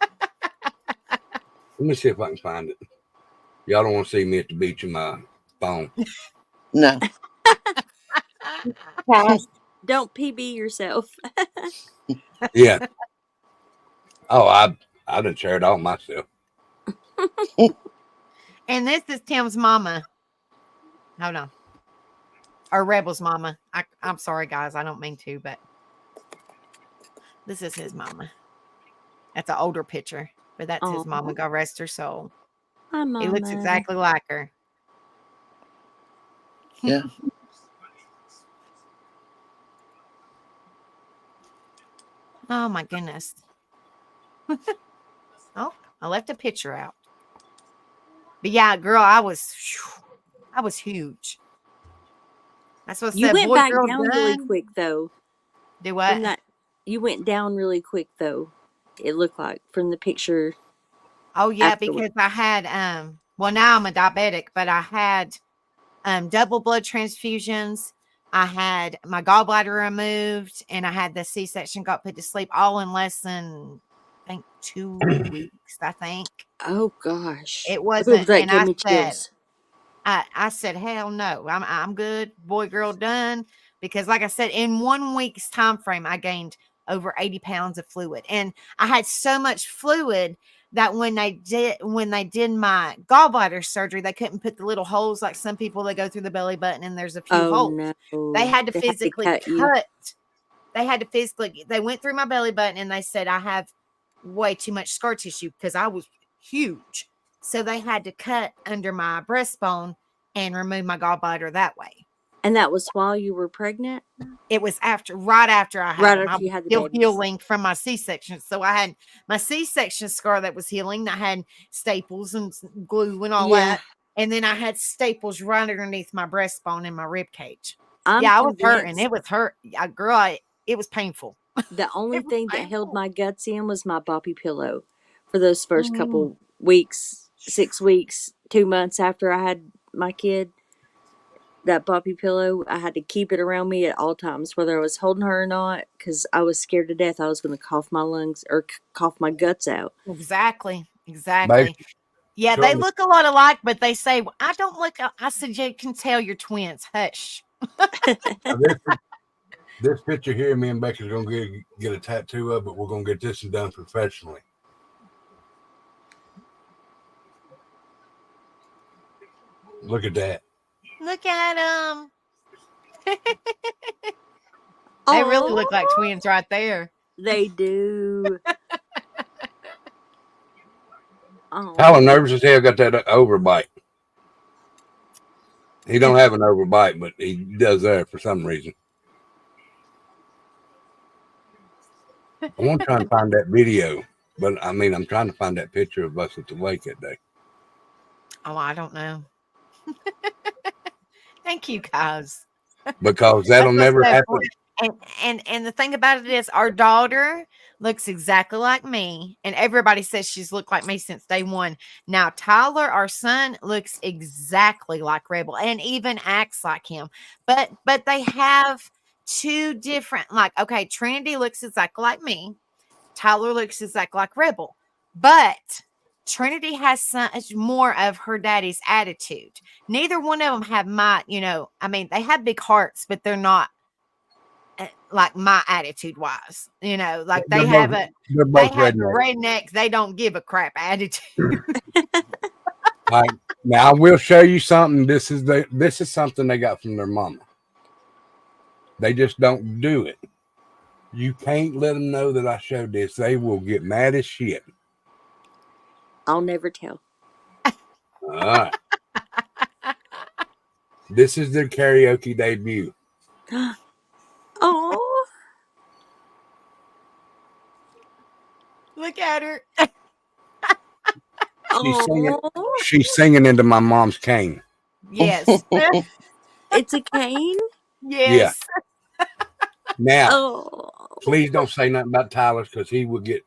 me see if I can find it. Y'all don't want to see me at the beach in my phone. No. Don't PB yourself. Yeah. Oh, I done shared all myself. And this is Tim's mama. Hold on. Or Rebel's mama. I'm sorry, guys. I don't mean to, but this is his mama. That's an older picture, but that's his mama. God rest her soul. Hi, Mama. He looks exactly like her. Yeah. Oh my goodness. Oh, I left a picture out. But yeah, girl, I was huge. That's what I You said. went Boy, back girl, down done. really quick though. Do what? You went down really quick though. It looked like from the picture. Oh yeah, afterward. because I had well, now I'm a diabetic, but I had double blood transfusions. I had my gallbladder removed, and I had the C-section, got put to sleep, all in less than I think 2 weeks. I think. Oh gosh, It wasn't. That And gave me chills. I said, hell no, I'm good, boy, girl, done. Because like I said, in 1 week's time frame, I gained over 80 pounds of fluid, and I had so much fluid that when they did my gallbladder surgery, they couldn't put the little holes like some people that go through the belly button and there's a few holes. No. They had to physically cut you. They had to physically. They went through my belly button and they said I have way too much scar tissue because I was huge. So they had to cut under my breastbone and remove my gallbladder that way. And that was while you were pregnant? It was right after I had them. you had the still babies. healing from my C-section. So I had my C-section scar that was healing. I had staples and glue and all that. And then I had staples right underneath my breastbone and my rib cage. I was hurting. It was hurt. Girl, it was painful. The only thing that held my guts in was my boppy pillow for those first couple weeks, 6 weeks, 2 months after I had my kid. That boppy pillow, I had to keep it around me at all times, whether I was holding her or not, because I was scared to death I was going to cough my lungs or cough my guts out. Exactly. Yeah, they look a lot alike, but they say, I don't look. I said, you can tell you're twins. Hush. This picture here, me and Becca's going to get a tattoo of, but we're going to get this one done professionally. Look at that. Look at them. They really look like twins right there. They do. Tyler nervous as hell got that overbite. He don't have an overbite, but he does there for some reason. I want to try and find that video, but I mean, I'm trying to find that picture of us at the lake that day. Oh, I don't know. Thank you, guys. Because that'll That's never so happen. funny. And the thing about it is, our daughter looks exactly like me, and everybody says she's looked like me since day one. Now, Tyler, our son, looks exactly like Rebel, and even acts like him. But they have two different. Like, okay, Trinity looks exactly like me. Tyler looks exactly like Rebel, but Trinity has such more of her daddy's attitude. Neither one of them have my, I mean, they have big hearts, but they're not like my attitude wise, like they have a redneck, they don't give a crap attitude. Like, now I will show you something. This is something they got from their mama. They just don't do it. You can't let them know that I showed this. They will get mad as shit. I'll never tell. All right. This is their karaoke debut. Oh, Look at her. She's singing into my mom's cane. Yes. It's a cane? Yes. Yeah. Now, please don't say nothing about Tyler's because he will get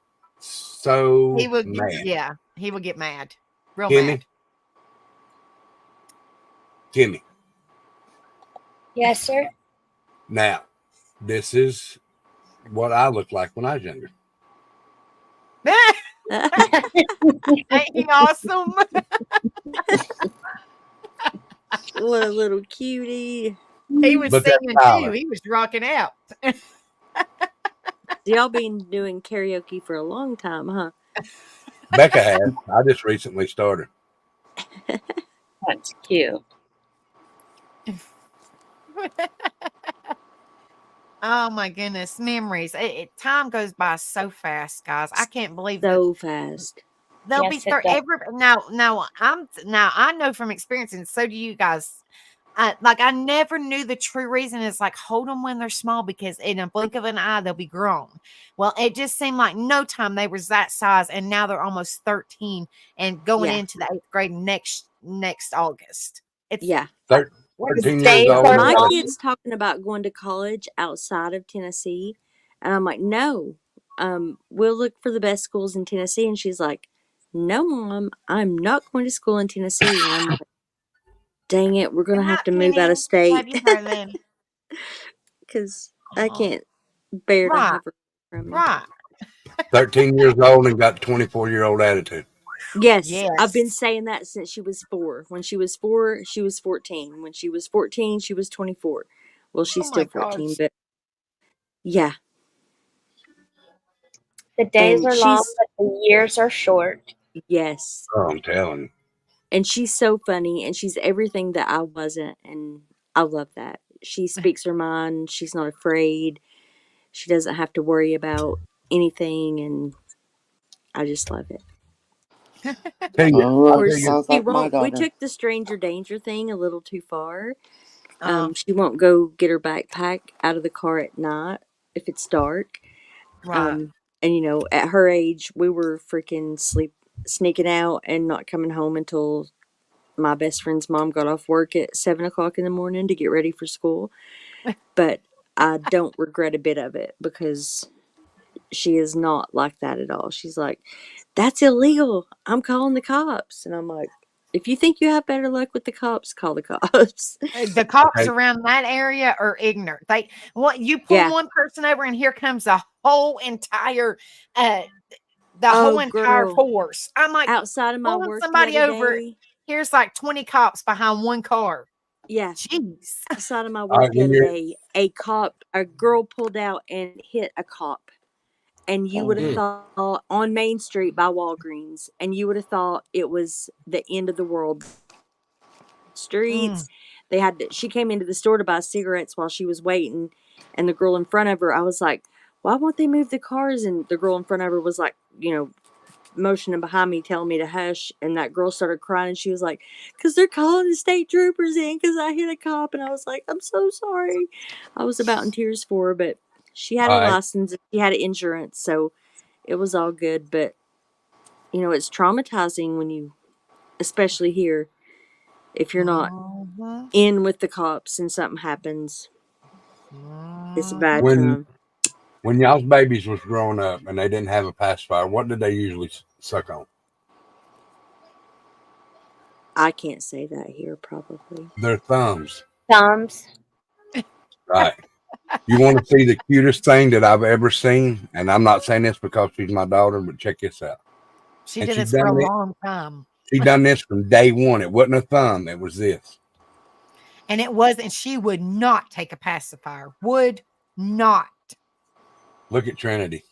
mad. Yeah, he will get mad. Real Kimmy? mad. Kimmy. Yes, sir. Now, this is what I looked like when I was younger. Ain't he awesome? What a little cutie. He was singing too. He was rocking out. Y'all been doing karaoke for a long time, huh? Becca has. I just recently started. That's cute. Oh my goodness, memories. Time goes by so fast, guys. I can't believe so fast. They'll be now. I know from experience, and so do you guys. I never knew the true reason is like hold them when they're small because in a blink of an eye they'll be grown. Well, it just seemed like no time they was that size, and now they're almost 13 and going into the 8th grade next August. It's 13 years old. My kid's talking about going to college outside of Tennessee, and I'm like, no, we'll look for the best schools in Tennessee. And she's like, no, Mom, I'm not going to school in Tennessee. And I'm like, dang it, we're gonna have to move out of state because I can't bear to have her from me. Right. 13 years old and got 24-year-old attitude. Yes, I've been saying that since she was 4. When she was 4, she was 14. When she was 14, she was 24. Well, she's still 14, but yeah. The days are long, but the years are short. Yes. Oh, I'm telling you. And she's so funny, and she's everything that I wasn't, and I love that. She speaks her mind. She's not afraid. She doesn't have to worry about anything, and I just love it. We took the stranger danger thing a little too far. She won't go get her backpack out of the car at night if it's dark. Right. And at her age, we were freaking sneaking out and not coming home until my best friend's mom got off work at 7:00 in the morning to get ready for school. But I don't regret a bit of it because she is not like that at all. She's like, that's illegal. I'm calling the cops. And I'm like, if you think you have better luck with the cops, call the cops. The cops around that area are ignorant. You pull one person over and here comes the whole entire entire force. I'm like, outside of my work, somebody over. Here's like 20 cops behind one car. Yeah. Jeez. Outside of my work the other day, a girl pulled out and hit a cop. And you would have thought on Main Street by Walgreens, and you would have thought it was the end of the world. Streets. She came into the store to buy cigarettes while she was waiting, and the girl in front of her, I was like, why won't they move the cars? And the girl in front of her was like, motioning behind me, telling me to hush. And that girl started crying, and she was like, "Because they're calling the state troopers in because I hit a cop." And I was like, "I'm so sorry." I was about in tears for her, but she had a Right. license and she had insurance, so it was all good. But, it's traumatizing when you, especially here, if you're not Mhm. in with the cops and something happens, it's a bad When time. when y'all's babies was growing up and they didn't have a pacifier, what did they usually suck on? I can't say that here, probably. Their thumbs. Thumbs. Right. You want to see the cutest thing that I've ever seen? And I'm not saying this because she's my daughter, but check this out. She And did she this for done a it. long time. She done this from day one. It wasn't a thumb. It was this. And it wasn't, she would not take a pacifier. Would not. Look at Trinity.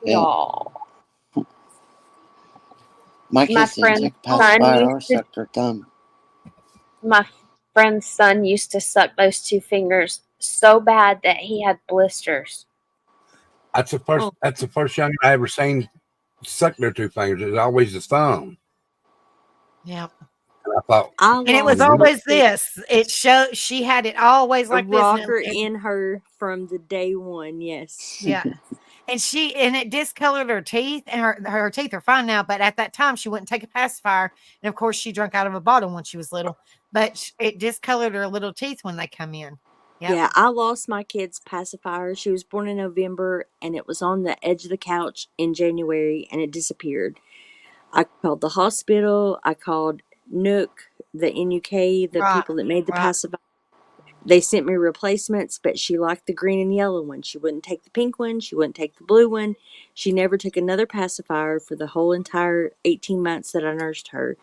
Yeah. Y'all. My My kids didn't friend's take a son pacifier or used to. suck their thumb. My friend's son used to suck those two fingers so bad that he had blisters. That's the first. Oh, That's the first young I ever seen suck their two fingers. It's always the thumb. Yep. And I thought, I And it was lost always my this. It showed she had it always a like this. And rocker in her from the day one. Yes. yeah. And it discolored her teeth, and her teeth are fine now. But at that time, she wouldn't take a pacifier. And of course, she drank out of a bottle when she was little. But it discolored her little teeth when they come in. Yep. Yeah, I lost my kid's pacifier. She was born in November, and it was on the edge of the couch in January, and it disappeared. I called the hospital. I called Nook, the NUK, the Right. people that made the Right. pacifier. They sent me replacements, but she liked the green and yellow one. She wouldn't take the pink one. She wouldn't take the blue one. She never took another pacifier for the whole entire 18 months that I nursed her.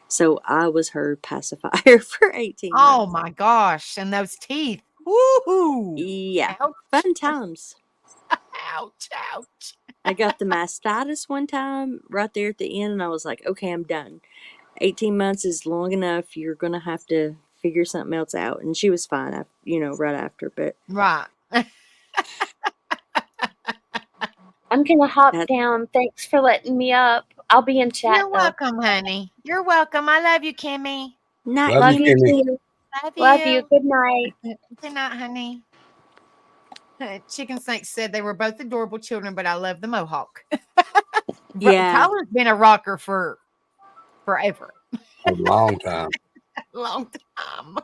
So I was her pacifier for 18 Oh months. my gosh. And those teeth. Woohoo. Yeah. Ouch. Fun times. Ouch. Ouch. I got the mastitis one time right there at the end, and I was like, okay, I'm done. 18 months is long enough. You're going to have to figure something else out. And she was fine, right after. But Right. I'm gonna hop that, down. Thanks for letting me up. I'll be in chat You're though. welcome, honey. You're welcome. I love you, Kimmy. night, love Love you, you Kimmy. too. Love Love you. you. Good night. Good night, honey. Chicken Snake said they were both adorable children, but I love the mohawk. yeah. Tyler's been a rocker for forever. A long time. Long time.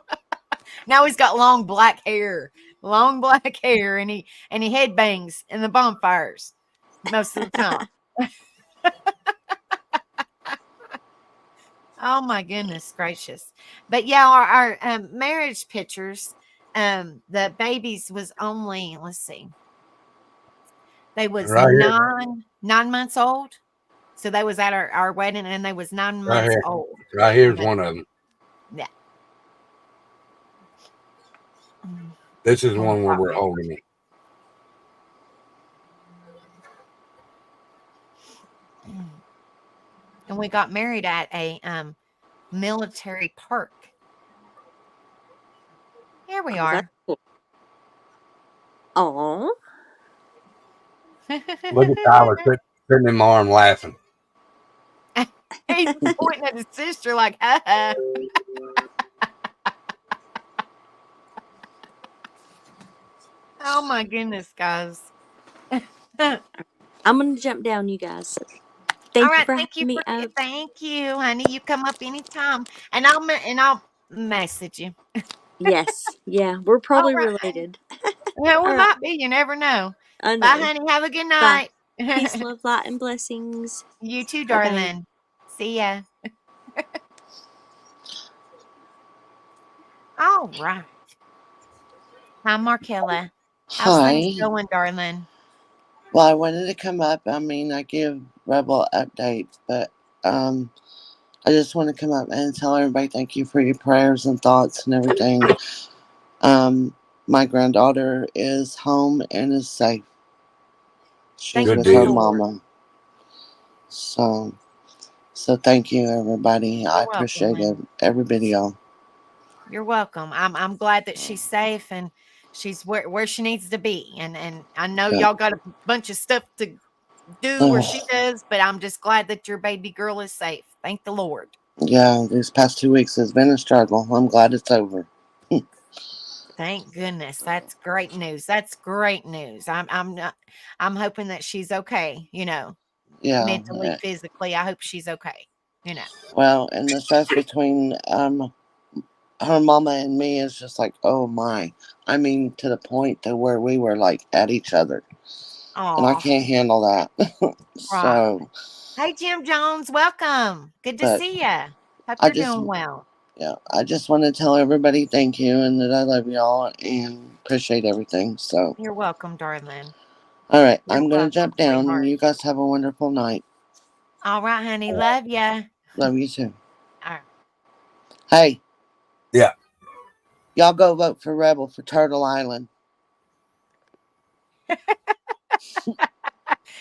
Now he's got long black hair. Long black hair, and he headbangs in the bonfires most of the time. Oh my goodness gracious. But yeah, our marriage pictures, the babies was only, let's see, they was Right here. 9 months old. So they was at our wedding, and they was 9 Right months here. old. Right here's But one of them. yeah. Mm. This is Oh, one where wow. we're holding it. And we got married at a military park. Here we Oh, that's are. cool. Aw. Look at Tyler sitting in my arm laughing. He's pointing at his sister like, Oh my goodness, guys. I'm going to jump down, you guys. Thank All right, you for thank you having me for up. thank you, honey. You come up anytime, and I'll message you. Yes. Yeah, we're All probably right. related. Yeah, we All right. might be. You never know. I Bye, know. honey. Have a good Bye. night. Peace, love, light, and blessings. You too, Bye-bye. darling. See ya. All right. Hi, Markella. How's things Hi. going, darling? Well, I wanted to come up. I mean, I give Rebel updates, but I just want to come up and tell everybody thank you for your prayers and thoughts and everything. My granddaughter is home and is safe. She's Thank with the her deal. Lord. mama. So thank you, everybody. I You're welcome, appreciate honey. it. Every video. You're welcome. I'm glad that she's safe, and She's where she needs to be. And I know Yeah. y'all got a bunch of stuff to do where she does, but I'm just glad that your baby girl is safe. Thank the Lord. Yeah, these past 2 weeks has been a struggle. I'm glad it's over. Thank goodness. That's great news. That's great news. I'm hoping that she's okay, Yeah. mentally, physically. I hope she's okay, Well, and the stuff between her mama and me is just like, oh my. I mean, to the point to where we were like at each other. And I Oh, can't handle that. right. So, Hey, Jim Jones, welcome. Good to but see you. Hope I you're just, doing well. yeah, I just want to tell everybody thank you and that I love y'all and appreciate everything. So, You're welcome, darling. all right, You're I'm going to welcome, jump down and sweetheart. you guys have a wonderful night. All right, honey. Love ya. Love you too. All right. Hey. Yeah. Y'all go vote for Rebel for Turtle Island.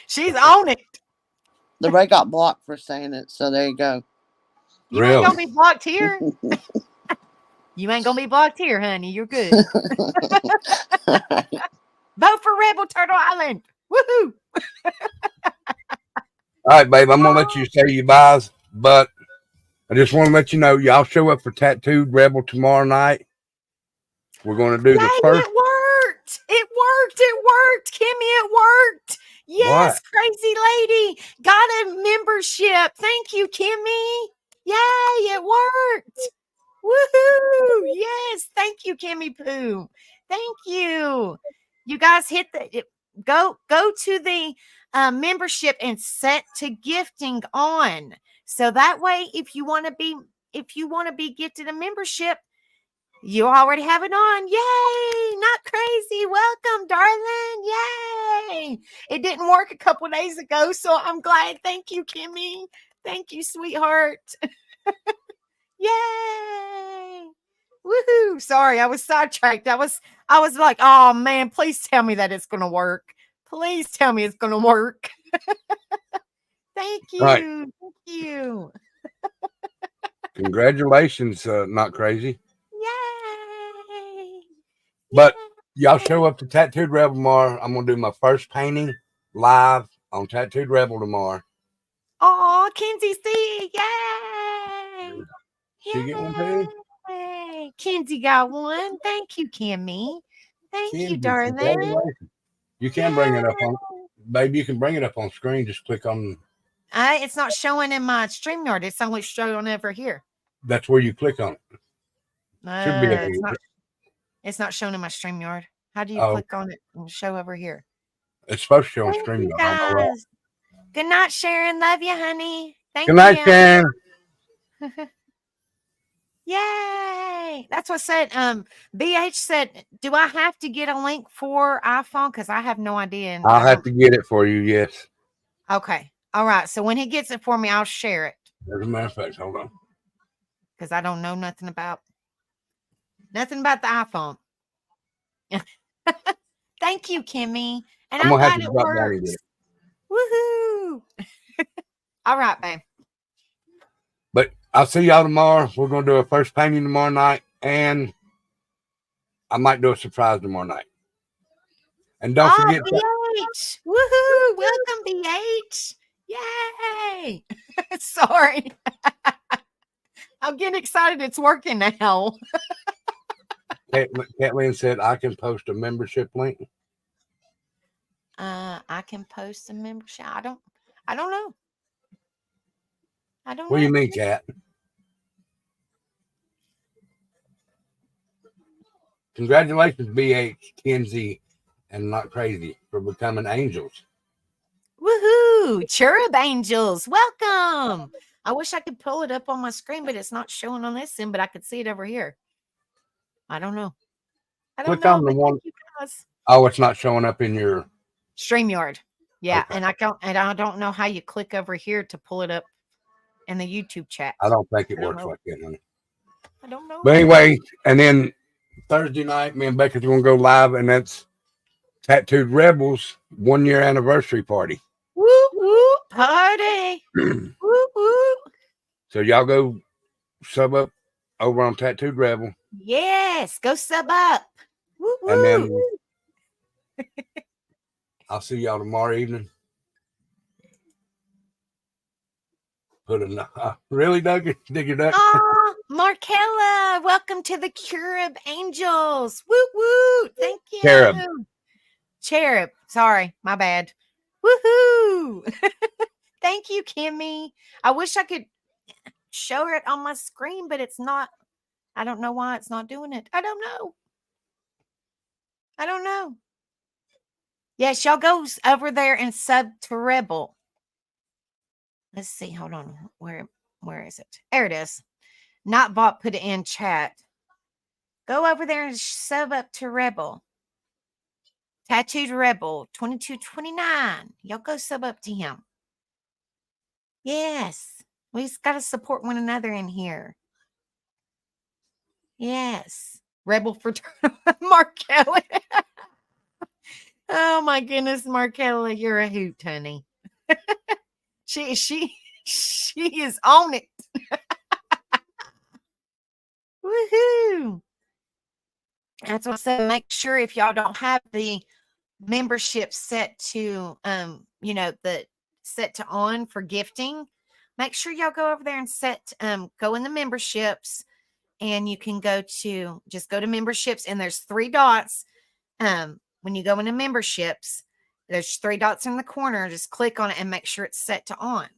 She's on it. The Ray got blocked for saying it, so there you go. You Really? ain't gonna be blocked here. You ain't gonna be blocked here, honey. You're good. Vote for Rebel Turtle Island. Woohoo! All right, babe. I'm gonna let you say your buys, but I just want to let you know, y'all show up for Tattooed Rebel tomorrow night. We're gonna do the Yay, first. it worked. It worked. It worked. Kimmy, it worked. Yes, What? crazy lady. Got a membership. Thank you, Kimmy. Yay, it worked. Woohoo! Yes, thank you, Kimmy Poo. Thank you. You guys hit go to the membership and set to gifting on. So that way, if you want to be gifted a membership, you already have it on. Yay! Not crazy. Welcome, darling. Yay! It didn't work a couple days ago, so I'm glad. Thank you, Kimmy. Thank you, sweetheart. Yay! Woohoo! Sorry, I was sidetracked. I was like, oh man, please tell me that it's gonna work. Please tell me it's gonna work. Thank you. Right. Thank you. Congratulations, Not Crazy. Yay! But y'all show up to Tattooed Rebel tomorrow. I'm gonna do my first painting live on Tattooed Rebel tomorrow. Oh, Kenzie C. Yay! She get one too? Yay! Kenzie got one. Thank you, Kimmy. Thank you, Kenzie, darling. congratulations. You can bring it up on, baby. You can bring it up on screen. Just click on. It's not showing in my StreamYard. It's only showing over here. That's where you click on it. Should be it's not showing in my StreamYard. How do you Oh. click on it and show over here? It's supposed to show on Thank screen. you, guys. Good night, Sharon. Love you, honey. Thank Good night, you. Sharon. Yay! That's what said. BH said, "Do I have to get a link for iPhone? Because I have no idea." And I'll have to get it for you. Yes. Okay. All right. So when he gets it for me, I'll share it. As a matter of fact, hold on. Because I don't know nothing about the iPhone. Thank you, Kimmy. And I'm gonna have glad to it drop down and works. get it. Woohoo! All right, babe. But I'll see y'all tomorrow. We're gonna do a first painting tomorrow night, and I might do a surprise tomorrow night. And don't forget. BH. Woohoo! Welcome, BH. Yay! Sorry. I'm getting excited. It's working now. Kathleen said I can post a membership link. I can post a membership. I don't know. What do you mean, Kat? Congratulations, BH, Kenzie, and Not Crazy for becoming angels. Woohoo! Cherub angels, welcome. I wish I could pull it up on my screen, but it's not showing on this end, but I could see it over here. I don't know. Click on the one. Oh, it's not showing up in your StreamYard. Yeah, okay. and I don't know how you click over here to pull it up in the YouTube chat. I don't think it works like that, honey. I don't know. But anyway, and then Thursday night, me and Becca's gonna go live, and that's Tattooed Rebels 1 year anniversary party. Woo woo party. Woo woo. So y'all go sub up over on Tattooed Rebel. Yes, go sub up. Woo, woo. And then I'll see y'all tomorrow evening. Really, Doug? Dig your duck? Oh, Markella, welcome to the Cherub Angels. Woo woo. Thank you. Cherub. Sorry, my bad. Woohoo. Thank you, Kimmy. I wish I could show it on my screen, but it's not. I don't know why it's not doing it. I don't know. Yes, y'all go over there and sub to Rebel. Let's see. Hold on. Where is it? There it is. Notbot put it in chat. Go over there and sub up to Rebel. Tattooed Rebel 2229. Y'all go sub up to him. Yes. We just got to support one another in here. Yes. Rebel for Markella. Oh my goodness, Markella, you're a hoot, honey. She is on it. Woohoo. That's what I said. Make sure if y'all don't have the membership set to the set to on for gifting, make sure y'all go over there and go in the memberships, and you can go to memberships, and there's 3 dots. When you go into memberships, there's 3 dots in the corner. Just click on it and make sure it's set to on.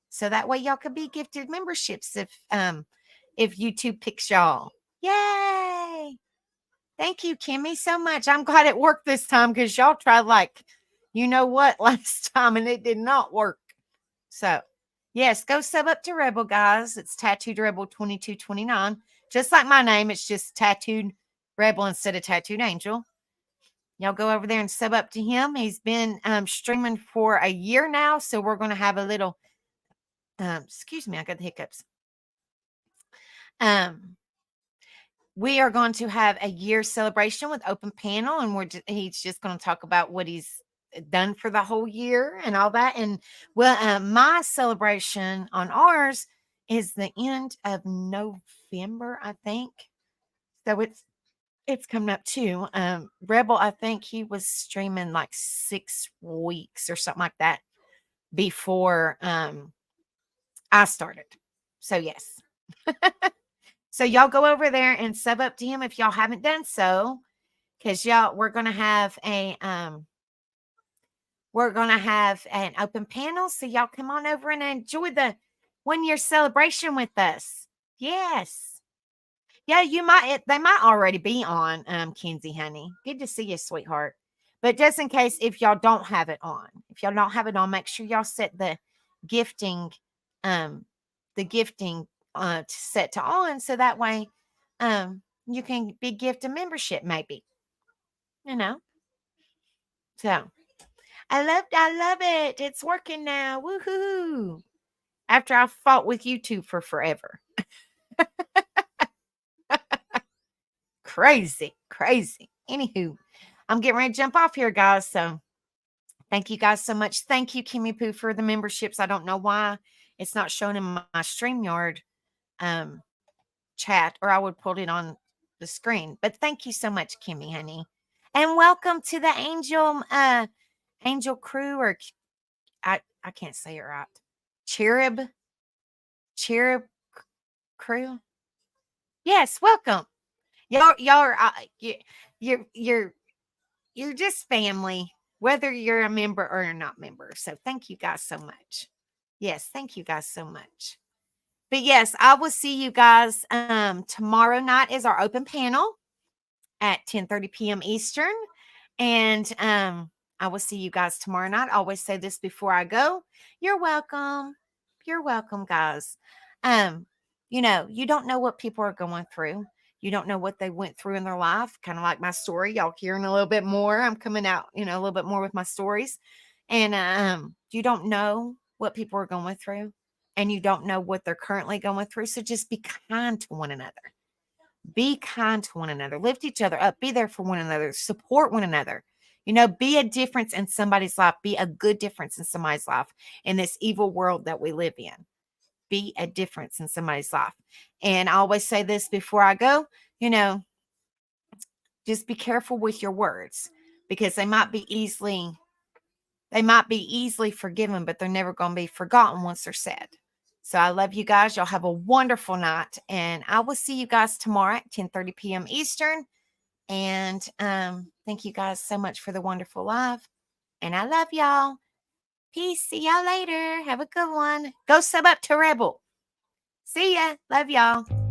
So that way y'all could be gifted memberships if YouTube picks y'all. Yay! Thank you, Kimmy, so much. I'm glad it worked this time, because y'all tried last time, and it did not work. So, yes, go sub up to Rebel, guys. It's Tattooed Rebel 2229. Just like my name, it's just Tattooed Rebel instead of Tattooed Angel. Y'all go over there and sub up to him. He's been streaming for a year now, so we're going to have a little, excuse me, I got the hiccups. We are going to have a year celebration with open panel, and he's just going to talk about what he's done for the whole year and all that. And my celebration on ours is the end of November, I think. So it's coming up too. Rebel, I think he was streaming like 6 weeks or something like that before I started. So yes. So y'all go over there and sub up to him if y'all haven't done so, because we're gonna have an open panel. So y'all come on over and enjoy the 1-year celebration with us. Yes. Yeah, they might already be on, Kenzie, honey. Good to see you, sweetheart. But just in case, if y'all don't have it on, make sure y'all set the gifting set to on, so that way you can be gift a membership, maybe. So I love it. It's working now. Woohoo. After I fought with YouTube for forever. Crazy. Anywho, I'm getting ready to jump off here, guys. So thank you guys so much. Thank you, Kimmy Poo, for the memberships. I don't know why it's not shown in my StreamYard chat, or I would put it on the screen. But thank you so much, Kimmy, honey. And welcome to the Angel crew, or I can't say it right. Cherub crew. Yes, welcome. Y'all are you're just family, whether you're a member or you're not member. So thank you guys so much. Yes, thank you guys so much. But yes, I will see you guys tomorrow night is our open panel at 10:30 p.m. Eastern. And I will see you guys tomorrow night. I always say this before I go. You're welcome. You're welcome, guys. You don't know what people are going through. You don't know what they went through in their life. Kind of like my story. Y'all hearing a little bit more. I'm coming out, a little bit more with my stories. And you don't know what people are going through. And you don't know what they're currently going through. So just be kind to one another. Be kind to one another. Lift each other up. Be there for one another. Support one another. Be a difference in somebody's life. Be a good difference in somebody's life in this evil world that we live in. Be a difference in somebody's life. And I always say this before I go, just be careful with your words, because they might be easily forgiven, but they're never going to be forgotten once they're said. So I love you guys. Y'all have a wonderful night, and I will see you guys tomorrow at 10:30 p.m. Eastern. And thank you guys so much for the wonderful live, and I love y'all. Peace. See y'all later. Have a good one. Go sub up to Rebel. See ya. Love y'all.